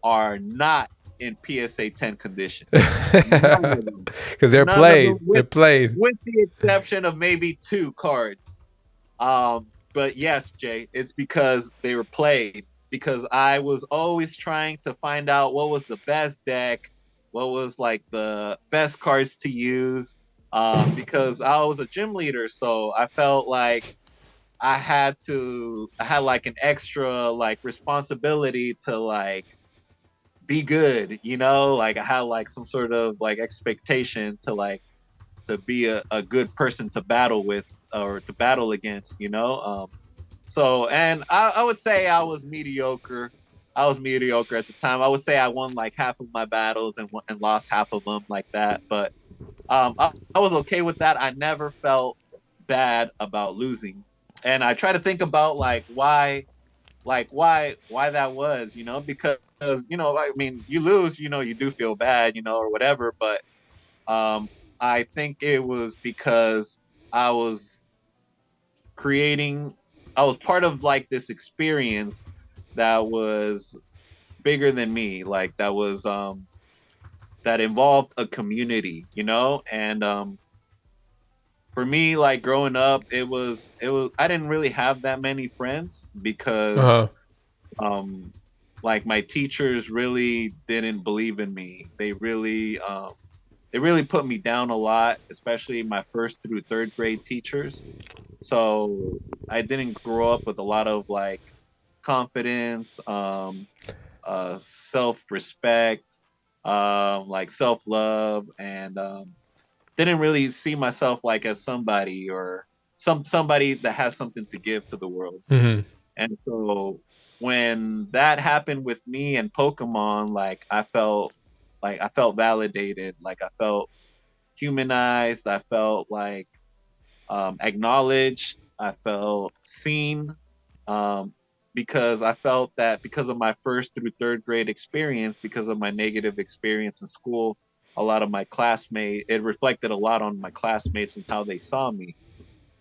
are not in PSA 10 condition. None of them. Because they're None of played. them, They're with played. the exception of maybe two cards. But yes, Jay, it's because they were played. Because I was always trying to find out what was the best deck, what was like the best cards to use. Because I was a gym leader, so I felt like I had like an extra like responsibility to like be good, like I had like some sort of like expectation to like to be a good person to battle with or to battle against. So, and I would say I was mediocre. I was mediocre at the time. I would say I won like half of my battles and lost half of them like that. But I was okay with that. I never felt bad about losing. And I try to think about why that was, because I mean, you lose, you do feel bad, or whatever. But I think it was because I was creating I was part of like this experience that was bigger than me, like that involved a community, and for me, like growing up, it was I didn't really have that many friends because Uh-huh. um like my teachers really didn't believe in me. They really put me down a lot, especially my first through third grade teachers. So I didn't grow up with a lot of like confidence, self-respect, like self-love, and didn't really see myself like as somebody or somebody that has something to give to the world. Hmm. And so when that happened with me and Pokemon, like I felt validated, like I felt humanized, I felt like acknowledged, I felt seen, um, because I felt that because of my first through third grade experience, because of my negative experience in school, a lot of my classmates, it reflected a lot on my classmates and how they saw me.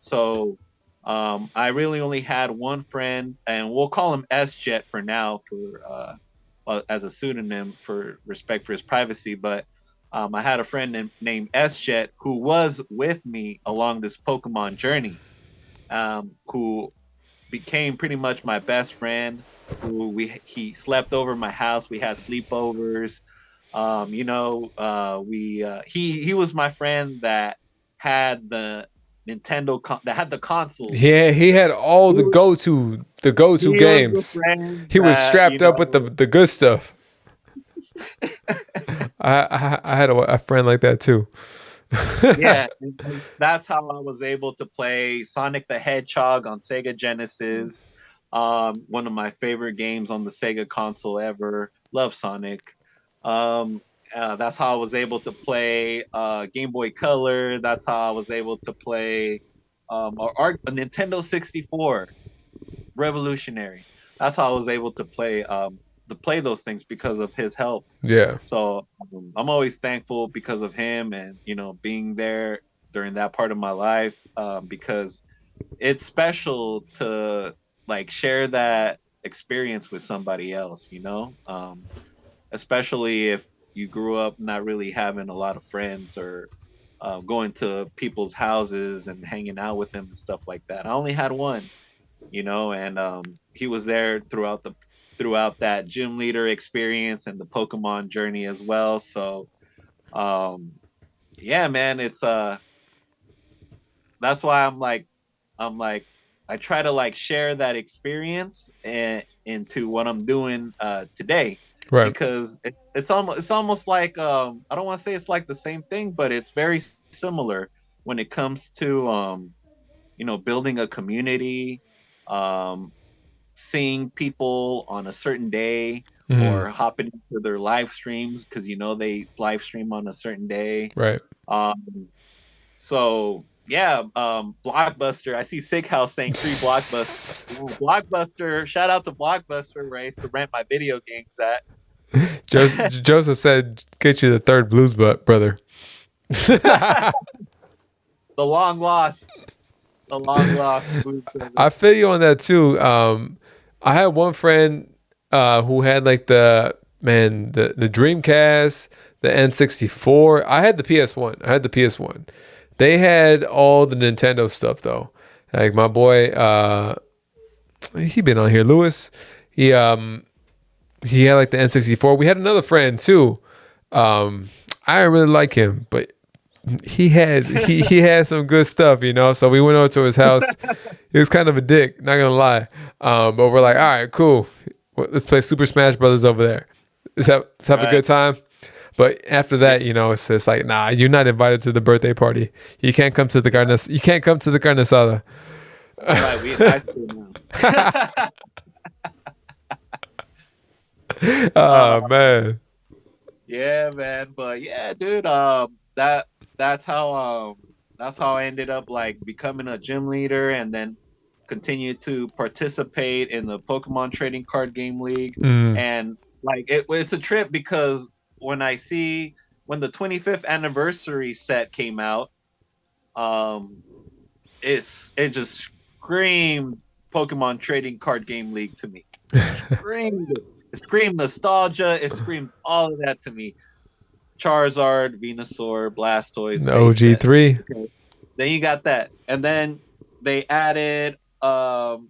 So I really only had one friend, and we'll call him S Jet for now, for as a pseudonym for respect for his privacy. But I had a friend named S Jet who was with me along this Pokemon journey, who became pretty much my best friend. Who he slept over my house. We had sleepovers. He was my friend that had the that had the consoles. Yeah, he had all He the was, go-to he was the games. friend He was that strapped up with the good stuff. I had a friend like that too. yeah, and that's how I was able to play Sonic the Hedgehog on Sega Genesis. One of my favorite games on the Sega console ever. Love Sonic. Um, that's how I was able to play Game Boy Color. That's how I was able to play a Nintendo 64. Revolutionary. That's how I was able to play those things because of his help. Yeah. So I'm always thankful because of him, and being there during that part of my life, because it's special to like share that experience with somebody else, you know? Especially if you grew up not really having a lot of friends or going to people's houses and hanging out with them and stuff like that. I only had one, you know, and he was there throughout that gym leader experience and the Pokemon journey as well. So um, yeah, man, it's that's why I'm like I try to like share that experience and into what I'm doing today Right. because it's almost like I don't want to say it's like the same thing, but it's very similar when it comes to you know, building a community, um, seeing people on a certain day Hmm. or hopping into their live streams because you know they live stream on a certain day. Right. Um, so yeah, Blockbuster. I see Sick House saying free Blockbuster. Ooh, Blockbuster. Shout out to Blockbuster, where I used to rent my video games at. Joseph said, "Get you the third Blues brother." The long lost, the long lost Blues I Brothers. feel you on that too. I had one friend who had like the Dreamcast, the N64. I had the PS1. I had the PS1. They had all the Nintendo stuff though. Like my boy, he been on here, Lewis. He he had like the N64. We had another friend too. I didn't really like him, but he had some good stuff, you know. So we went over to his house. He was kind of a dick, not gonna lie. But we're like, all right, cool. Let's play Super Smash Brothers over there. Let's have a Right, good time. But after yeah, that, you know, it's just like, nah, you're not invited to the birthday party. You can't come to the carne. You can't come to the carne asada. right. We in high school now. uh, Oh man. yeah, man. But yeah, dude. That's that's how I ended up like becoming a gym leader, and then continue to participate in the Pokemon Trading Card Game League. Mm. And like it's a trip because when I see when the 25th anniversary set came out, um, it just screamed Pokemon Trading Card Game League to me. Screamed it. It screamed nostalgia. It screamed all of that to me. Charizard, Venusaur, Blastoise base set. OG3. Okay. Then you got that, and then they added Dark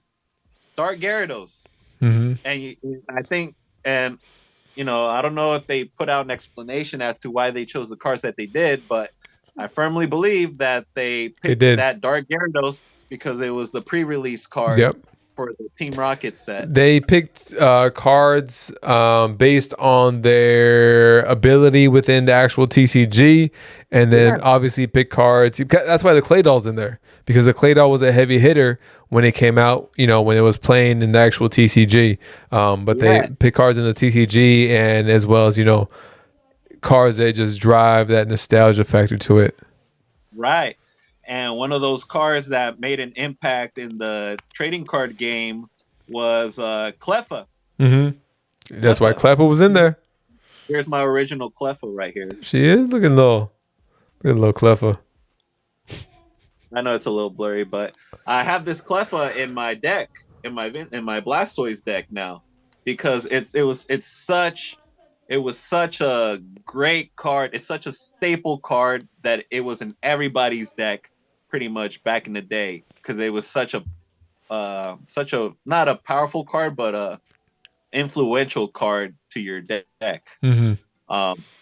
Gyarados, Hmm. and I think, and you know, I don't know if they put out an explanation as to why they chose the cards that they did, but I firmly believe that they They picked did. that Dark Gyarados because it was the pre-release card Yep. for the Team Rocket set. They picked cards based on their ability within the actual TCG, and then Yeah, obviously pick cards. That's why the Clay Doll's in there, because the Clay Doll was a heavy hitter when it came out. You know, when it was playing in the actual TCG. But they yeah, pick cards in the TCG, and as well as, you know, cards that just drive that nostalgia factor to it. right. And one of those cards that made an impact in the trading card game was Cleffa. Hmm. That's why Cleffa. Clapper was in there. Here's my original Cleffa right here. She is looking little Cleffer. I know it's a little blurry, but I have this Cleffa in my deck, in my Blastoise deck now, because it was such a great card. It's such a staple card that it was in everybody's deck pretty much back in the day because it was such a not a powerful card, but a influential card to your deck. Hmm.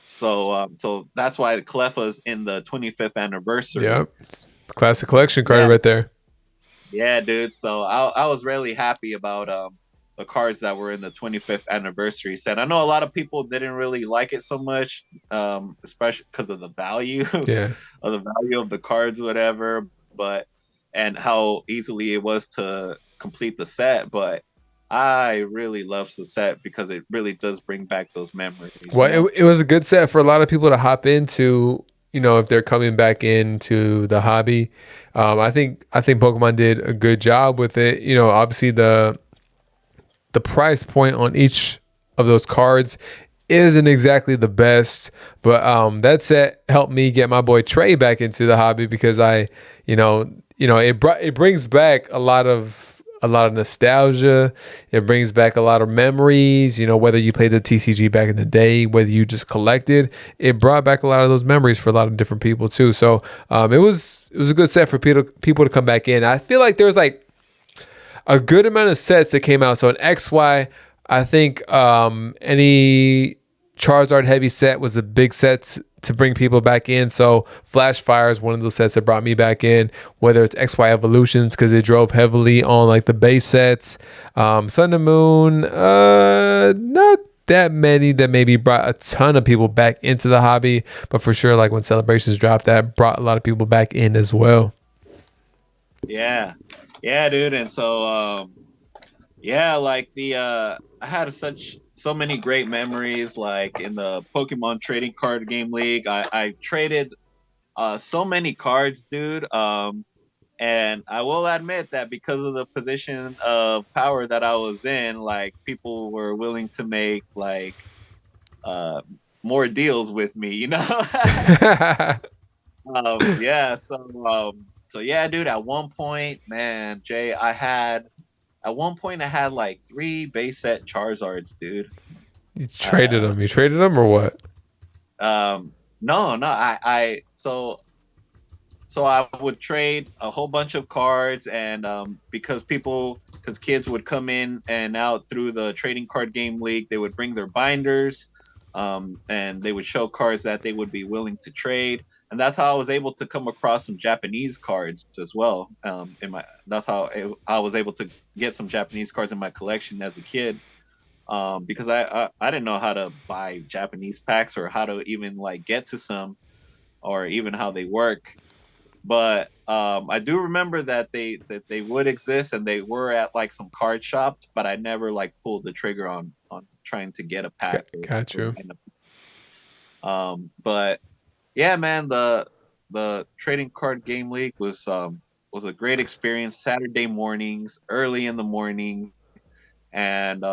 So that's why the Cleffa's in the 25th anniversary. Yep. Classic collection card Yeah, right there. yeah, dude. So I was really happy about the cards that were in the 25th anniversary set. I know a lot of people didn't really like it so much, especially because of the value Yeah. of the value of the cards, whatever. But and how easily it was to complete the set. But I really love the set because it really does bring back those memories. You Well, know? it was a good set for a lot of people to hop into, you know, if they're coming back into the hobby. I think Pokemon did a good job with it. You know, obviously the price point on each of those cards isn't exactly the best, but that set helped me get my boy Trey back into the hobby because it brings back a lot of a lot of nostalgia. It brings back a lot of memories. You know, whether you played the TCG back in the day, whether you just collected, it brought back a lot of those memories for a lot of different people too. So it was a good set for people to come back in. I feel like there's like a good amount of sets that came out. So an XY, I think any Charizard heavy set was a big set to bring people back in. So Flash Fire is one of those sets that brought me back in, whether it's XY Evolutions because it drove heavily on like the base sets. Sun and Moon, not that many that maybe brought a ton of people back into the hobby, but for sure, like when Celebrations dropped, that brought a lot of people back in as well. Yeah, yeah, dude. And so, yeah, like I had so many great memories. Like in the Pokemon Trading Card Game League, I traded so many cards, dude. And I will admit that because of the position of power that I was in, like people were willing to make like more deals with me, you know? Yeah, so yeah, dude. At one point, man, Jay, at one point I had like 3 base set Charizards, dude. You traded them. You traded them or what? No, so I would trade a whole bunch of cards, and because kids would come in and out through the trading card game league, they would bring their binders, and they would show cards that they would be willing to trade, and that's how I was able to come across some Japanese cards as well. That's how I was able to get some Japanese cards in my collection as a kid, because I didn't know how to buy Japanese packs or how to even like get to some, or even how they work. But I do remember that they would exist and they were at like some card shops, but I never like pulled the trigger on trying to get a pack. Got you. But yeah, man, the trading card game league was a great experience. Saturday mornings, early in the morning, and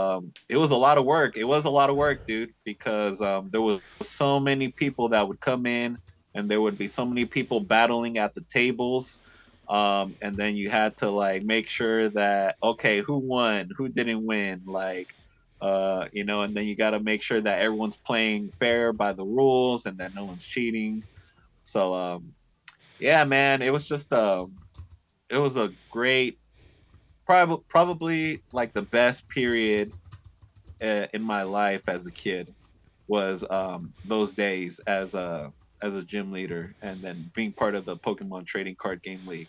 it was a lot of work. It was a lot of work, dude, because there was so many people that would come in, and there would be so many people battling at the tables, and then you had to like make sure that, okay, who won, who didn't win, like and then you got to make sure that everyone's playing fair by the rules and that no one's cheating. So yeah, man, it was just it was a great, probably like the best period in my life as a kid was those days as a gym leader, and then being part of the Pokemon Trading Card Game League.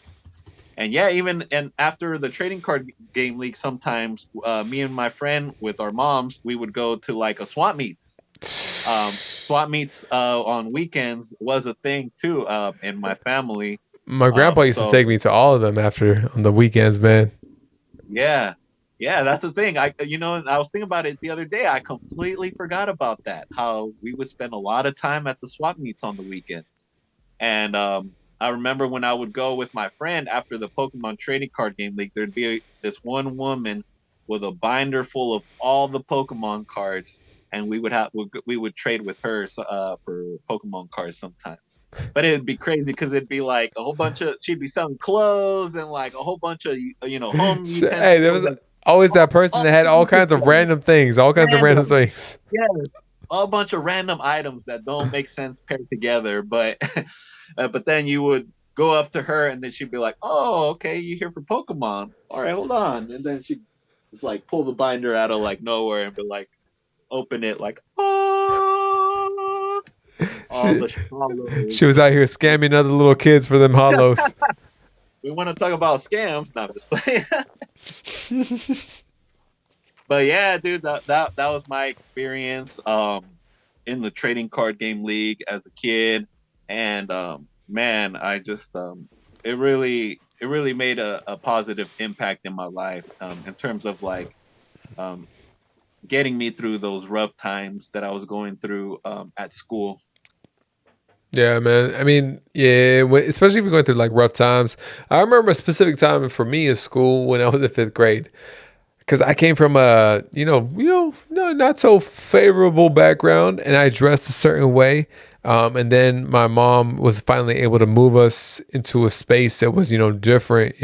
And yeah, and after the Trading Card Game League, sometimes me and my friend with our moms, we would go to like a swap meets. Swap meets on weekends was a thing too in my family. My grandpa used to take me to all of them on the weekends, man. Yeah, that's the thing. I was thinking about it the other day. I completely forgot about that. How we would spend a lot of time at the swap meets on the weekends. And I remember when I would go with my friend after the Pokemon Trading Card Game League, there'd be this one woman with a binder full of all the Pokemon cards, and we would trade with her for Pokemon cards sometimes. But it'd be crazy because it'd be like a whole bunch of, she'd be selling clothes and like a whole bunch of home utensils. Hey, there was always that person that had all kinds of random things, all kinds of random things. Yeah, a bunch of random items that don't make sense paired together, but but then you would go up to her and then she'd be like, "Oh, okay, you here for Pokemon? All right, hold on." And then she'd just like pull the binder out of like nowhere and be like, open it like, "Oh." She was out here scamming other little kids for them hollows. We want to talk about scams, not just playing. But yeah, dude, that was my experience in the trading card game league as a kid, and man, I just it really made a positive impact in my life in terms of like getting me through those rough times that I was going through at school. Yeah, man. I mean, yeah, especially if you're going through like rough times. I remember a specific time for me in school when I was in 5th grade, because I came from a not so favorable background, and I dressed a certain way. And then my mom was finally able to move us into a space that was, different,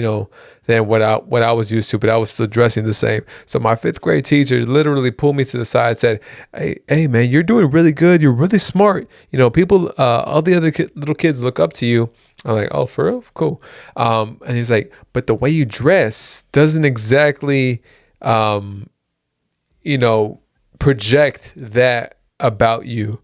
than what I was used to, but I was still dressing the same. So my 5th grade teacher literally pulled me to the side, said, hey man, you're doing really good. You're really smart. People, all the other little kids look up to you. I'm like, oh, for real? Cool. And he's like, but the way you dress doesn't exactly, project that about you.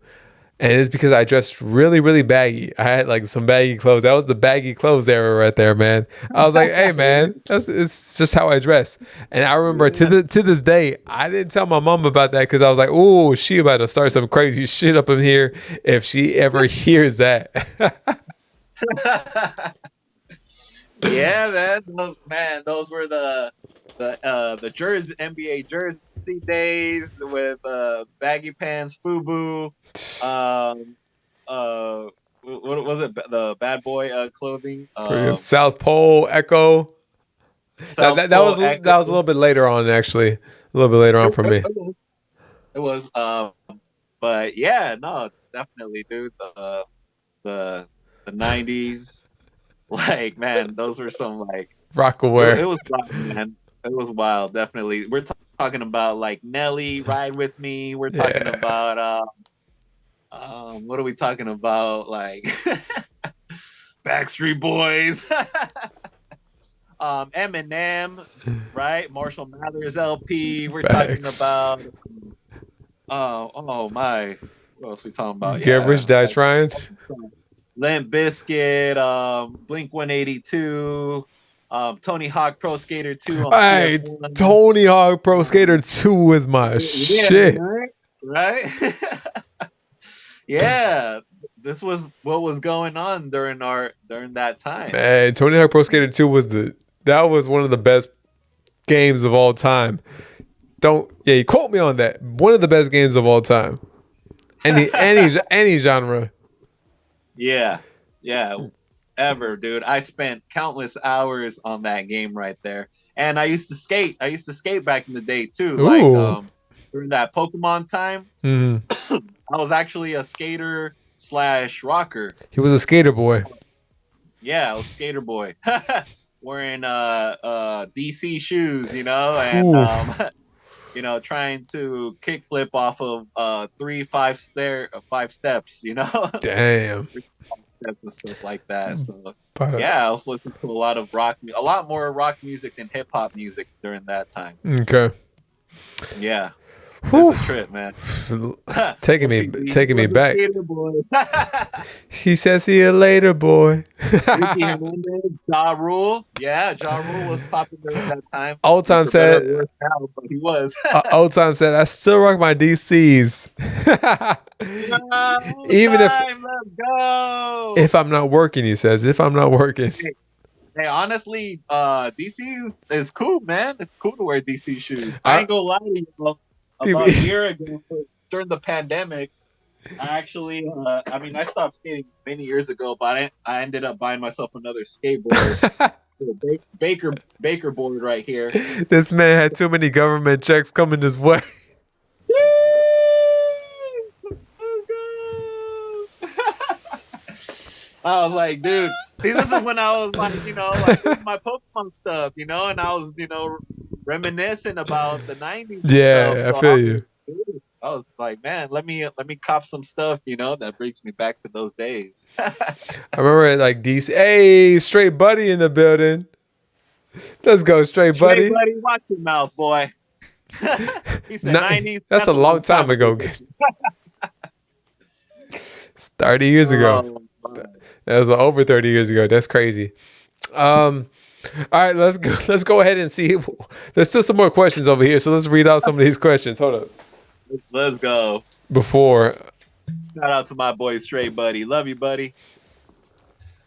And it's because I dressed really, really baggy. I had like some baggy clothes. That was the baggy clothes era right there, man. I was like, hey, man, it's just how I dress. And I remember to this day, I didn't tell my mom about that because I was like, oh, she about to start some crazy shit up in here if she ever hears that. Yeah, man. Those were the jersey NBA jersey days with baggy pants, FUBU. What was it? The bad boy clothing. South Pole Echo. That was a little bit later on, actually. A little bit later on for me. It was. But yeah, no, definitely, dude. The 90s. Like, man, those were some like Rockaware. It was wild, man. It was wild, definitely. We're talking about like Nelly, Ride With Me. We're talking about what are we talking about? Like Backstreet Boys, Eminem, right? Marshall Mathers LP. We're talking about oh my, what else we talking about? Get Rich, Die Trying. Limp Bizkit, Blink 182, Tony Hawk Pro Skater 2 on PS1. Tony Hawk Pro Skater 2 was my shit. Right? Yeah. This was what was going on during that time. Man, Tony Hawk Pro Skater 2 was one of the best games of all time. You quote me on that. One of the best games of all time. Any genre. Yeah, ever, dude. I spent countless hours on that game right there, and I used to skate. I used to skate back in the day too. Ooh. Like during that Pokemon time. Mm-hmm. I was actually a skater / rocker. He was a skater boy. Yeah, I was skater boy, wearing DC shoes, and trying to kickflip off of 5 steps, Damn. And stuff like that. So yeah, I was listening to a lot more rock music than hip hop music during that time. Okay. Yeah. That's a trip, man. taking me back. She said, "See you later, boy." Ricky Hernandez, Ja Rule. Yeah, Ja Rule was popular at that time. Old Time said, but he was. Old Time said, "I still rock my DCs." Even let's go. If I'm not working, he says. If I'm not working. Hey, honestly, DC is cool, man. It's cool to wear DC shoes. I ain't gonna lie to you. About a year ago, during the pandemic, I actually, I stopped skating many years ago, but I ended up buying myself another skateboard. Baker board right here. This man had too many government checks coming his way. I was like, dude, this is when I was like, like my Pokemon stuff, and I was, reminiscing about the 90s. Yeah, I feel you. I was like, man, let me cop some stuff, that brings me back to those days. I remember it like DC. Hey, Straight Buddy in the building. Let's go, Straight Buddy. Straight Buddy, watch your mouth, boy. He said 90s. That's a long time ago. 30 years ago. That was over 30 years ago. That's crazy. All right, let's go ahead and see. There's still some more questions over here, so let's read out some of these questions. Hold up. Let's go. Before. Shout out to my boy Straight Buddy. Love you, buddy.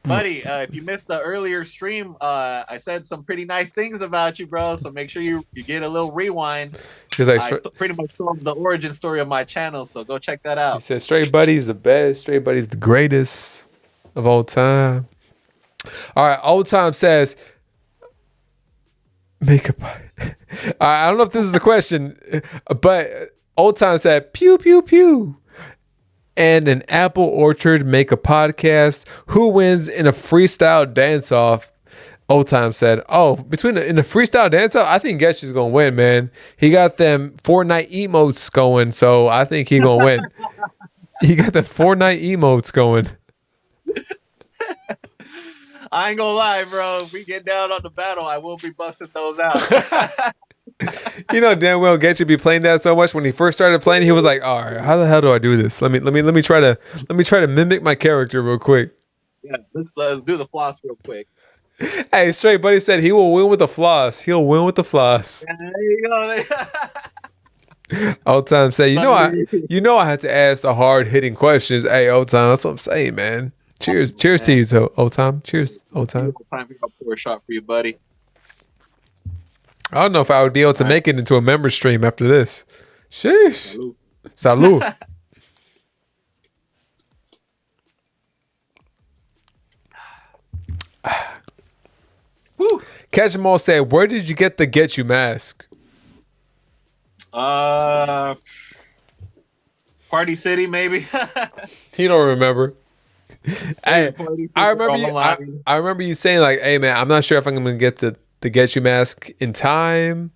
Buddy, if you missed the earlier stream, I said some pretty nice things about you, bro. So make sure you get a little rewind. I pretty much told the origin story of my channel, so go check that out. He said Straight Buddy's the best. Straight Buddy's the greatest of all time. All right, Old Time says, makeup. I don't know if this is the question, but Old Time said, pew, pew, pew. and an apple orchard make a podcast? Who wins in a freestyle dance-off? Old Time said, "Oh, in the freestyle dance-off, I think Ghetchu's gonna win, man. He got them Fortnite emotes going, so I think he gonna win. He got the Fortnite emotes going." I ain't gonna lie, bro. If we get down on the battle, I will be busting those out. You know damn well Ghetchu be playing that so much. When he first started playing, he was like, "All right, how the hell do I do this? Let me try to mimic my character real quick." Yeah, let's do the floss real quick. Hey, Straight Buddy said he will win with the floss. He'll win with the floss. Yeah, there you go. Old Time say, you know I had to ask the hard hitting questions. Hey, Old Time, that's what I'm saying, man. Cheers to you, Old Time. Cheers, Old Time. Time to pour a shot for you, buddy. I don't know if I would be able to make it into a member stream after this. Sheesh. Salud. Catch 'em all said, "Where did you get the Ghetchu mask?" Party City, maybe. You don't remember. Hey, I remember you saying like, "Hey man, I'm not sure if I'm gonna get the Ghetchu mask in time,"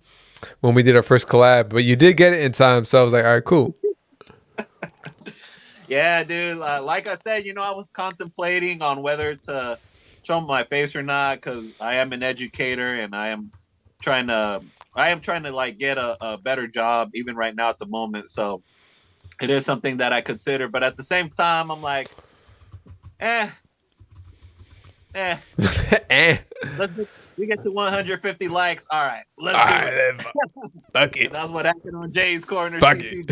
when we did our first collab, but you did get it in time, so I was like, "All right, cool." Yeah, dude. Like I said, I was contemplating on whether to show my face or not, because I am an educator and I am trying to like get a better job even right now at the moment. So it is something that I consider, but at the same time, I'm like, we get to 150 likes. All right, let's do it. Fuck it. That's what happened on Jay's Corner. Fuck it.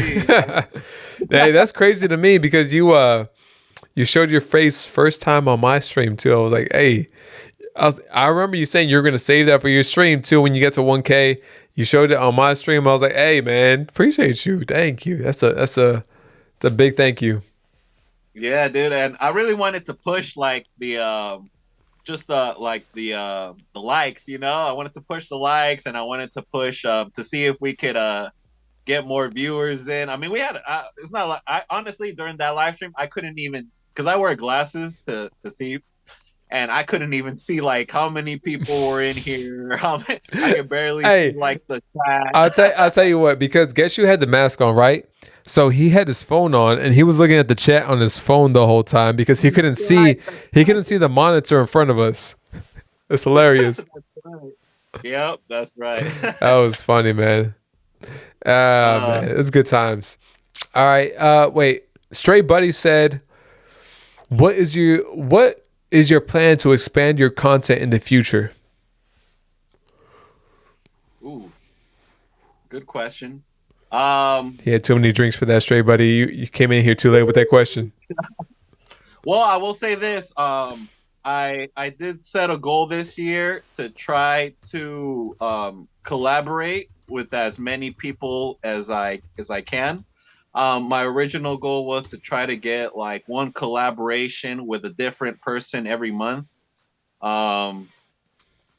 Hey, that's crazy to me because you showed your face first time on my stream too. I was like, hey, I remember you saying you're gonna save that for your stream too when you get to 1K. You showed it on my stream. I was like, hey man, appreciate you. Thank you. That's a big thank you. Yeah, dude, and I really wanted to push like the the likes. I wanted to push the likes, and I wanted to push to see if we could get more viewers in. I mean, we had it's not like I honestly during that live stream I couldn't even, because I wear glasses to see, and I couldn't even see like how many people were in here. I could barely see like the chat. I'll tell you what, because Ghetchu had the mask on, right? So he had his phone on and he was looking at the chat on his phone the whole time because he couldn't see the monitor in front of us. It's hilarious. That's right. Yep, that's right. That was funny, man. Man, it was good times. All right. Wait. Stray Buddy said, what is your plan to expand your content in the future? Ooh, good question. He had too many drinks for that, Stray Buddy. You came in here too late with that question. Well, I will say this. I did set a goal this year to try to collaborate with as many people as I can. My original goal was to try to get like one collaboration with a different person every month. Right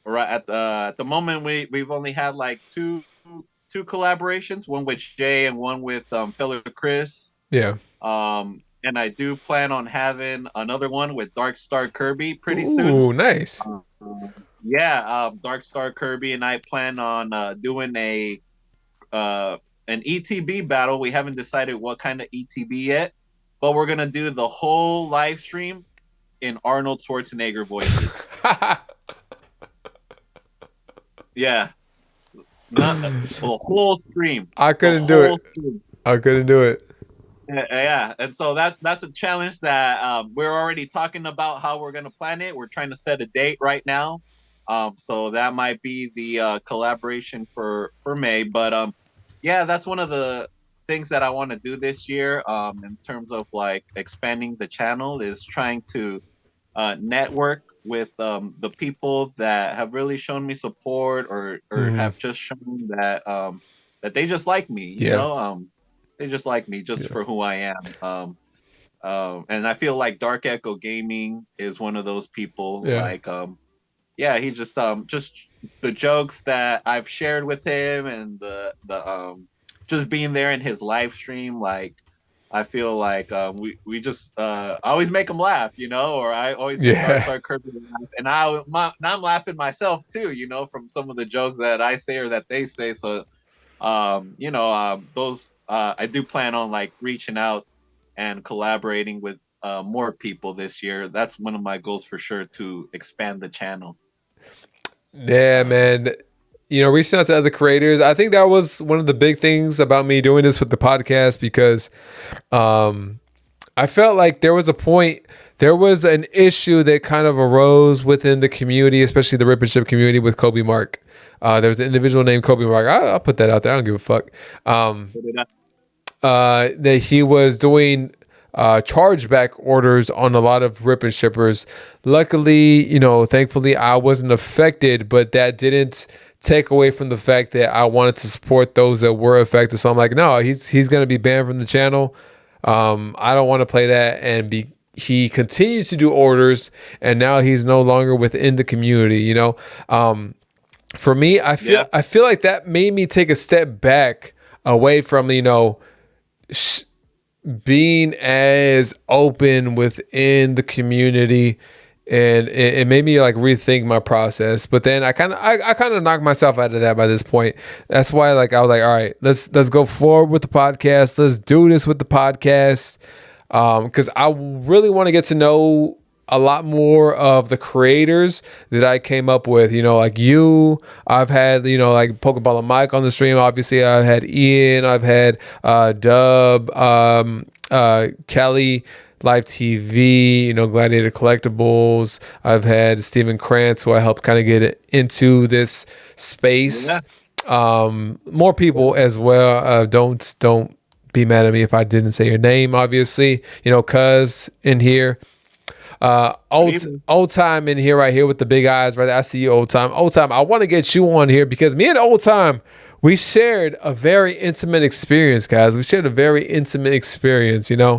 at the moment we've only had like two collaborations, one with Jay and one with fellow Chris. Yeah. And I do plan on having another one with Dark Star Kirby pretty soon. Ooh, nice. Dark Star Kirby and I plan on doing an ETB battle. We haven't decided what kind of ETB yet, but we're gonna do the whole live stream in Arnold Schwarzenegger voices. Yeah. Not the whole stream. I couldn't do it. I couldn't do it. Yeah, and so that's a challenge that we're already talking about how we're gonna plan it. We're trying to set a date right now, so that might be the collaboration for May. But yeah, that's one of the things that I want to do this year. In terms of like expanding the channel, is trying to network with the people that have really shown me support or have just shown that that they just like me. You know, they just like me just for who I am. And I feel like Dark Echo Gaming is one of those people. Like, he just the jokes that I've shared with him and the just being there in his live stream, like I feel like we just always make them laugh, or I always make Yeah. AllStar Kirby laugh, and now I'm laughing myself too, from some of the jokes that I say or that they say. So those I do plan on like reaching out and collaborating with more people this year. That's one of my goals for sure, to expand the channel. Yeah, man. Reaching out to other creators. I think that was one of the big things about me doing this with the podcast because I felt like there was an issue that kind of arose within the community, especially the Rip and Ship community with Kobe Mark. There was an individual named Kobe Mark. I'll put that out there. I don't give a fuck. That he was doing chargeback orders on a lot of Rip and Shippers. Luckily, thankfully, I wasn't affected, but that didn't take away from the fact that I wanted to support those that were affected. So I'm like, no, he's gonna be banned from the channel. I don't want to play that. And he continues to do orders, and now he's no longer within the community. For me, I feel like that made me take a step back away from being as open within the community, and it made me like rethink my process. But then I kind of knocked myself out of that by this point. That's why I was like, all right, let's go forward with the podcast. Let's do this with the podcast, because I really want to get to know a lot more of the creators that I came up with. Like you, I've had like Pokeball and Mike on the stream. Obviously, I've had Ian, I've had Dub, Kelly, Live TV, Gladiator Collectibles. I've had Steven Krantz, who I helped kind of get into this space. More people as well. Don't be mad at me if I didn't say your name. Obviously, Cuz in here. Old time in here, right here with the big eyes, right there. I see you, old time. I want to get you on here because me and old time, we shared a very intimate experience, guys. We shared a very intimate experience, Ooh, on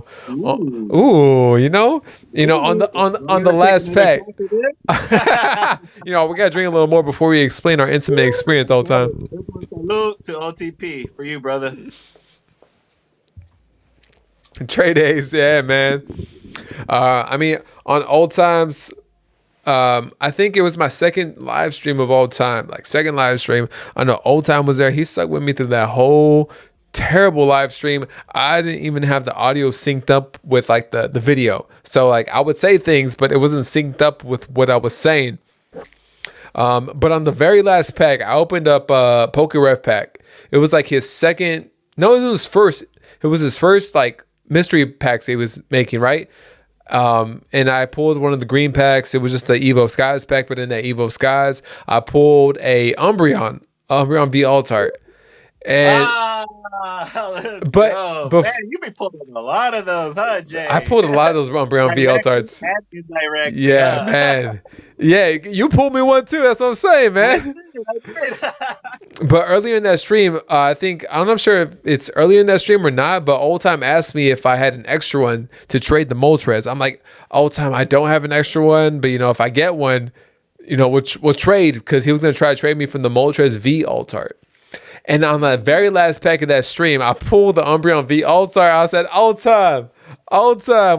the last pack. We gotta drink a little more before we explain our intimate experience, old time. Salute to OTP for you, brother. Trade days, yeah, man. On old times, I think it was my second live stream of all time. Second live stream. I know old time was there. He stuck with me through that whole terrible live stream. I didn't even have the audio synced up with the video. So I would say things, but it wasn't synced up with what I was saying. But on the very last pack, I opened up a Pokey Ref pack. It was his second. No, it was first. It was his first mystery packs he was making, right? And I pulled one of the green packs. It was just the Evo Skies pack, but in that Evo Skies, I pulled a Umbreon V Altart. And man, you be pulling a lot of those, huh, Jay? I pulled a lot of those Umbreon V Altarts. Yeah, man. Yeah, you pulled me one too. That's what I'm saying, man. But earlier in that stream, I'm not sure if it's earlier in that stream or not, but Old Time asked me if I had an extra one to trade the Moltres. I'm like, Old Time, I don't have an extra one, but if I get one, we'll trade, because he was going to try to trade me from the Moltres V Altart. And on the very last pack of that stream, I pulled the Umbreon V All-Star. I said, Old time,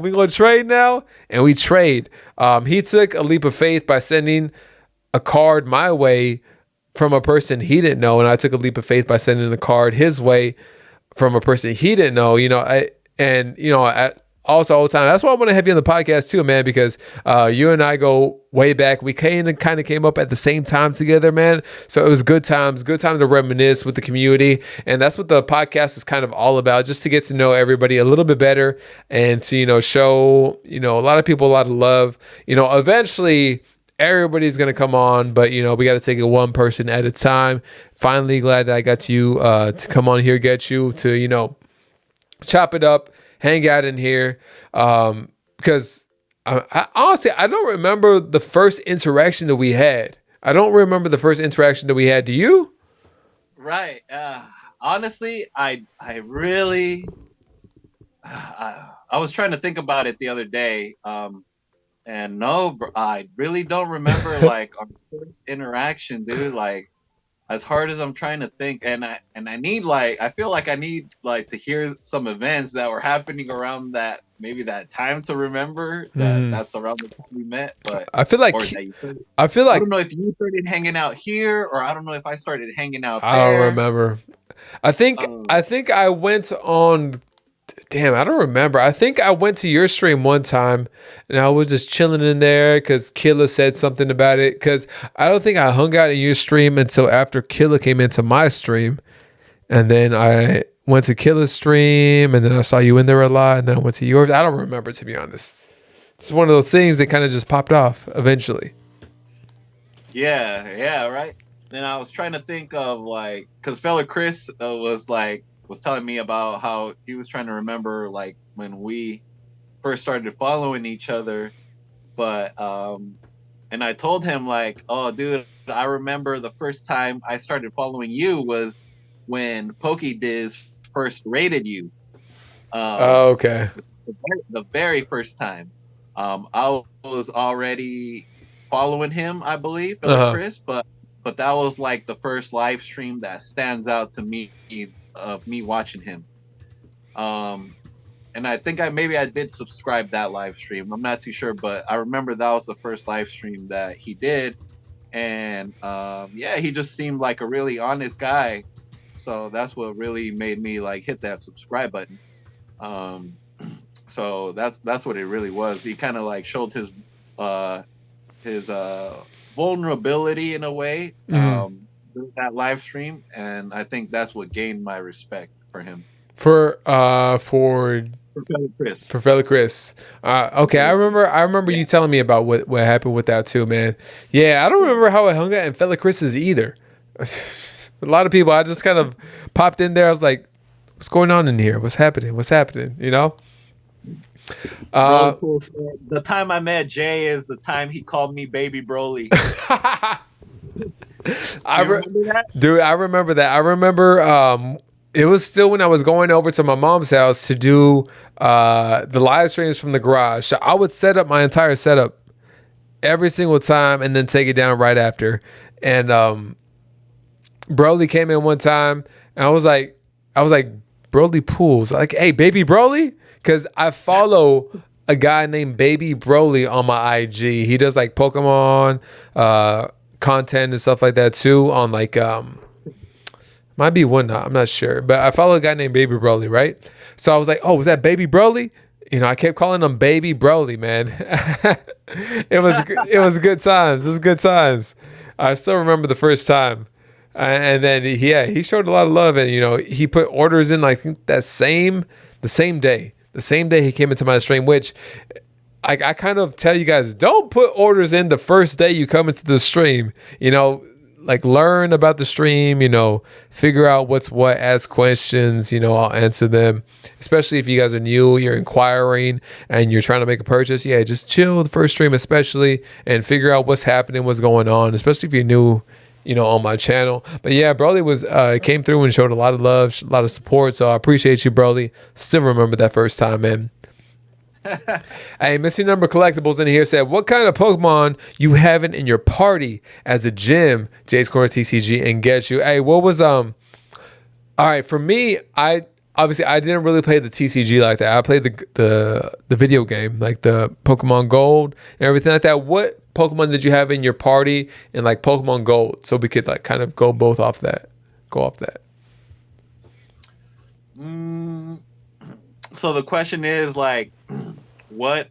we going to trade now? And we trade. He took a leap of faith by sending a card my way from a person he didn't know. And I took a leap of faith by sending a card his way from a person he didn't know. Also, Old time. That's why I want to have you on the podcast too, man, because you and I go way back. We kind of came up at the same time together, man. So it was good times to reminisce with the community. And that's what the podcast is kind of all about, just to get to know everybody a little bit better and to, show, a lot of people a lot of love. Eventually everybody's going to come on, but, we got to take it one person at a time. Finally, glad that I got you to come on here, Ghetchu, to, chop it up, hang out in here, because I honestly, I don't remember the first interaction that we had. Do you? Right. Honestly, I really, I was trying to think about it the other day, and no, I really don't remember our first interaction, dude. as hard as I'm trying to think, and I need like I feel like I need like to hear some events that were happening around that maybe that time to remember that Mhm. that's around the time we met, but I feel or like that you started. I feel I don't like know if you started hanging out here, or I don't know if I started hanging out I don't there. remember. I think I went on. Damn, I don't remember. I think I went to your stream one time, and I was just chilling in there because Killa said something about it. Because I don't think I hung out in your stream until after Killa came into my stream, and then I went to Killa's stream, and then I saw you in there a lot, and then I went to yours. I don't remember, to be honest. It's one of those things that kind of just popped off eventually. Yeah, right. And I was trying to think of like, cause fella Chris was telling me about how he was trying to remember like when we first started following each other, but and I told him like, oh dude, I remember the first time I started following you was when Pokey Diz first rated you. Oh, Um, okay. the very first time. I was already following him, I believe, Uh Philip huh. Chris, but that was like the first live stream that stands out to me of me watching him. Um, and I think I did subscribe that live stream. I'm not too sure, but I remember that was the first live stream that he did, and yeah, he just seemed like a really honest guy. So that's what really made me like hit that subscribe button. Um, so that's what it really was. He kind of like showed uh his vulnerability in a way Hmm. through that live stream, and I think that's what gained my respect for him. For for For Fellow Chris. for fella Chris. For Okay, I Fellow Chris. remember. I remember Yeah. you telling me about what happened with that too, man. Yeah, I don't Yeah. remember how I hung out in fella Chris's either. A lot of people. I just kind of popped in there. I was like, "What's going on in here? What's happening? What's happening?" You know. Broly Uh, Pool said the time I met Jay is the time he called me baby Broly. I You re- remember that? Dude, I remember that. I remember it was still when I was going over to my mom's house to do the live streams from the garage. So I would set up my entire setup every single time and then take it down right after. And Broly came in one time and I was like, Broly Pools. Like, hey, baby Broly? Because I follow a guy named Baby Broly on my IG. He does like Pokemon content and stuff like that too on like might be one not, I'm not sure. But I follow a guy named Baby Broly, right? So I was like, oh, was that Baby Broly? You know, I kept calling him Baby Broly, man. It was good times. It was good times. I still remember the first time. And then yeah, he showed a lot of love, and he put orders in like the same day. The same day he came into my stream, which I kind of tell you guys, don't put orders in the first day you come into the stream. Like learn about the stream, figure out what's what, ask questions, I'll answer them. Especially if you guys are new, you're inquiring and you're trying to make a purchase. Yeah, just chill the first stream, especially, and figure out what's happening, what's going on, especially if you're new, on my channel. But yeah, Broly came through and showed a lot of love, a lot of support. So I appreciate you, Broly. Still remember that first time, man. Hey, Missing Number Collectibles in here said, what kind of Pokemon you having in your party as a gym? Jay's Corner TCG and Ghetchu. Hey, what was all right, for me, I didn't really play the TCG like that. I played the video game, like the Pokemon Gold and everything like that. What Pokemon did you have in your party in like Pokemon Gold, so we could like kind of go off that? Mm, so the question is like, what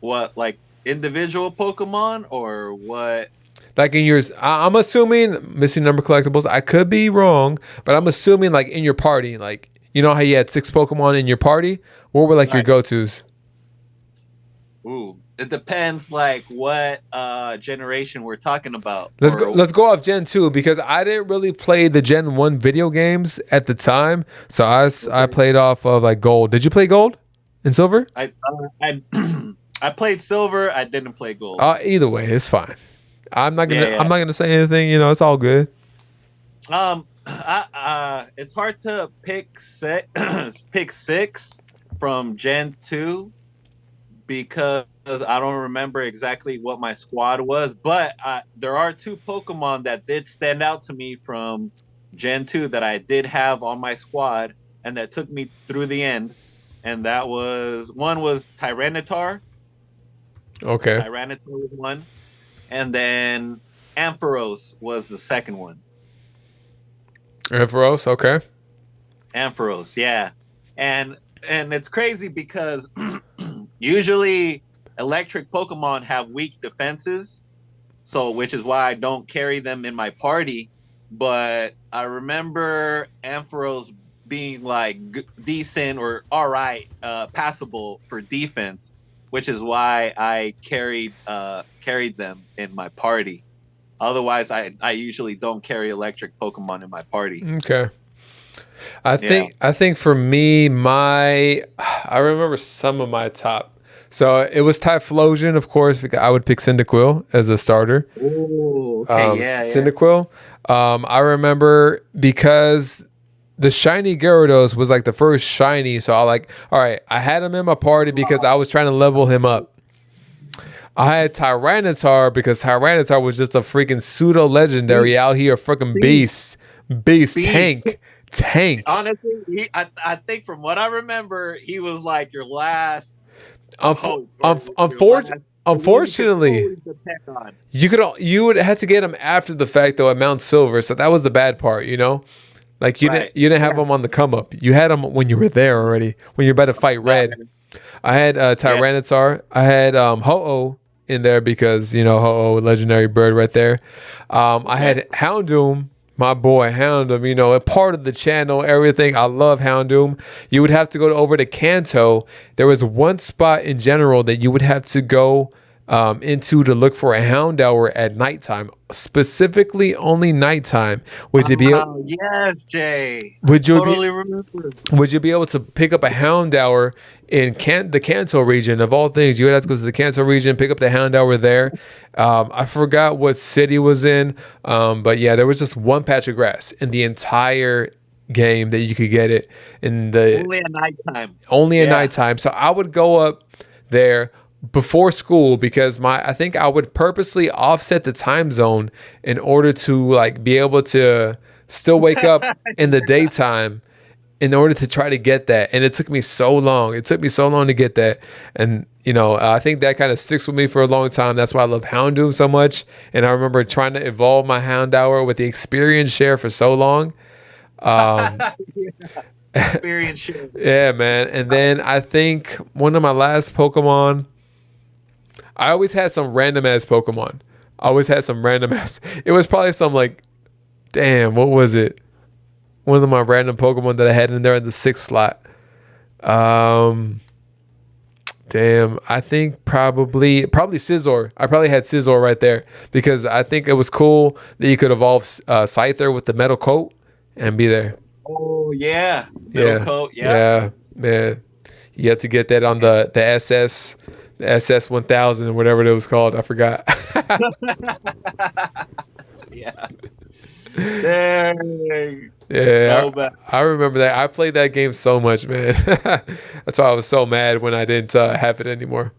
what like individual Pokemon or what? Like in yours, I'm assuming Missing Number Collectibles. I could be wrong, but I'm assuming like in your party, like how you had 6 Pokemon in your party. What were like your Right. go-tos? Ooh, it depends like what generation we're talking about. Let's go. Or Let's go off Gen 2 because I didn't really play the Gen 1 video games at the time, so I okay. played off of like Gold. Did you play Gold and Silver? I I played Silver. I didn't play Gold. Either way, it's fine. I'm not gonna. Yeah. I'm not gonna say anything. It's all good. It's hard to pick pick 6 from Gen 2 because I don't remember exactly what my squad was, but there are two Pokemon that did stand out to me from Gen 2 that I did have on my squad and that took me through the end. And that was one was Tyranitar. Okay. Tyranitar was one. And then Ampharos was the second one. Ampharos, okay. Ampharos, yeah. And it's crazy because usually electric Pokemon have weak defenses, so which is why I don't carry them in my party. But I remember Ampharos being like decent or all right, passable for defense, which is why I carried them in my party. Otherwise, I usually don't carry electric Pokemon in my party. Okay. I think for me, I remember some of my top. So it was Typhlosion, of course, because I would pick Cyndaquil as a starter. Oh, okay, yeah. Cyndaquil. I remember because the shiny Gyarados was like the first shiny, so all right, I had him in my party because I was trying to level him up. I had Tyranitar because Tyranitar was just a freaking pseudo legendary out here, freaking beast, tank. Honestly, I think from what I remember, he was like your last hope. Unfortunately, you would have to get him after the fact though at Mount Silver, so that was the bad part, you know. Like you didn't have him on the come up. You had him when you were there already. When you're about to fight Red. I had Tyranitar. I had Ho-Oh in there because you know Ho-Oh, legendary bird right there. I had Houndoom, my boy Houndoom. You know, a part of the channel, everything. I love Houndoom. You would have to go over to Kanto. There was one spot in general that you would have to go into to look for a Houndour at nighttime, specifically only nighttime. Would you be able? Yes, Jay. Would you totally remember? Would you be able to pick up a Houndour in the Kanto region of all things? You would have to go to the Kanto region, pick up the Houndour there. I forgot what city was in, but yeah, there was just one patch of grass in the entire game that you could get it in the only at nighttime. Only at nighttime. So I would go up there before school because I think I would purposely offset the time zone in order to like be able to still wake up in the daytime in order to try to get that. And it took me so long. It took me so long to get that. And you know, I think that kind of sticks with me for a long time. That's why I love Houndoom so much. And I remember trying to evolve my Houndour with the experience share for so long. Experience share. Yeah, man. And then I think one of my last Pokemon, I always had some random ass Pokemon. It was probably some like, damn, what was it? One of my random Pokemon that I had in there in the 6th slot. Damn, I think probably Scizor. I probably had Scizor right there because I think it was cool that you could evolve Scyther with the metal coat and be there. Oh yeah, metal coat. Yeah, man. You had to get that on the SS. The SS1000 or whatever it was called. I forgot. Yeah. Dang. Yeah. I remember that. I played that game so much, man. That's why I was so mad when I didn't have it anymore.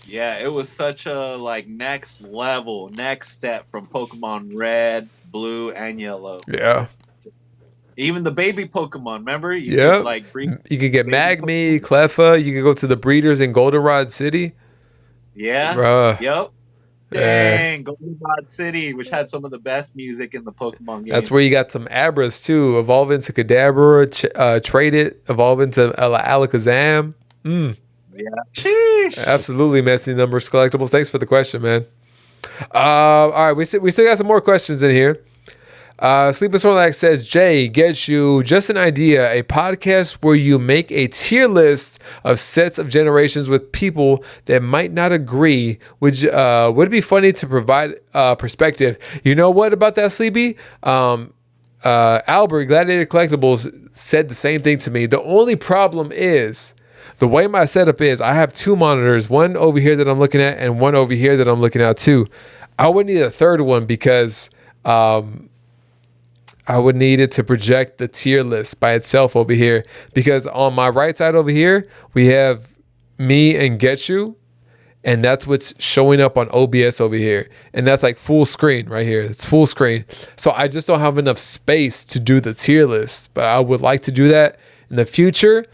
Yeah, it was such a like next step from Pokemon Red, Blue, and Yellow. Yeah. Even the baby Pokemon, remember? You could get Magme, Cleffa. You could go to the breeders in Goldenrod City. Yeah. Bruh. Yep. Dang, Goldenrod City, which had some of the best music in the Pokemon game. That's where you got some Abras too. Evolve into Kadabra, trade it, evolve into Alakazam. Yeah. Sheesh. Absolutely messy numbers collectibles. Thanks for the question, man. All right, we still got some more questions in here. Sleeping Snorlax says, Jay, Ghetchu, just an idea, a podcast where you make a tier list of sets of generations with people that might not agree. Would it be funny to provide perspective? You know what about that, Sleepy? Albert, Gladiator Collectibles, said the same thing to me. The only problem is, the way my setup is, I have 2 monitors, one over here that I'm looking at and one over here that I'm looking at too. I would need a third one because I would need it to project the tier list by itself over here. Because on my right side over here, we have me and Ghetchu. and that's what's showing up on OBS over here. And that's like full screen right here. It's full screen. So I just don't have enough space to do the tier list, but I would like to do that in the future.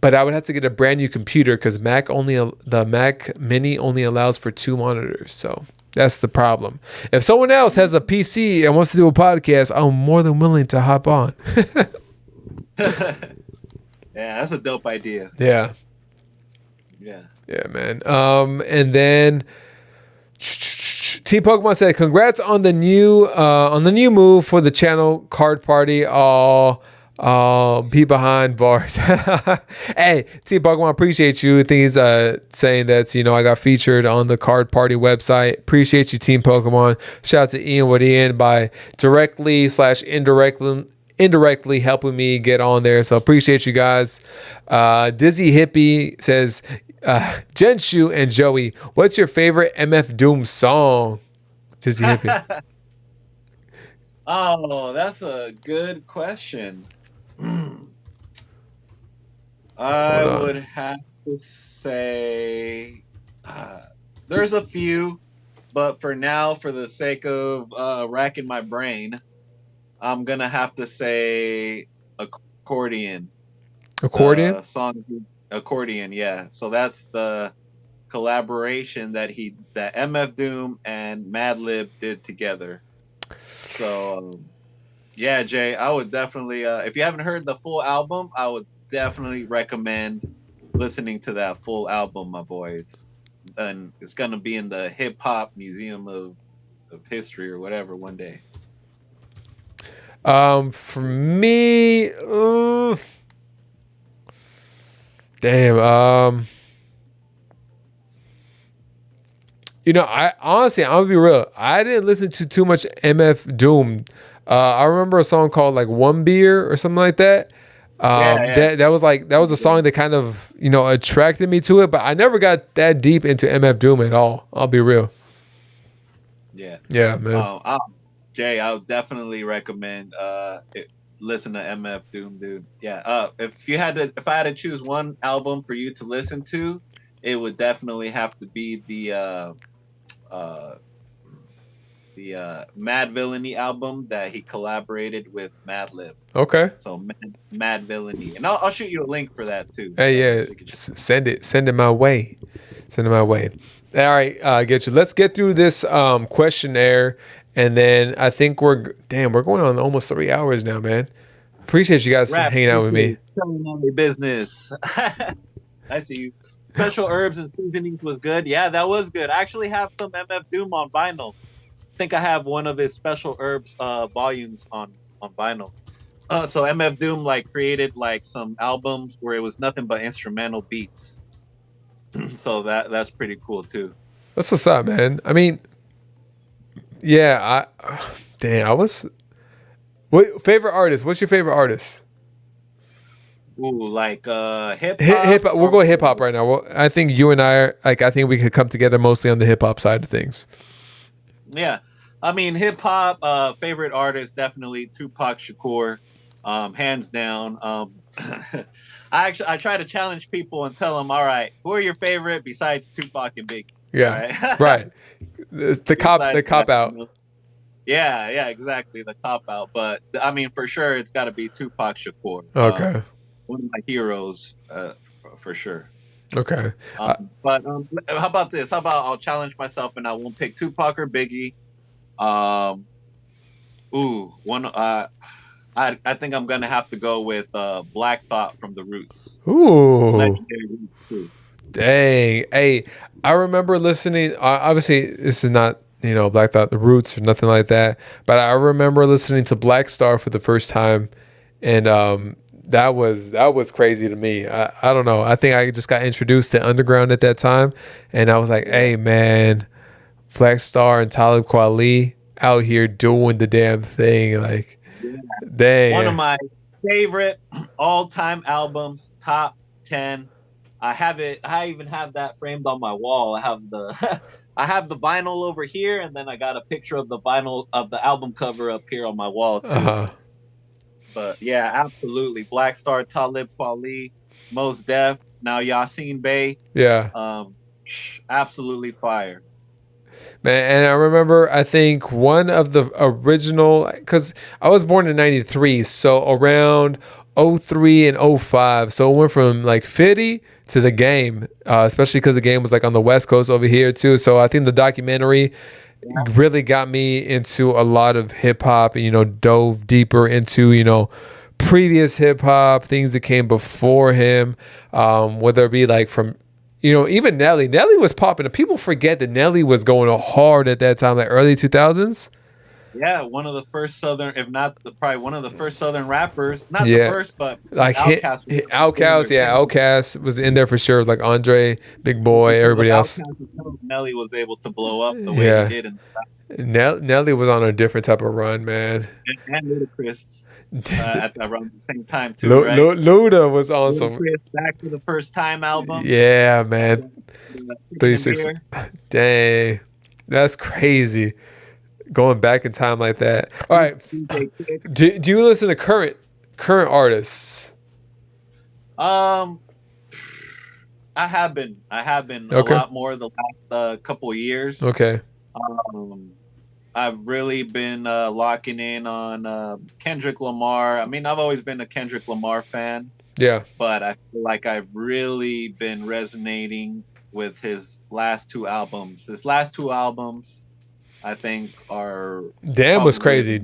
But I would have to get a brand new computer because the Mac Mini only allows for 2 monitors. So that's the problem. If someone else has a PC and wants to do a podcast, I'm more than willing to hop on. Yeah, that's a dope idea. Yeah. Yeah. Yeah, man. And then Team Pokemon said, "Congrats on the new move for the channel card party. All be behind bars." Hey, Team Pokemon, appreciate you. I think he's saying that I got featured on the card party website. Appreciate you, Team Pokemon. Shout out to Ian with Ian by directly helping me get on there. So appreciate you guys. Dizzy Hippie says, Ghetchu and Joey, what's your favorite MF Doom song? Dizzy Hippie. Oh, that's a good question. I would have to say there's a few, but for now, for the sake of racking my brain, I'm gonna have to say Accordion. Accordion? Song Accordion, yeah. So that's the collaboration that MF Doom and Madlib did together. So yeah, Jay, I would definitely if you haven't heard the full album, I would definitely recommend listening to that full album, my boy. It's gonna be in the Hip Hop Museum of History or whatever one day. For me, damn. I honestly, I'm gonna be real. I didn't listen to too much MF Doom. I remember a song called like One Beer or something like that. That was a song that kind of attracted me to it, but I never got that deep into MF Doom at all. I'll be real. Yeah, man. Jay, I would definitely recommend listen to MF Doom, dude. Yeah. If I had to choose one album for you to listen to, it would definitely have to be the Mad Villainy album that he collaborated with Madlib. Okay. So Mad Villainy, and I'll shoot you a link for that too. Hey, yeah, send it my way. All right, Ghetchu. Let's get through this questionnaire, and then I think we're going on almost 3 hours now, man. Appreciate you guys hanging out with me. Telling all your business. I see you. Special Herbs and Seasonings was good. Yeah, that was good. I actually have some MF Doom on vinyl. I think I have one of his Special Herbs volumes on vinyl. So MF Doom created some albums where it was nothing but instrumental beats. So that's pretty cool too. That's what's up, man. I mean, yeah, favorite artist? What's your favorite artist? Ooh, hip hop. Hip hop. We'll go hip hop right now. Well, I think you and I are I think we could come together mostly on the hip hop side of things. Yeah, I mean hip hop. Favorite artist definitely Tupac Shakur, hands down. I try to challenge people and tell them, all right, who are your favorite besides Tupac and Biggie? Yeah, right. The cop out. Yeah, exactly, the cop out. But I mean, for sure, it's got to be Tupac Shakur. Okay. One of my heroes, for sure. Okay. But how about this? How about I'll challenge myself and I won't pick Tupac or Biggie. I think I'm gonna have to go with Black Thought from The Roots. Ooh. Legendary Roots too. Dang. Hey, I remember listening. Obviously, this is not Black Thought, The Roots, or nothing like that. But I remember listening to Black Star for the first time, and that was crazy to me. I don't know. I think I just got introduced to underground at that time, and I was like, hey man, Black Star and Talib Kweli out here doing the damn thing. Like, dang. One of my favorite all-time albums, top 10. I even have that framed on my wall. I have the I have the vinyl over here, and then I got a picture of the vinyl of the album cover up here on my wall too. Uh-huh. But yeah, absolutely. Black Star, Talib Kweli, Mos Def, now Yasin Bey. Yeah. Absolutely fire. Man, and I remember, I think one of the original, because I was born in 93, so around '03 and '05. So it went from like 50 to the game, especially because the game was like on the West Coast over here too. So I think the documentary really got me into a lot of hip hop and, dove deeper into, previous hip hop, things that came before him, whether it be like from, even Nelly. Nelly was popping. People forget that Nelly was going hard at that time, like early 2000s. Yeah, one of the first Southern, if not probably one of the first Southern rappers. Not the Yeah. first, but Like Outkast. Outkast was in there for sure. Like Andre, Big Boy, Because of everybody else. Outkast, Nelly was able to blow up the way he did in the South. Nelly was on a different type of run, man. And Ludacris around the same time too, right? Luda was on some. Ludacris Back for the First Time album. Yeah, man. 36. Dang, that's crazy. Going back in time like that. All right. Do you listen to current artists? I have been a lot more the last couple of years. Okay. I've really been locking in on Kendrick Lamar. I mean, I've always been a Kendrick Lamar fan. Yeah. But I feel like I've really been resonating with his last two albums. His last two albums, I think, are Damn was crazy.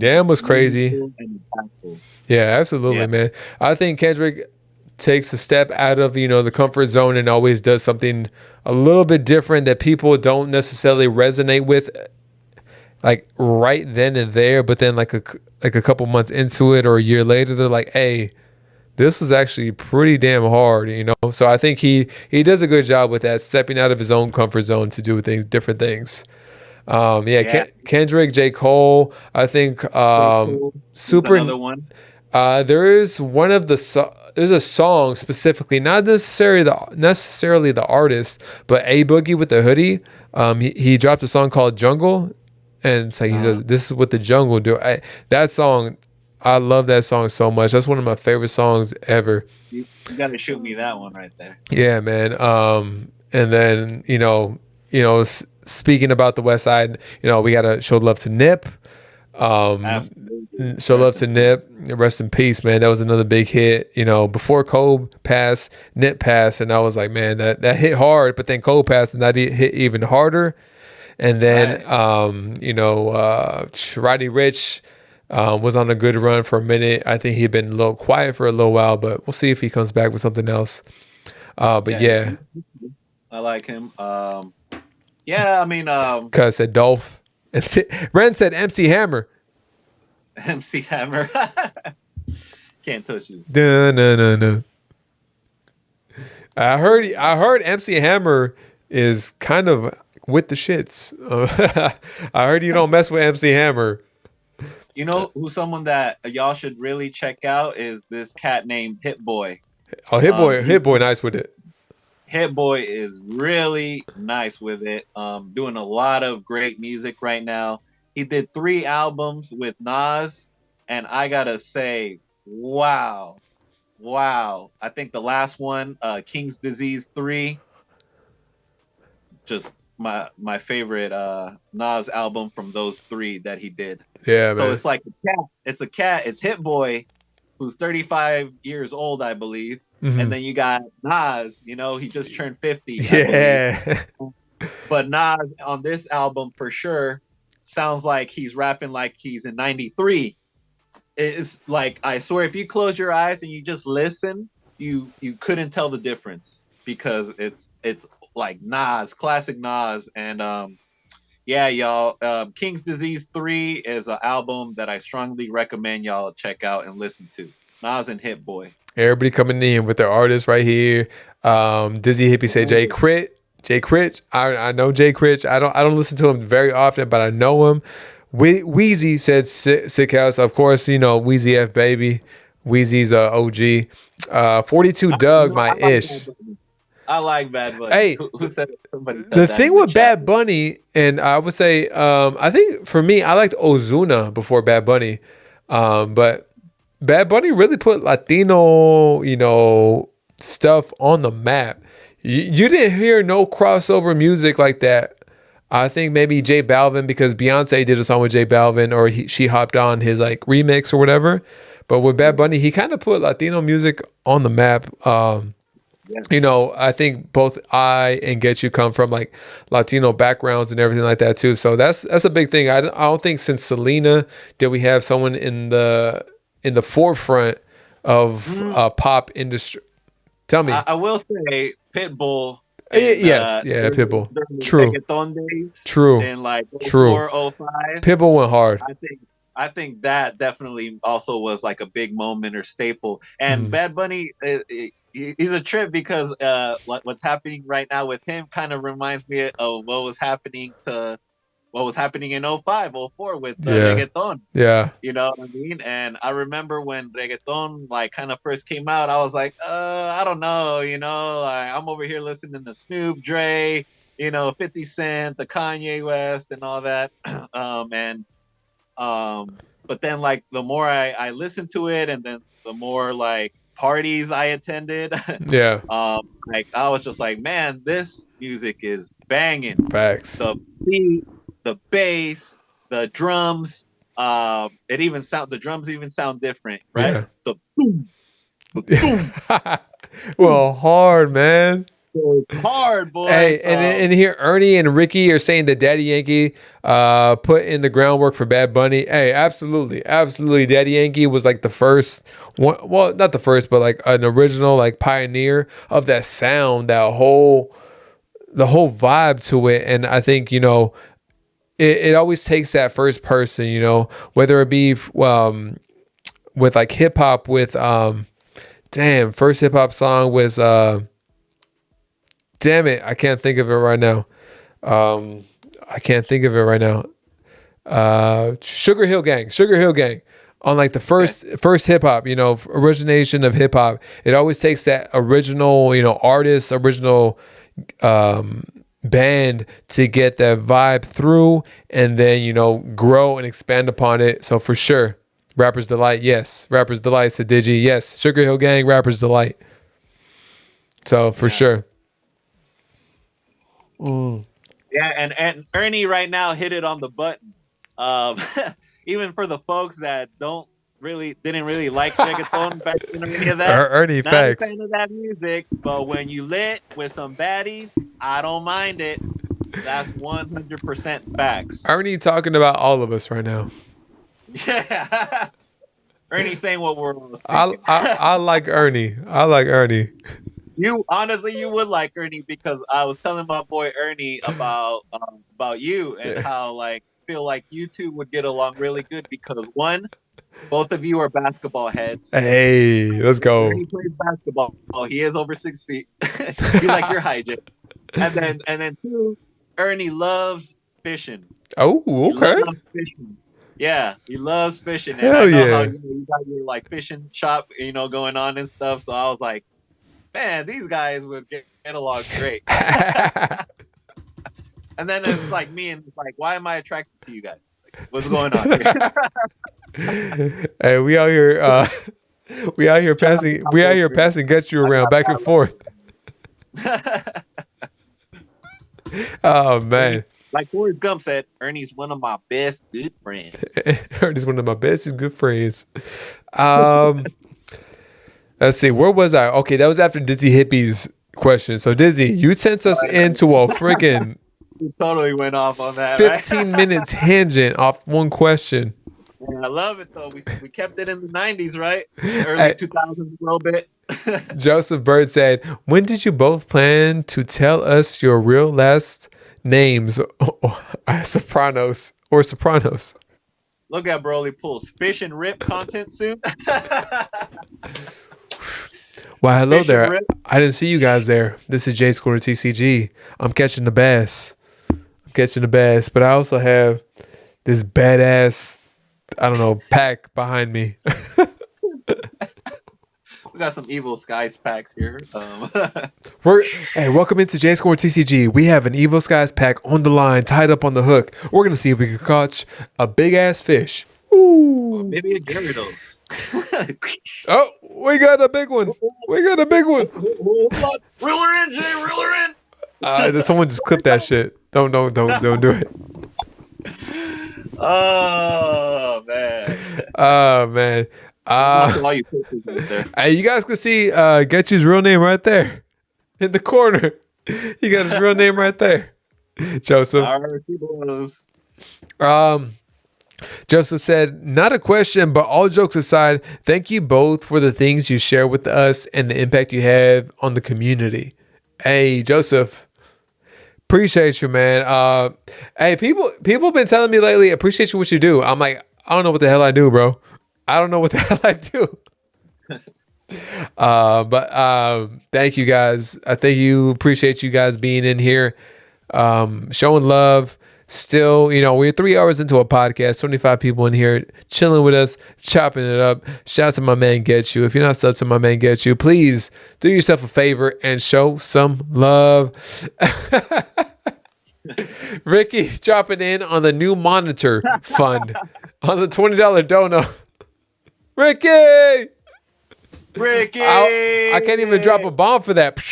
Yeah, absolutely, man. I think Kendrick takes a step out of, the comfort zone and always does something a little bit different that people don't necessarily resonate with, like right then and there. But then like a couple months into it or a year later, they're like, hey, this was actually pretty damn hard, So I think he does a good job with that, stepping out of his own comfort zone to do different things. Kendrick, J. Cole, I think super. Another one. There is one of there's a song specifically, not necessarily the artist, but A Boogie with the Hoodie. He dropped a song called Jungle, and it's like he says, "This is what the jungle do." That song, I love that song so much. That's one of my favorite songs ever. You gotta shoot me that one right there. Yeah, man. And then speaking about the West Side, we gotta show love to Nip. Show love to Nip. Rest in peace, man. That was another big hit. Before Cole passed, Nip passed, and I was like, man, that hit hard. But then Cole passed, and that hit even harder. And then, Roddy Ricch was on a good run for a minute. I think he'd been a little quiet for a little while, but we'll see if he comes back with something else. I like him. I mean, Cuz said Dolph. Ren said MC Hammer. MC Hammer. Can't touch this. No. I heard MC Hammer is kind of with the shits. I heard you don't mess with MC Hammer. You know who's someone that y'all should really check out is this cat named Hit Boy. Oh, Hit Boy, nice with it. Hit Boy is really nice with it. Doing a lot of great music right now. He did 3 albums with Nas, and I gotta say, wow. I think the last one, King's Disease 3, just my favorite Nas album from those 3 that he did. Yeah, so man. It's like a cat. It's Hit Boy, who's 35 years old, I believe. Mm-hmm. And then you got Nas, he just turned 50. Yeah. But Nas on this album for sure sounds like he's rapping like he's in 93. It's like, I swear, if you close your eyes and you just listen, you couldn't tell the difference because it's like Nas, classic Nas. And y'all, King's Disease 3 is an album that I strongly recommend y'all check out and listen to. Nas and Hit Boy. Everybody coming in with their artists right here. Dizzy Hippie say Jay Critch. I know Jay Critch. I don't listen to him very often, but I know him. Wheezy said Sick House. Of course, Wheezy F Baby. Wheezy's OG. 42 Doug, my ish. I like Bad Bunny. Hey, who said the thing with Bad Bunny, and I would say, I think for me, I liked Ozuna before Bad Bunny, but Bad Bunny really put Latino, stuff on the map. You didn't hear no crossover music like that. I think maybe J Balvin, because Beyonce did a song with J Balvin, or she hopped on his like remix or whatever. But with Bad Bunny, he kind of put Latino music on the map. Yes. You know, I think both I and Ghetchu come from like Latino backgrounds and everything like that too. So that's a big thing. I don't think since Selena did we have someone in the forefront of pop industry. Tell me. I will say Pitbull. Yes, yeah, Pitbull. True. Reggaeton days. True. In like True. 04, 05. Pitbull went hard. I think that definitely also was like a big moment or staple. And Bad Bunny, he's a trip because what's happening right now with him kind of reminds me of what was happening in 05, 04 with reggaeton. Yeah. You know what I mean? And I remember when reggaeton like kind of first came out, I was like, I don't know, you know, like, I'm over here listening to Snoop, Dre, you know, 50 Cent, the Kanye West and all that. But then like the more I listened to it and then the more like parties I attended, yeah. Like I was just like, man, this music is banging. Facts. The beat, the bass, the drums, the drums even sound different, right? Yeah. The boom, the boom. Well, hard, man. Hard, boy. Hey, and here Ernie and Ricky are saying that Daddy Yankee put in the groundwork for Bad Bunny. Hey, absolutely. Daddy Yankee was like the first one, well, not the first, but like an original like pioneer of that sound, the whole vibe to it. And I think, you know, it always takes that first person, you know, whether it be with like hip hop with first hip hop song was damn it, I can't think of it right now. Sugar Hill Gang. On like the first hip hop, you know, origination of hip hop. It always takes that original, you know, artist, original band to get that vibe through and then, you know, grow and expand upon it. So for sure, Rapper's Delight, yes. Rapper's Delight, said Digi, yes. Sugar Hill Gang, Rapper's Delight. So for sure. Yeah, and Ernie right now hit it on the button. Even for the folks that didn't really like reggaeton back in any of that. Ernie, not facts. a fan of that music, but when you lit with some baddies, I don't mind it. That's 100% facts. Ernie talking about all of us right now. Yeah. Ernie saying what we're I like Ernie. You honestly, you would like Ernie because I was telling my boy Ernie about you and how like feel like you two would get along really good because one, both of you are basketball heads. Hey, let's go. Ernie plays basketball. Oh, he is over 6 feet. You like your hygiene. And then two, Ernie loves fishing. Oh, okay. He loves fishing. Yeah, he loves fishing. And Hell I know yeah. how you got your like fishing shop, you know, going on and stuff. So I was like, man, these guys would get along great. And then it's like me and it's like, why am I attracted to you guys? Like, what's going on here? Hey, we out here passing Ghetchu around back and forth. Oh man. Like Forrest Gump said, Ernie's one of my best good friends. Ernie's one of my best good friends. Let's see, where was I? Okay, that was after Dizzy Hippie's question. So Dizzy, you sent us into a freaking You totally went off on that. 15-minute tangent off one question. Yeah, I love it though. We kept it in the 90s, right? Early 2000s a little bit. Joseph Bird said, when did you both plan to tell us your real last names? Sopranos. Look at Broly pulls fish and rip content soon. Well, hello Fish there. and rip. I didn't see you guys there. This is J Score TCG. I'm catching the bass. But I also have this badass, I don't know, pack behind me. We got some Evil Skies packs here. Hey, welcome into J Score TCG. We have an Evil Skies pack on the line, tied up on the hook. We're gonna see if we can catch a big ass fish. Ooh. Maybe a Gyarados. Oh, we got a big one. We got a big one. Reel her in, Jay. Reel her in. Someone just clip that shit. Don't do it. Oh man. Oh man. All you pictures right there. Hey, you guys can see Ghetchu's real name right there in the corner. He got his real name right there. Joseph. Joseph said, not a question, but all jokes aside, thank you both for the things you share with us and the impact you have on the community. Hey, Joseph, appreciate you, man. Hey, people have been telling me lately, appreciate you what you do. I'm like, I don't know what the hell I do, bro. I don't know what the hell I do. But thank you guys. I thank you. Appreciate you guys being in here, showing love. Still, we're 3 hours into a podcast, 25 people in here chilling with us, chopping it up. Shout out to my man Ghetchu. If you're not subbed to my man Ghetchu, please do yourself a favor and show some love. Ricky dropping in on the new monitor fund on the $20 dono. Ricky! I can't even drop a bomb for that.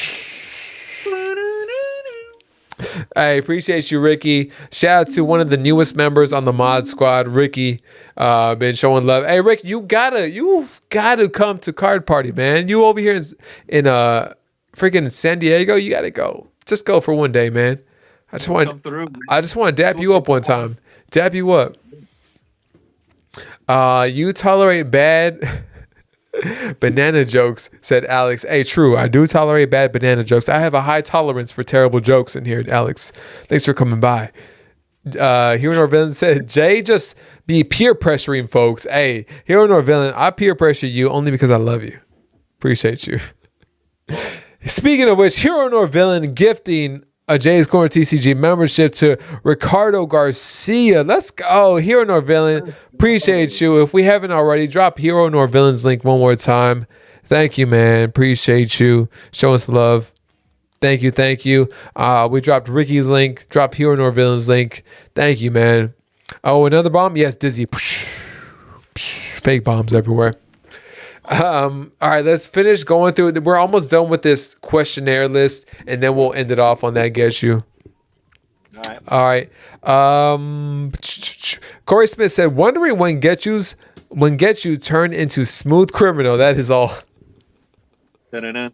I appreciate you, Ricky. Shout out to one of the newest members on the mod squad, Ricky. Been showing love. Hey, Rick, you've gotta come to Card Party, man. You over here in freaking San Diego, you gotta go. Just go for one day, man. I just want to dap you up one time. Dap you up. You tolerate bad banana jokes, said Alex. Hey, true. I do tolerate bad banana jokes. I have a high tolerance for terrible jokes in here, Alex. Thanks for coming by. Hero nor villain said, Jay just be peer pressuring folks. Hey, hero nor villain, I peer pressure you only because I love you. Appreciate you. Speaking of which, hero nor villain gifting a Jay's Corner TCG membership to Ricardo Garcia. Let's go. Hero nor villain. Appreciate you. If we haven't already, drop hero nor villain's link one more time. Thank you, man. Appreciate you. Show us love. Thank you. We dropped Ricky's link. Drop hero nor villain's link. Thank you, man. Oh, another bomb? Yes, Dizzy. Fake bombs everywhere. All right, let's finish going through it. We're almost done with this questionnaire list, and then we'll end it off on that Ghetchu. All right. Corey Smith said, wondering when Ghetchu turned into smooth criminal. That is all. Ow!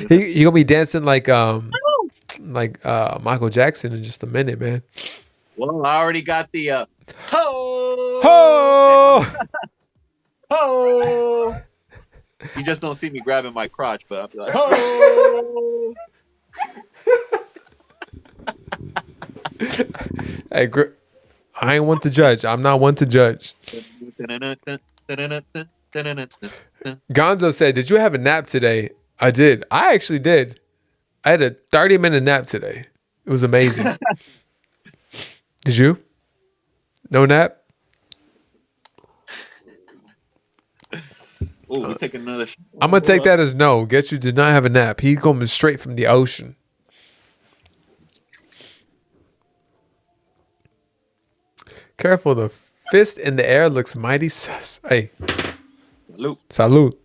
He gonna be dancing like Michael Jackson in just a minute, man. Well, I already got the ho ho ho. You just don't see me grabbing my crotch, but I'm like ho. Hey, I ain't one to judge. I'm not one to judge. Gonzo said, did you have a nap today? I did. I actually did. I had a 30-minute nap today. It was amazing. Did you? No nap? Oh, we take another. I'm going to take that as no. Ghetchu did not have a nap. He coming straight from the ocean. Careful, the fist in the air looks mighty sus. Hey. Salute.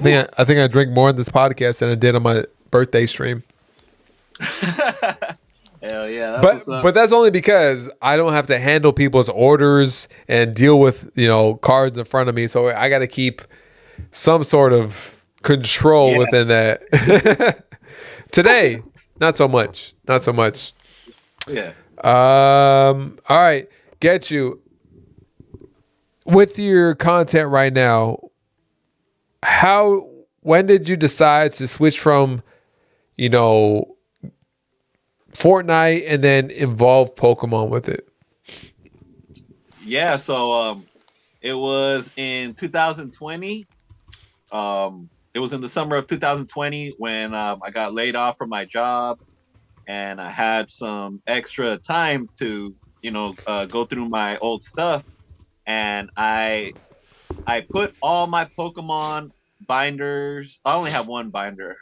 I think I drink more in this podcast than I did on my birthday stream. Hell yeah. But that's only because I don't have to handle people's orders and deal with, cards in front of me. So I got to keep some sort of control within that. Today, not so much. Yeah. All right. Ghetchu. With your content right now, when did you decide to switch from, Fortnite and then involve Pokemon with it? Yeah, so it was in 2020. It was in the summer of 2020 when I got laid off from my job, and I had some extra time to, go through my old stuff, and I put all my Pokemon binders. I only had one binder.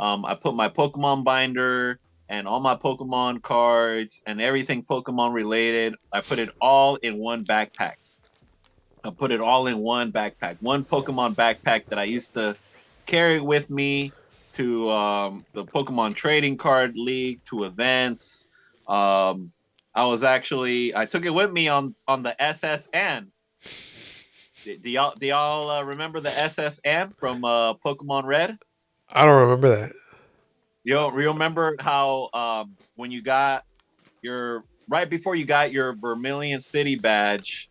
I put my Pokemon binder and all my Pokemon cards and everything Pokemon related. I put it all in one backpack. I put it all in one backpack, one Pokemon backpack that I used to carry with me to the Pokemon Trading Card League, to events. Um, I took it with me on the SSN. Do y'all remember the SSN from Pokemon Red? I don't remember that. You don't remember how when you got your right before you got your Vermilion City badge,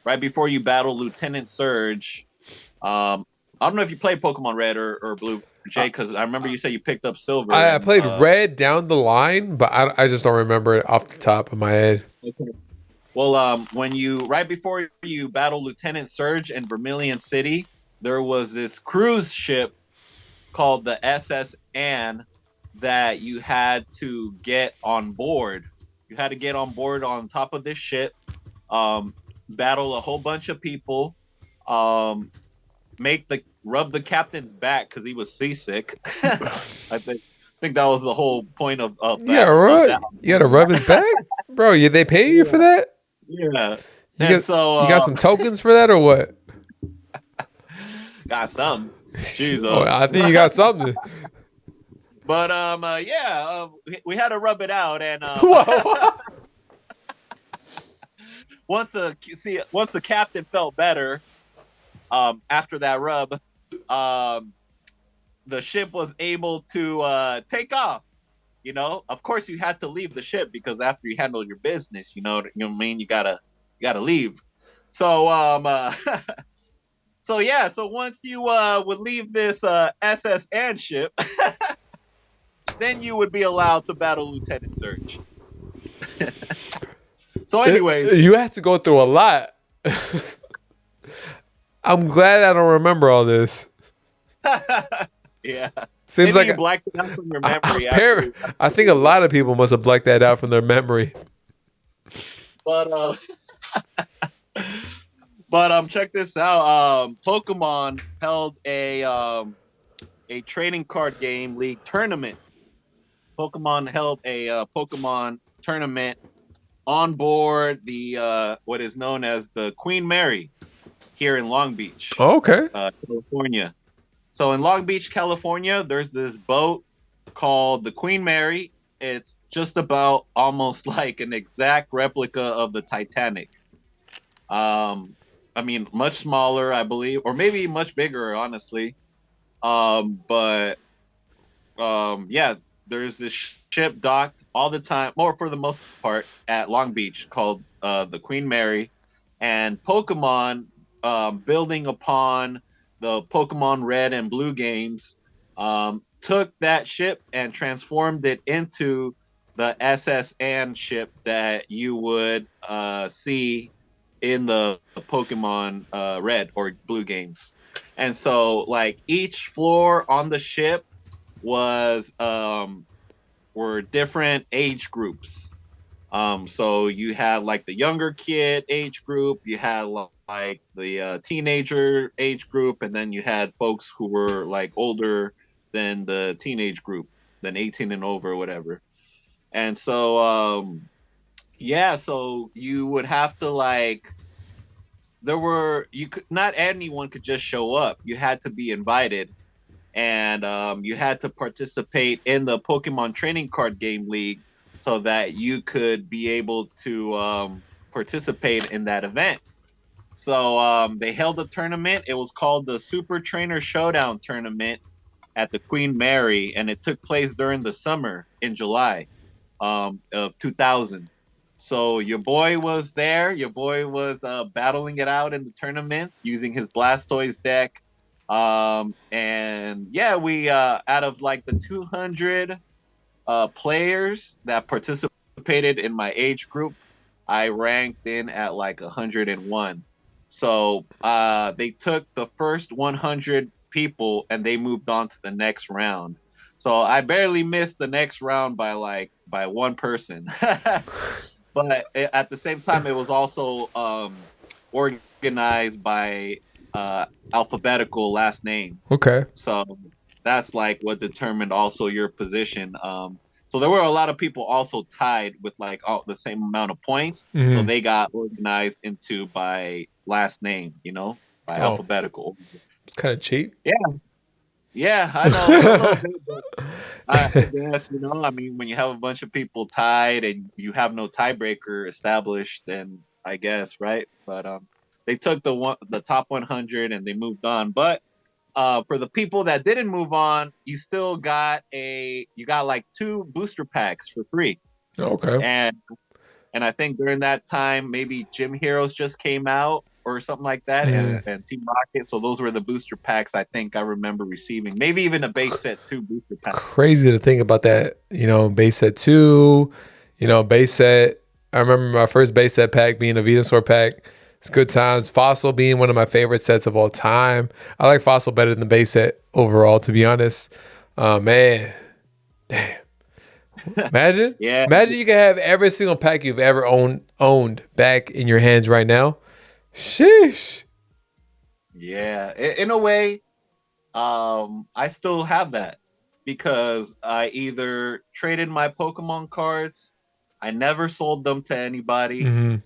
right before you battle Lieutenant Surge. I don't know if you played Pokemon Red or Blue, Jay, because I remember you said you picked up Silver. I And played Red down the line, but I just don't remember it off the top of my head. okay. Well, when you right before you battle Lieutenant Surge in Vermilion City, there was this cruise ship called the SSN that you had to get on board. You had to get on board on top of this ship, battle a whole bunch of people, um, rub the captain's back because he was seasick. I think that was the whole point of Yeah, that. Of right. that. You got to rub his back, bro. They pay you for that? Yeah. You And got so you got some tokens for that or what? got some. Oh, Jesus. I think you got something. But we had to rub it out, and Whoa. once the captain felt better, after that rub, the ship was able to take off. You know, of course, you had to leave the ship because after you handle your business, you know what I mean. You gotta leave. So so once you would leave this SSN ship, then you would be allowed to battle Lieutenant Surge. So, anyways, You have to go through a lot. I'm glad I don't remember all this. yeah. Seems Maybe you like blacked it out from your I, memory. I think a lot of people must have blacked that out from their memory. But check this out. Pokemon held a trading card game league tournament. Pokemon held a Pokemon tournament on board the what is known as the Queen Mary here in Long Beach, Okay. California. So in Long Beach, California, there's this boat called the Queen Mary. It's just about almost like an exact replica of the Titanic. I mean, much smaller, I believe, or maybe much bigger, honestly. But yeah, there's this ship docked all the time, or for the most part, at Long Beach called the Queen Mary, and Pokemon, building upon the Pokemon Red and Blue games, took that ship and transformed it into the SSN ship that you would see in the Pokemon Red or Blue games. And so, like, each floor on the ship was were different age groups. So you had like the younger kid age group, you had like the teenager age group, and then you had folks who were like older than the teenage group, than 18 and over, or whatever. And so yeah, so you would have to like you could not anyone could just show up. You had to be invited, and you had to participate in the Pokemon Trading Card Game League so that you could be able to participate in that event. So they held a tournament. It was called the Super Trainer Showdown Tournament at the Queen Mary, and it took place during the summer in July of 2000. So your boy was there. Your boy was battling it out in the tournaments using his Blastoise deck. And yeah, we out of like the 200 players that participated in my age group, I ranked in at like 101. So they took the first 100 people and they moved on to the next round. So I barely missed the next round by one person. But at the same time, it was also organized by alphabetical last name. Okay. So that's like what determined also your position. So there were a lot of people also tied with like all the same amount of points. So Mm-hmm. they got organized into by last name, by Oh, alphabetical. kind of cheap. Yeah, yeah, I know a little bit, but I guess I mean, when you have a bunch of people tied and you have no tiebreaker established, then I guess right. But they took the top 100 and they moved on. But for the people that didn't move on, you got like 2 booster packs for free, Okay. and I think during that time maybe Gym Heroes just came out or something like that, Mm. and Team Rocket. So those were the booster packs I think I remember receiving. Maybe even a base set 2 booster pack. Crazy to think about that. Base set two. Base set. I remember my first base set pack being a Venusaur pack. It's good times. Fossil being one of my favorite sets of all time. I like Fossil better than the base set overall, to be honest. Man, damn. Imagine, Yeah, imagine you can have every single pack you've ever owned back in your hands right now. Sheesh. yeah. In a way, I still have that because I either traded my Pokemon cards, I never sold them to anybody, Hmm.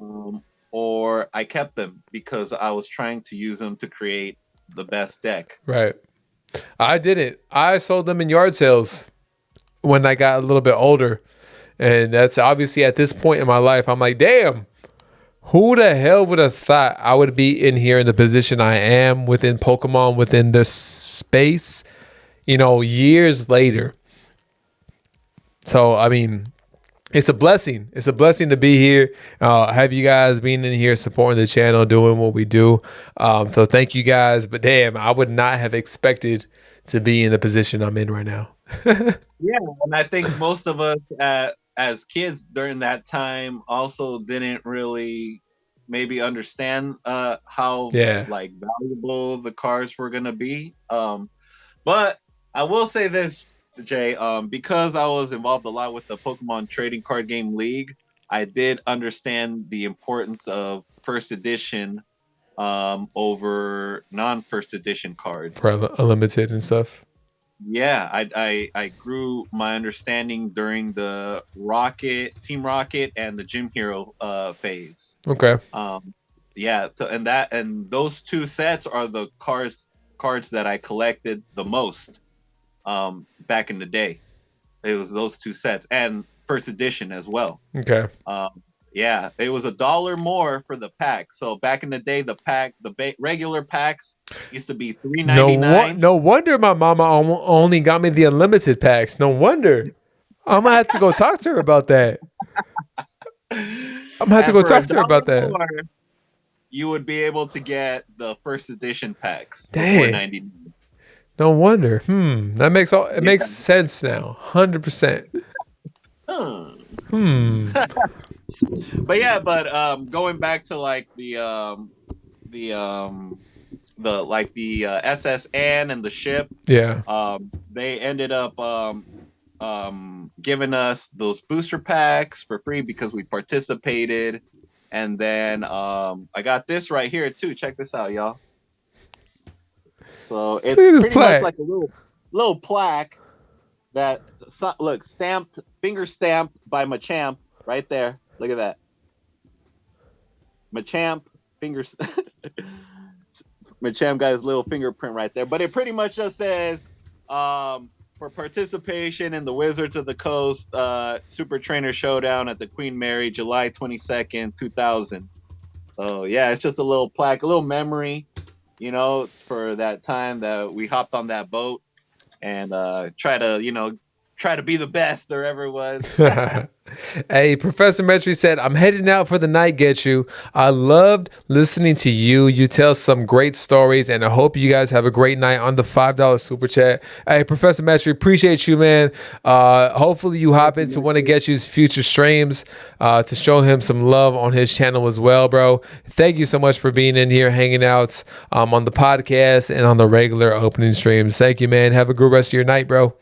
um, or I kept them because I was trying to use them to create the best deck. Right. I didn't. I sold them in yard sales when I got a little bit older. And that's obviously at this point in my life, I'm like, damn, who the hell would have thought I would be in here in the position I am within Pokemon, within this space, years later. So, I mean, it's a blessing. It's a blessing to be here. Have you guys being in here supporting the channel, doing what we do. So thank you guys. But damn, I would not have expected to be in the position I'm in right now. Yeah, and I think most of us as kids during that time also didn't really maybe understand how Yeah. like valuable the cards were gonna be. But I will say this, Jay, because I was involved a lot with the Pokemon Trading Card Game League, I did understand the importance of first edition over non-first edition For cards. unlimited and stuff. Yeah, I grew my understanding during the Team Rocket, and the Gym Hero phase. Okay. Yeah, and those 2 sets are the cards that I collected the most back in the day. It was those 2 sets and first edition as well. Okay. Yeah, it was $1 more for the pack. So back in the day, the regular packs used to be $3.99. No wonder my mama only got me the unlimited packs. No wonder. I'm gonna have to go talk to her about that. I'm gonna have to And go for a talk to her dollar about that. more, you would be able to get the first edition packs for Dang. $4.99. No wonder. That makes it Yeah. makes sense now. 100%. But yeah, going back to like the SSN and the ship, Yeah. they ended up giving us those booster packs for free because we participated. And then I got this right here too. Check this out, y'all. So it's pretty much like a little plaque that look finger stamped by Machamp right there. Look at that. Machamp fingers. Machamp got his little fingerprint right there. But it pretty much just says for participation in the Wizards of the Coast Super Trainer Showdown at the Queen Mary, July 22nd, 2000. So yeah, it's just a little plaque, a little memory, for that time that we hopped on that boat and try to be the best there ever was. Hey, Professor Metry said, I'm heading out for the night, Ghetchu. I loved listening to you. You tell some great stories, and I hope you guys have a great night on the $5 super chat. Hey, Professor Metry, appreciate you, man. Hopefully you hop into one of Ghetchu's future streams to show him some love on his channel as well, bro. Thank you so much for being in here, hanging out on the podcast and on the regular opening streams. Thank you, man. Have a good rest of your night, bro.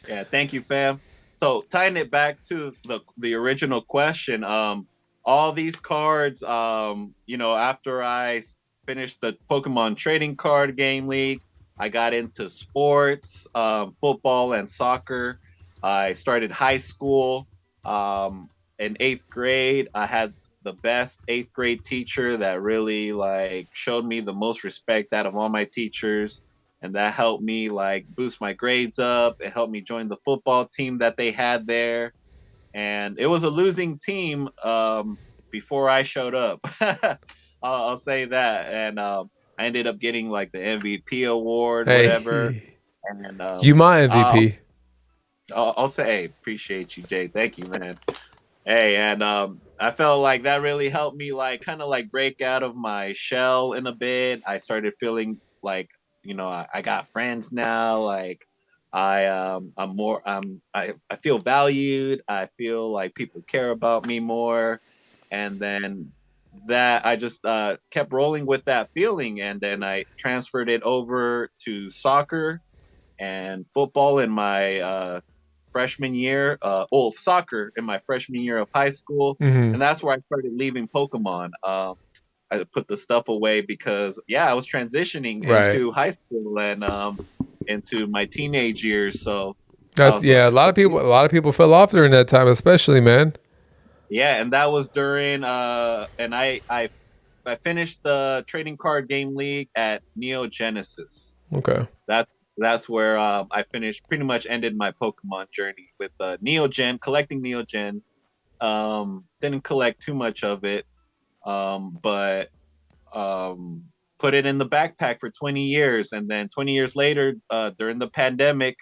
Yeah, thank you, fam. So tying it back to the original question, all these cards, after I finished the Pokemon Trading Card Game League, I got into sports, football and soccer. I started high school. In eighth grade, I had the best eighth grade teacher that really like showed me the most respect out of all my teachers, and that helped me like boost my grades up. It helped me join the football team that they had there, and it was a losing team before I showed up. I'll say that, and I ended up getting like the MVP award, whatever. Hey, And you my I'll, MVP. I'll say, hey, appreciate you, Jay. Thank you, man. Hey, and I felt like that really helped me, like, kind of like break out of my shell in a bit. I started feeling like, I got friends now. Like, I feel valued. I feel like people care about me more, and then that I just kept rolling with that feeling, and then I transferred it over to soccer and football in my freshman year, soccer in my freshman year of high school, Hmm. and that's where I started leaving Pokemon. I put the stuff away because I was transitioning Right. into high school and into my teenage years. So I That's was yeah. like, so A lot of people fell off during that time, especially man. yeah, and that was during and I finished the trading card game league at Neo Genesis. Okay. That's that's where I finished, pretty much ended my Pokemon journey with Neogen, collecting Neogen. Didn't collect too much of it, but um, put it in the backpack for 20 years, and then 20 years later, during the pandemic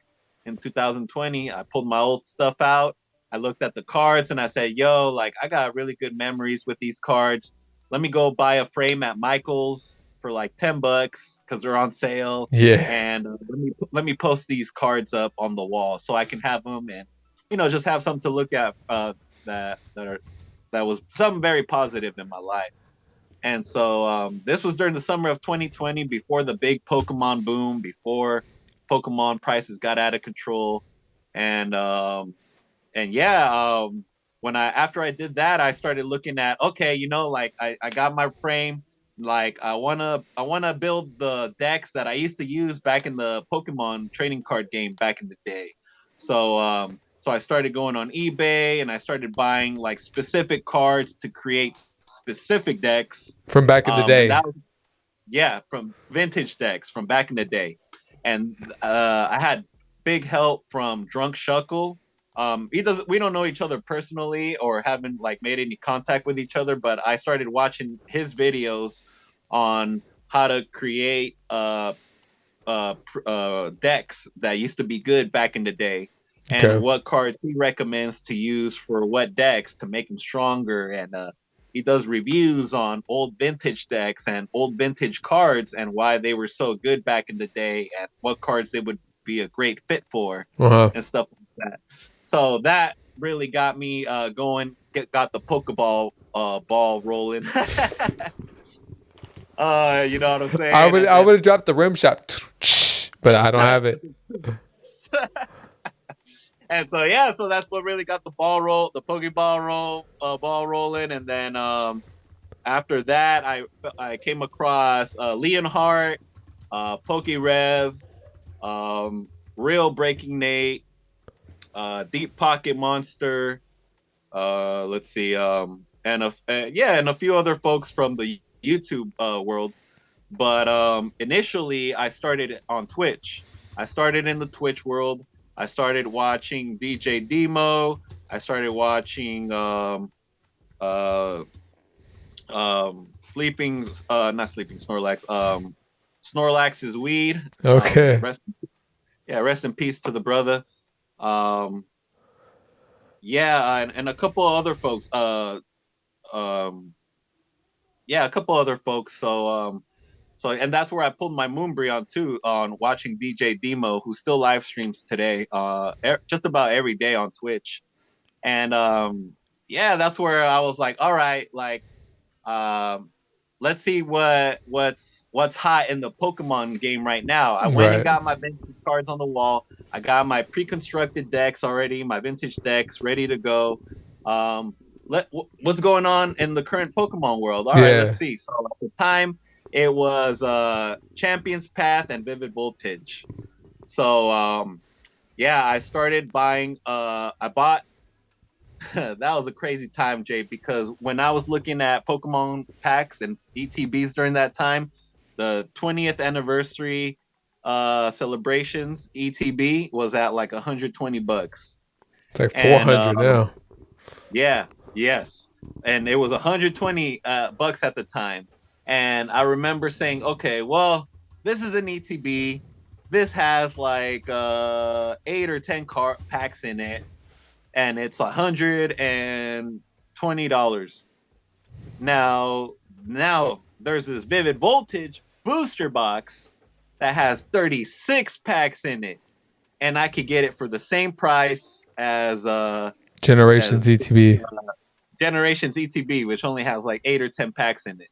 in 2020, I pulled my old stuff out. I looked at the cards and I said, "Yo, like I got really good memories with these cards. Let me go buy a frame at Michael's for like $10 because they're on sale, Yeah. and let me post these cards up on the wall so I can have them and just have something to look at that was something very positive in my life." And so this was during the summer of 2020, before the big Pokemon boom, before Pokemon prices got out of control, and when after I did that, I started looking at, okay, like I got my frame, like I wanna build the decks that I used to use back in the Pokemon trading card game back in the day. So I started going on eBay and I started buying like specific cards to create specific decks. From back in the And day. that was, from vintage decks from back in the day. And I had big help from Drunk Shuckle. We don't know each other personally or haven't like made any contact with each other, but I started watching his videos on how to create decks that used to be good back in the day, and Okay. what cards he recommends to use for what decks to make them stronger. And he does reviews on old vintage decks and old vintage cards and why they were so good back in the day and what cards they would be a great fit for Uh huh. and stuff like that. So that really got me going, got the Pokeball ball rolling. You know what I'm saying? And I then would have dropped the rim shot, but I don't have it. and so that's what really got the Pokeball ball rolling. And then after that, I came across Leonhardt, Pokey Rev, um, Real Breaking Nate, Deep Pocket Monster. Let's see, and a few other folks from the YouTube world. But initially, I started on Twitch. I started in the Twitch world. I started watching DJ Demo. I started watching uh, sleeping, not sleeping Snorlax. Snorlax is weed. Okay. Rest in peace to the brother. Um, and a couple other folks. Um, a couple other folks. So and that's where I pulled my Moonbri on too, on watching DJ Demo, who still live streams today, just about every day on Twitch. And that's where I was like, all right, like um, let's see what's hot in the Pokemon game right now. I went and Right. got my vintage cards on the wall. I got my pre-constructed decks already, my vintage decks ready to go. What's going on in the current Pokemon world? All right, let's Yeah. see. So at the time, It was Champion's Path and Vivid Voltage. So yeah, I started buying. I bought. That was a crazy time, Jay, because when I was looking at Pokemon packs and ETBs during that time, the 20th anniversary celebrations ETB was at like $120, It's like and 400 now. yeah, yes, and it was 120 bucks at the time, and I remember saying, okay, well, this is an ETB. This has like 8 or 10 car packs in it, and it's $120. Now there's this Vivid Voltage booster box that has 36 packs in it, and I could get it for the same price Generations as ETB. Generations ETB, which only has like 8 or 10 packs in it.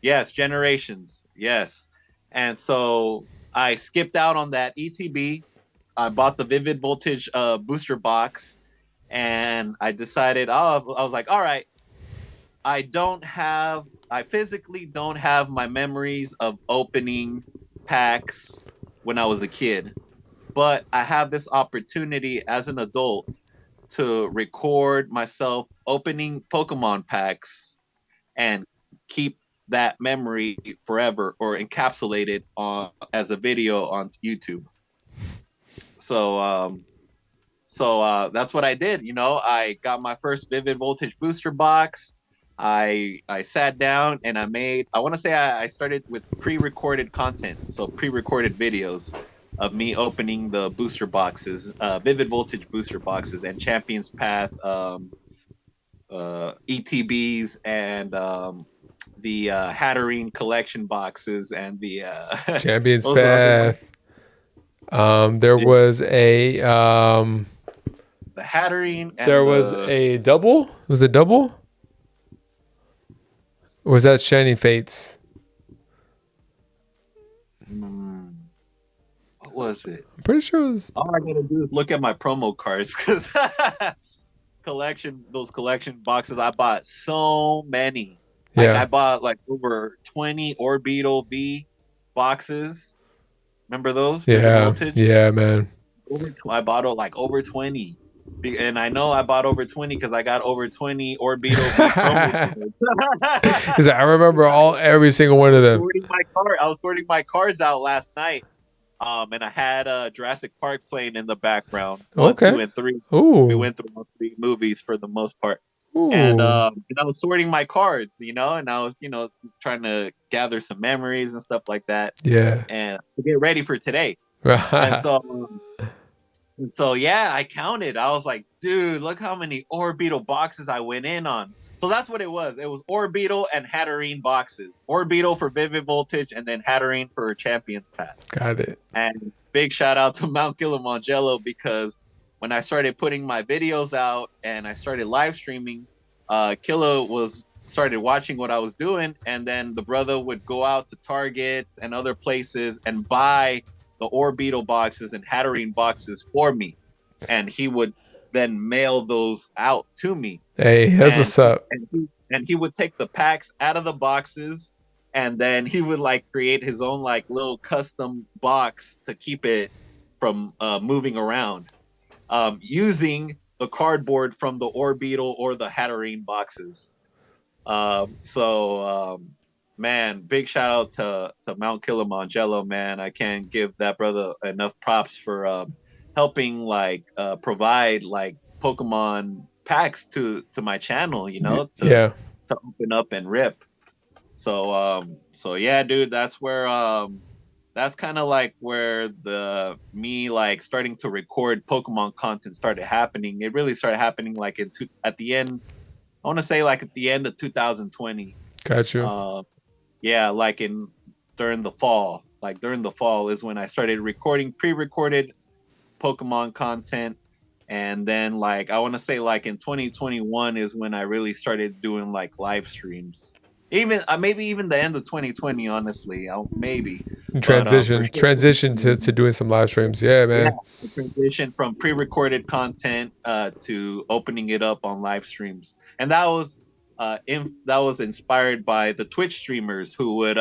Yes, Generations. Yes. And so I skipped out on that ETB. I bought the Vivid Voltage booster box, and I decided, I was like, all right, I physically don't have my memories of opening packs when I was a kid, but I have this opportunity as an adult to record myself opening Pokemon packs and keep that memory forever or encapsulate it on as a video on YouTube. So that's what I did. You know, I got my first Vivid Voltage booster box. I sat down and I want to say I started with pre-recorded content, so pre-recorded videos of me opening the booster boxes, Vivid Voltage booster boxes, and Champions Path ETBs, and the Hatterene collection boxes, and the Champions what was the other one? Path. There was a The Hatterene there and was the a double. Was it double? Or was that Shining Fates? what was it? I'm pretty sure it was. All I gotta do is look at my promo cards, because those collection boxes, I bought so many. Like Yeah. I bought like over 20 Orbital V boxes. Remember those? Vivid Yeah. Voltage. Yeah, man. I bought like over 20. And I know I bought over 20 because I got over 20 Orbital V promo cards. 'Cause I remember every single one of them. I was sorting my cards out last night. And I had Jurassic Park playing in the background. 1, Okay. 2, and 3. Ooh. We went through all 3 movies for the most part. Ooh. And I was sorting my cards, you know, and I was, trying to gather some memories and stuff like that. Yeah. And to get ready for today. And so yeah, I counted. I was like, dude, look how many Orbital boxes I went in on. So that's what it was. It was Orbital and Hatterene boxes. Orbital for Vivid Voltage, and then Hatterene for Champions Path. Got it. And big shout out to Mount Kilimanjaro, because when I started putting my videos out and I started live streaming, Killa started watching what I was doing, and then the brother would go out to Targets and other places and buy the Orbital boxes and Hatterene boxes for me, and he would then mail those out to me. Hey, that's what's up. And he would take the packs out of the boxes, and then he would like create his own like little custom box to keep it from moving around, using the cardboard from the Orbital or the Hatterene boxes. Man, big shout out to Mount Kilimanjaro, man. I can't give that brother enough props for helping like provide like Pokemon packs to my channel, you know, to open up and rip. So yeah, dude, that's where that's kind of like where me like starting to record Pokemon content started happening. It really started happening like at the end. I want to say like at the end of 2020. Gotcha. Yeah, like during the fall. Like during the fall is when I started recording pre-recorded Pokemon content, and then like I want to say like in 2021 is when I really started doing like live streams. Even maybe even the end of 2020, honestly, maybe transition to doing some live streams. Yeah, man. Yeah, transition from pre-recorded content to opening it up on live streams, and that was that was inspired by the Twitch streamers who would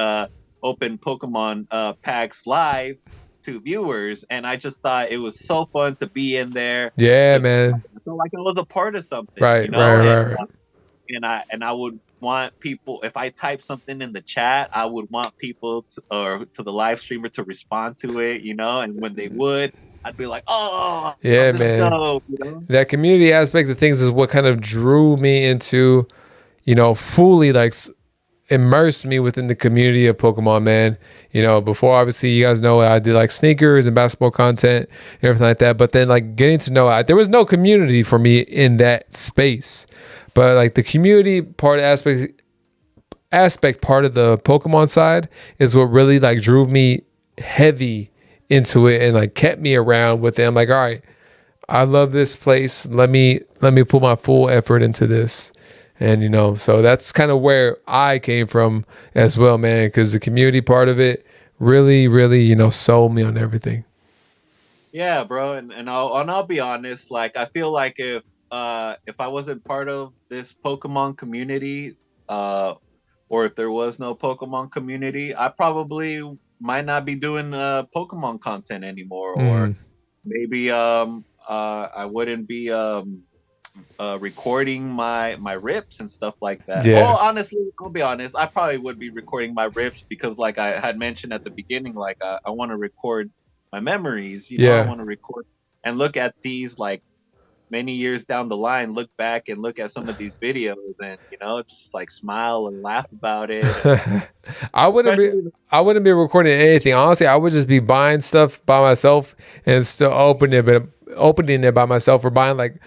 open Pokemon packs live to viewers, and I just thought it was so fun to be in there. Yeah, To man. I felt like I was a part of something, Right, right, right, right. and I would want people, if I type something in the chat, I would want people to, or to the live streamer to respond to it, and when they would, I'd be like, oh, Yeah, this is man. dope. That community aspect of things is what kind of drew me into, fully like immerse me within the community of Pokemon, man. Before, obviously, you guys know I did like sneakers and basketball content and everything like that. But then, like, getting to know, there was no community for me in that space. But like the community aspect part of the Pokemon side is what really like drew me heavy into it and like kept me around with them. Like, all right, I love this place. Let me put my full effort into this. And so that's kind of where I came from as well, man, because the community part of it really, really, sold me on everything. Yeah, bro, and I'll be honest. Like, I feel like if I wasn't part of this Pokemon community, or if there was no Pokemon community, I probably might not be doing Pokemon content anymore, or Mm, maybe I wouldn't be recording my rips and stuff like that. yeah, Well, honestly, I'll be honest. I probably would be recording my rips because, like I had mentioned at the beginning, like I want to record my memories. I yeah. want to record and look at these like many years down the line. Look back and look at some of these videos, and just like smile and laugh about it. And I wouldn't be especially, I wouldn't be recording anything. Honestly, I would just be buying stuff by myself and still opening it by myself, or buying like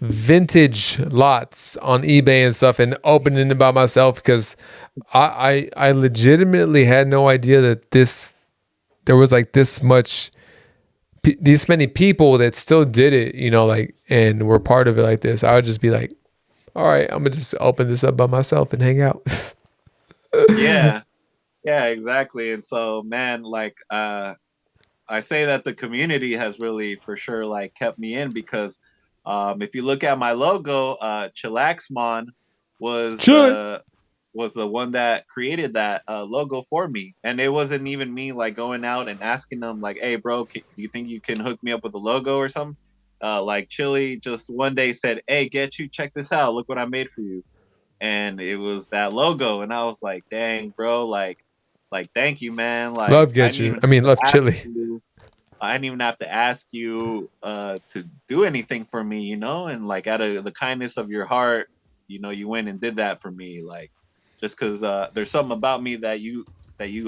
vintage lots on eBay and stuff and opening it by myself, because I legitimately had no idea that there was like these many people that still did it, like, and were part of it like this. I would just be like, all right, I'm gonna just open this up by myself and hang out. yeah, yeah, exactly. And so, man, like I say that the community has really for sure like kept me in because if you look at my logo, Chillaxmon was Should. the one that created that logo for me, and it wasn't even me like going out and asking them like, "Hey, bro, do you think you can hook me up with a logo or something?" Like Chili just one day said, "Hey, Ghetchu, check this out. Look what I made for you," and it was that logo, and I was like, "Dang, bro, like thank you, man. Like Love get you. I have mean, to love ask chili. you. I didn't even have to ask you to do anything for me, and like out of the kindness of your heart, you went and did that for me, like just because there's something about me that you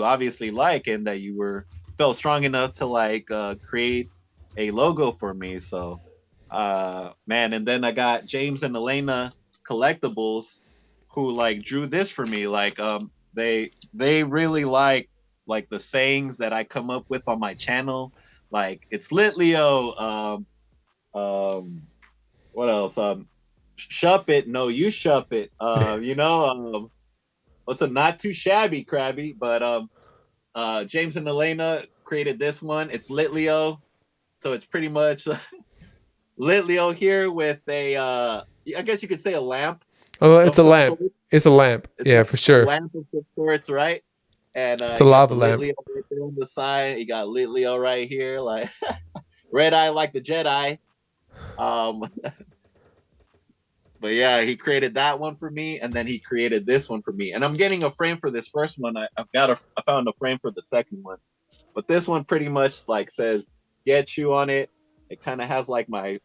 obviously like, and that you felt strong enough to like create a logo for me. So, man, and then I got James and Elena Collectibles, who like drew this for me. Like, they really like the sayings that I come up with on my channel. Like it's lit Leo. What else? Shup it. No, you shup it. What's a not too shabby, Krabby? But James and Elena created this one. It's lit Leo. So it's pretty much lit Leo here with I guess you could say a lamp Oh, it's of a some lamp. sort. It's a lamp. It's Yeah, for a sure. lamp of some sorts, right? And It's a you got lava the lit lamp. Leo right there on the side. You got lit Leo right here, like red eye like the Jedi. Um, but yeah, he created that one for me, and then he created this one for me. And I'm getting a frame for this first one. I found a frame for the second one, but this one pretty much like says "Ghetchu" on it. It kind of has like my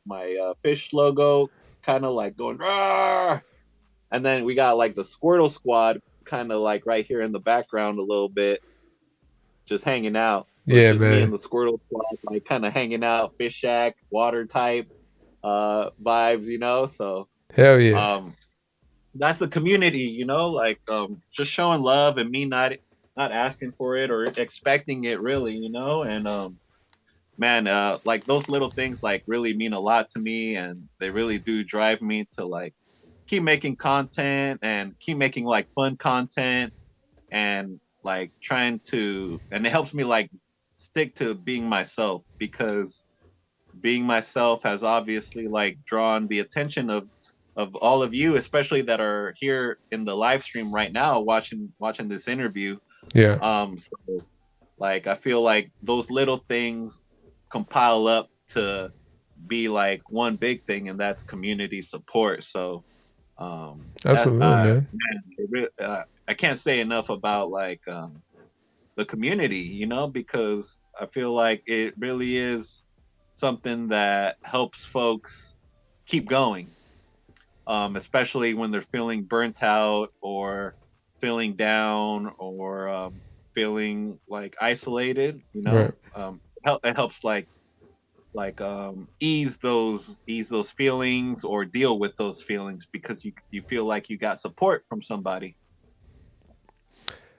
fish logo, kind of like going, Rawr! And then we got like the Squirtle Squad, kind of like right here in the background a little bit, just hanging out. So it's Yeah, just me man. and the Squirtle Squad, like kind of hanging out, fish shack, water type vibes, So Hell yeah. um that's the community, like just showing love and me not asking for it or expecting it really, and man, like those little things like really mean a lot to me, and they really do drive me to like keep making content and keep making like fun content, and like and it helps me like stick to being myself, because being myself has obviously like drawn the attention of all of you, especially that are here in the live stream right now, watching this interview. Yeah. So like I feel like those little things compile up to be like one big thing, and that's community support. So Absolutely, man. I can't say enough about like the community, because I feel like it really is something that helps folks keep going, especially when they're feeling burnt out or feeling down or feeling like isolated. Right. It helps like ease those feelings or deal with those feelings because you feel like you got support from somebody.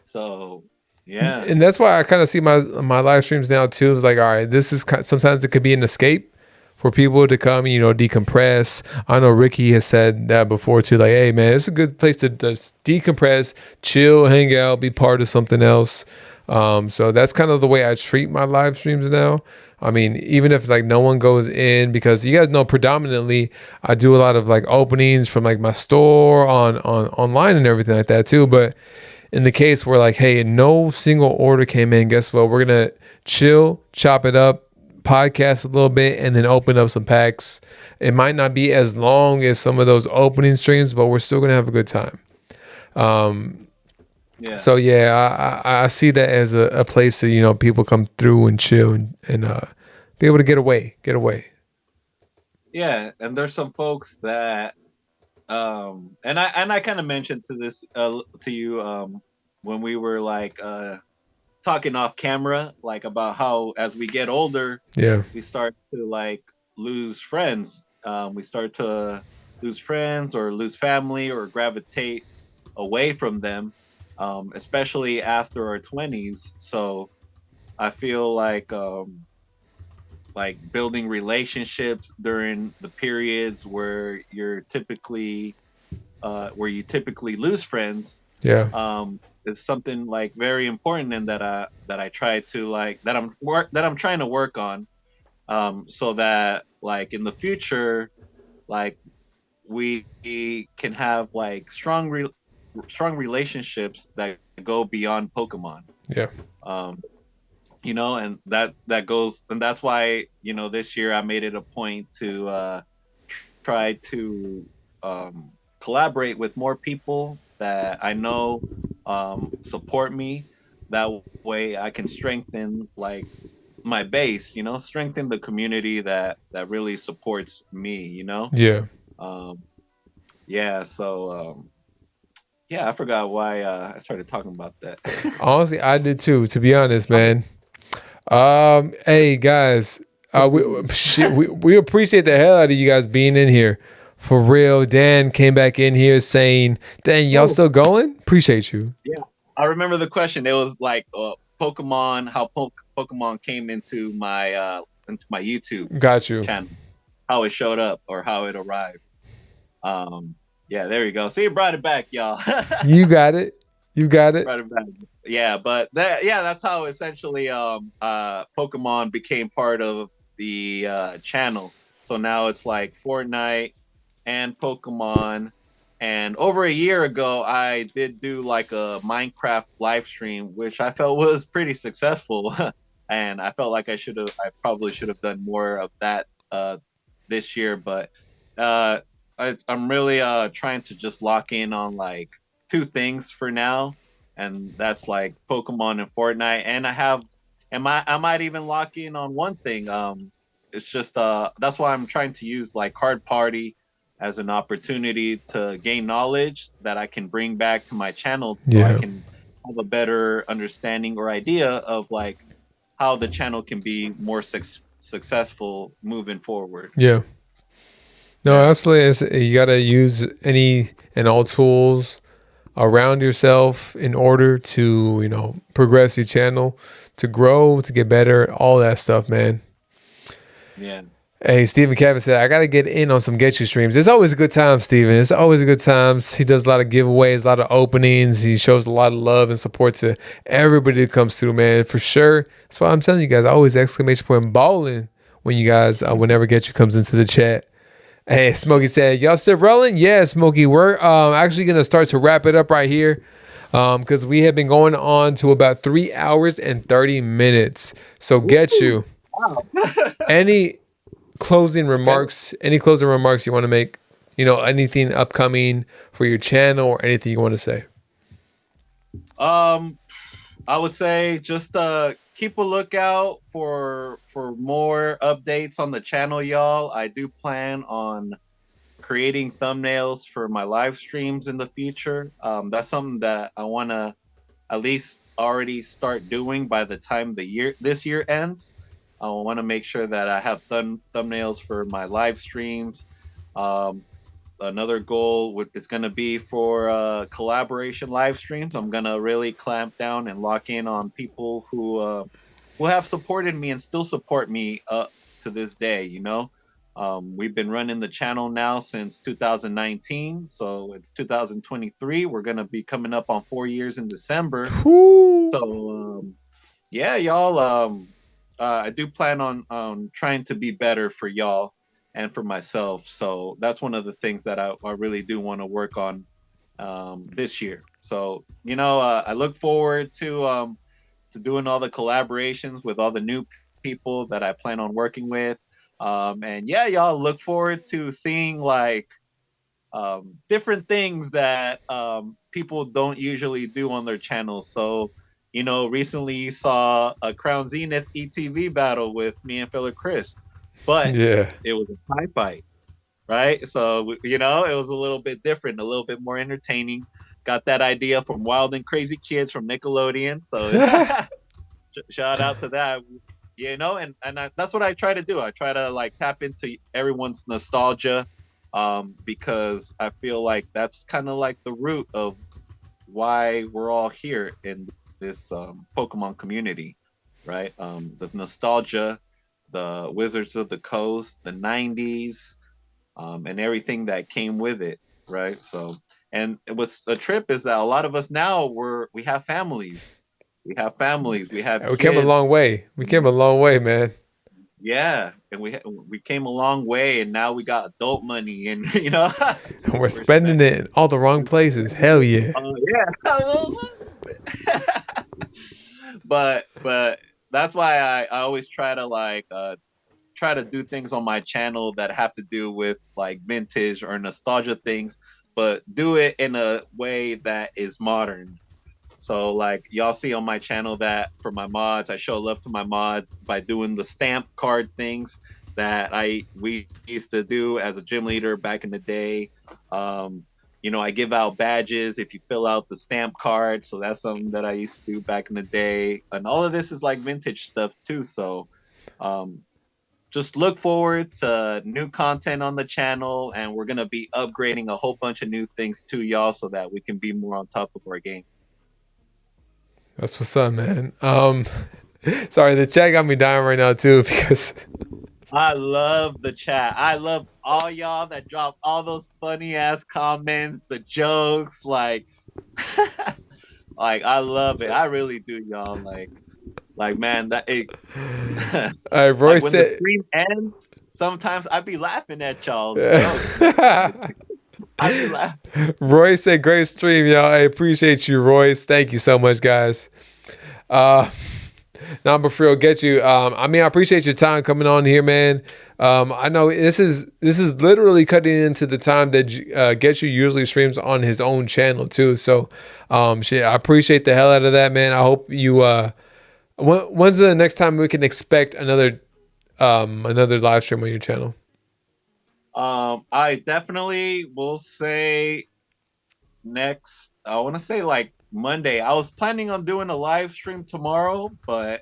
So yeah, And that's why I kind of see my live streams now too. It's like, all right, this is sometimes it could be an escape for people to come, decompress. I know Ricky has said that before too. Like, hey man, it's a good place to just decompress, chill, hang out, be part of something else. So that's kind of the way I treat my live streams now. I mean, even if like no one goes in, because you guys know predominantly I do a lot of like openings from like my store on online and everything like that too. But in the case where like, hey, no single order came in, guess what? We're gonna chill, chop it up, podcast a little bit, and then open up some packs. It might not be as long as some of those opening streams, but we're still gonna have a good time. yeah. So yeah, I see that as a place that people come through and chill and be able to get away. Yeah, and there's some folks that and I kind of mentioned to you when we were like talking off camera, like about how as we get older, Yeah, we start to like lose friends. We start to lose friends or lose family or gravitate away from them, especially after our 20s. So I feel like building relationships during the periods where you typically lose friends, yeah, is something like very important, and that I try to like that I'm trying to work on, so that like in the future, like we can have like strong relationships that go beyond Pokemon. yeah. And that goes, and that's why this year I made it a point to try to collaborate with more people that I know support me. That way I can strengthen like my base, strengthen the community that really supports me. Yeah. Yeah, so yeah, I forgot why I started talking about that. Honestly, I did too. To be honest, man. Hey guys, we appreciate the hell out of you guys being in here. For real. Dan came back in here saying, "Dan, y'all still going? Appreciate you." Yeah, I remember the question. It was like Pokemon, how Pokemon came into my YouTube Got you. channel, how it showed up or how it arrived. Yeah, there you go. See, it brought it back, y'all. You got it. You got it. Brought it back. Yeah, but that's how essentially Pokemon became part of the channel. So now it's like Fortnite and Pokemon. And over a year ago, I did do like a Minecraft live stream, which I felt was pretty successful. And I felt like I probably should have done more of that this year. But I'm really trying to just lock in on like two things for now. And that's like Pokemon and Fortnite. And I might even lock in on one thing. It's just that's why I'm trying to use like Card Party as an opportunity to gain knowledge that I can bring back to my channel, so I can have a better understanding or idea of like how the channel can be more successful moving forward. Yeah. No, absolutely. You got to use any and all tools around yourself in order to, progress your channel, to grow, to get better, all that stuff, man. Yeah. Hey, Stephen Kevin said, I got to get in on some Ghetchu streams. It's always a good time, Stephen. It's always a good time. He does a lot of giveaways, a lot of openings. He shows a lot of love and support to everybody that comes through, man, for sure. That's why I'm telling you guys, always exclamation point ballin' when you guys, whenever Ghetchu comes into the chat. Hey, Smokey said, y'all still rolling? Yeah, Smokey, we're actually going to start to wrap it up right here because we have been going on to about 3 hours and 30 minutes. So get Woo! you. Wow. Any closing Okay. remarks? Any closing remarks you want to make? You know, anything upcoming for your channel or anything you want to say? Um, I would say just keep a lookout for more updates on the channel, y'all. I do plan on creating thumbnails for my live streams in the future. That's something that I want to at least already start doing by the time this year ends. I want to make sure that I have thumbnails for my live streams. Um, Another goal is going to be for collaboration live streams. I'm going to really clamp down and lock in on people who have supported me and still support me up to this day. We've been running the channel now since 2019, so it's 2023. We're going to be coming up on 4 years in December. Whoo! So yeah, y'all. I do plan on trying to be better for y'all and for myself. So that's one of the things that I really do want to work on this year. So I look forward to doing all the collaborations with all the new people that I plan on working with. And yeah, y'all look forward to seeing like different things that people don't usually do on their channels. So, recently you saw a Crown Zenith ETV battle with me and fella Chris, but Yeah. it was a tie fight, right? So, it was a little bit different, a little bit more entertaining. Got that idea from Wild and Crazy Kids from Nickelodeon. So, shout out to that. That's what I try to do. I try to like tap into everyone's nostalgia, because I feel like that's kind of like the root of why we're all here in this Pokemon community, right? The nostalgia, the Wizards of the Coast, the '90s, and everything that came with it, right? So, and what's a trip is that a lot of us now we have families, we have We came a kids. long way. We came a long way, man. Yeah, and we came a long way, and now we got adult money, and And we're we're spending spending. it in all the wrong places. Hell yeah. Yeah, a little bit. But that's why I always try to try to do things on my channel that have to do with like vintage or nostalgia things, but do it in a way that is modern. So like y'all see on my channel that for my mods, I show love to my mods by doing the stamp card things that we used to do as a gym leader back in the day. I give out badges if you fill out the stamp card. So that's something that I used to do back in the day. And all of this is like vintage stuff too. So um, just look forward to new content on the channel, and we're gonna be upgrading a whole bunch of new things to y'all so that we can be more on top of our game. That's what's up, man. Sorry, the chat got me dying right now too because I love the chat. I love all y'all that drop all those funny ass comments, the jokes, like like I love it. I really do, y'all. Like man, that it Roy like when the said. stream ends, sometimes I be laughing at y'all's jokes, man. I be laughing. Roy said, "Great stream, y'all. I appreciate you, Royce. Thank you so much, guys." Number for real, get you. I mean, I appreciate your time coming on here, man. I know this is literally cutting into the time that Ghetchu usually streams on his own channel too. So, shit, I appreciate the hell out of that, man. I hope you. When's the next time we can expect another live stream on your channel? I definitely will say next. I want to say like Monday. I was planning on doing a live stream tomorrow, but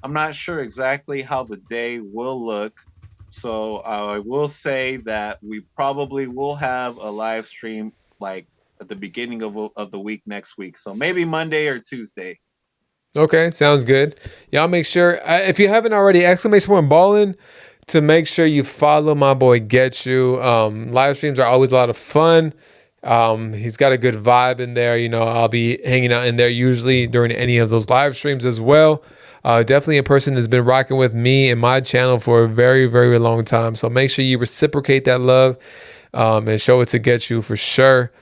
I'm not sure exactly how the day will look. So I will say that we probably will have a live stream like at the beginning of the week next week. So maybe Monday or Tuesday. Okay, sounds good. Y'all make sure, if you haven't already, !ballin' to make sure you follow my boy Ghetchu. Live streams are always a lot of fun. He's got a good vibe in there. I'll be hanging out in there usually during any of those live streams as well. Definitely a person that's been rocking with me and my channel for a very, very long time. So make sure you reciprocate that love and show it to Ghetchu for sure.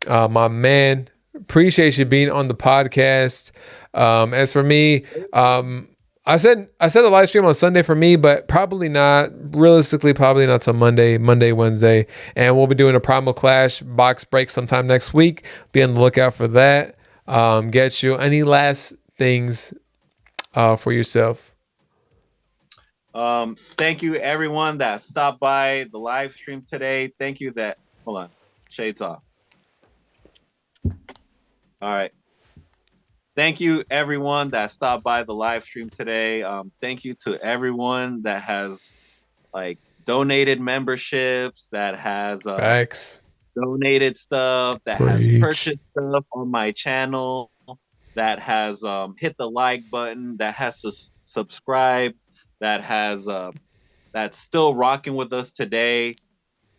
My man, appreciate you being on the podcast. As for me, I said a live stream on Sunday for me, but probably not. Realistically, probably not till Monday, Wednesday, and we'll be doing a Primal Clash box break sometime next week. Be on the lookout for that. Ghetchu, any last things for yourself? Thank you everyone that stopped by the live stream today. Thank you hold on, shades off. All right. Thank you everyone that stopped by the live stream today. Thank you to everyone that has donated memberships, that has donated stuff, that has purchased stuff on my channel, that has hit the like button, that has subscribed, that has that's still rocking with us today,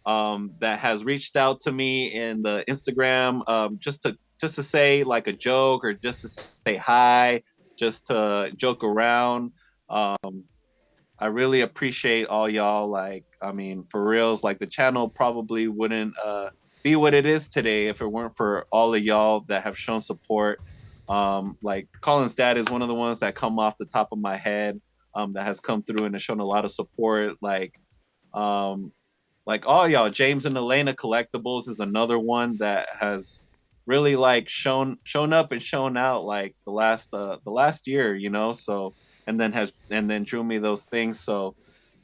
that has reached out to me in the Instagram just to say like a joke or just to say hi, just to joke around. I really appreciate all y'all. For reals, the channel probably wouldn't be what it is today if it weren't for all of y'all that have shown support. Colin's dad is one of the ones that come off the top of my head, that has come through and has shown a lot of support. All y'all, James and Elena Collectibles is another one that has really shown up and shown out the last year, so and then drew me those things. So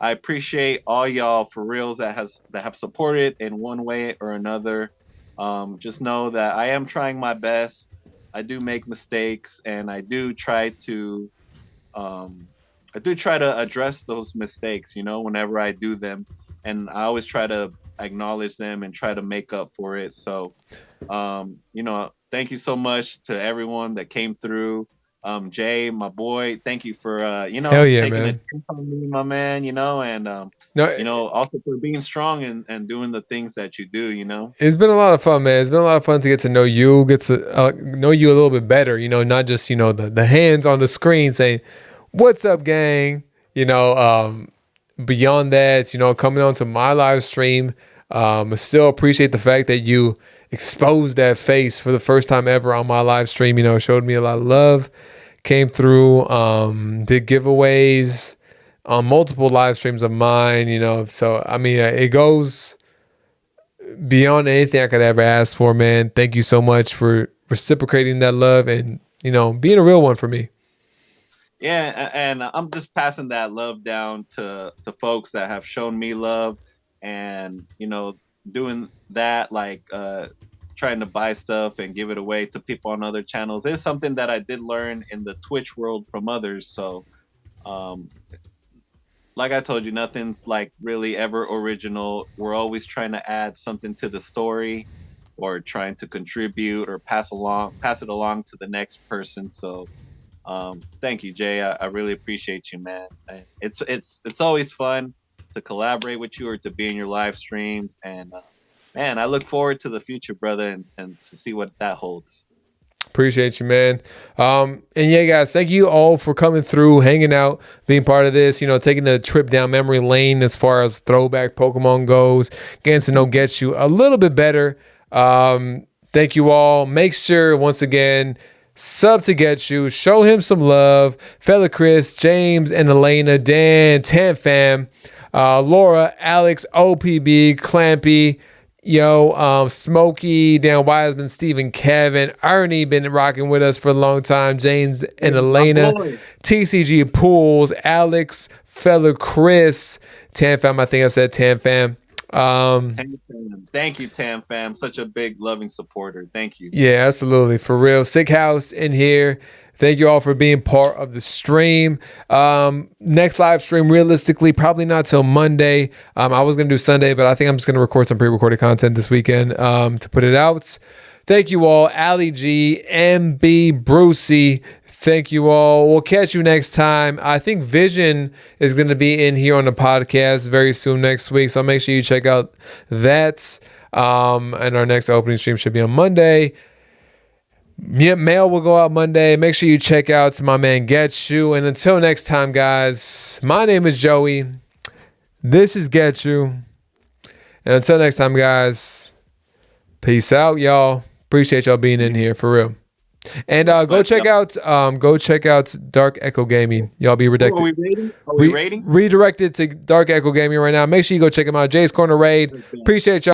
I appreciate all y'all for reals that have supported in one way or another. Just know that I am trying my best. I do make mistakes, and I do try to address those mistakes, whenever I do them, and I always try to acknowledge them and try to make up for it. So thank you so much to everyone that came through. Jay, my boy, thank you for taking a chance on me, my man, and also for being strong and doing the things that you do. It's been a lot of fun, man. It's been a lot of fun to get to know you, get to know you a little bit better, not just the hands on the screen saying what's up, gang. Beyond that, coming on to my live stream, I still appreciate the fact that you exposed that face for the first time ever on my live stream. Showed me a lot of love, came through, did giveaways on multiple live streams of mine. So it goes beyond anything I could ever ask for, man. Thank you so much for reciprocating that love and being a real one for me. Yeah, and I'm just passing that love down to folks that have shown me love, and doing that, trying to buy stuff and give it away to people on other channels is something that I did learn in the Twitch world from others. So like I told you, nothing's really ever original. We're always trying to add something to the story, or trying to contribute or pass it along to the next person. So thank you, Jay. I really appreciate you, man. It's always fun to collaborate with you or to be in your live streams, and man, I look forward to the future, brother, and to see what that holds. Appreciate you, man. And yeah, guys, thank you all for coming through, hanging out, being part of this, taking the trip down memory lane as far as throwback Pokemon goes, getting to know Ghetchu a little bit better. Thank you all. Make sure, once again, sub to Ghetchu, show him some love. Fella Chris, James and Elena, Dan, Tan Fam, Laura, Alex, OPB, Clampy, Smokey, Dan Wiseman, Stephen, Kevin, Ernie been rocking with us for a long time, James and Elena, TCG Pools, Alex, Fella Chris, Tan Fam, I think I said Tan Fam. Thank you, Tam Fam. Such a big loving supporter. Thank you. Yeah, absolutely. For real. Sick House in here. Thank you all for being part of the stream. Next live stream, realistically, probably not till Monday. I was going to do Sunday, but I think I'm just going to record some pre-recorded content this weekend to put it out. Thank you all. Ali G, MB, Brucey. Thank you all. We'll catch you next time. I think Vision is going to be in here on the podcast very soon next week, so make sure you check out that. And our next opening stream should be on Monday. Mail will go out Monday. Make sure you check out my man Ghetchu. And until next time, guys, my name is Joey. This is Ghetchu. And until next time, guys, peace out, y'all. Appreciate y'all being in here for real. And go check out Dark Echo Gaming. Y'all be redirected. Are we rating? Are we rating? Redirected to Dark Echo Gaming right now. Make sure you go check them out. Jay's Corner Raid. Appreciate y'all.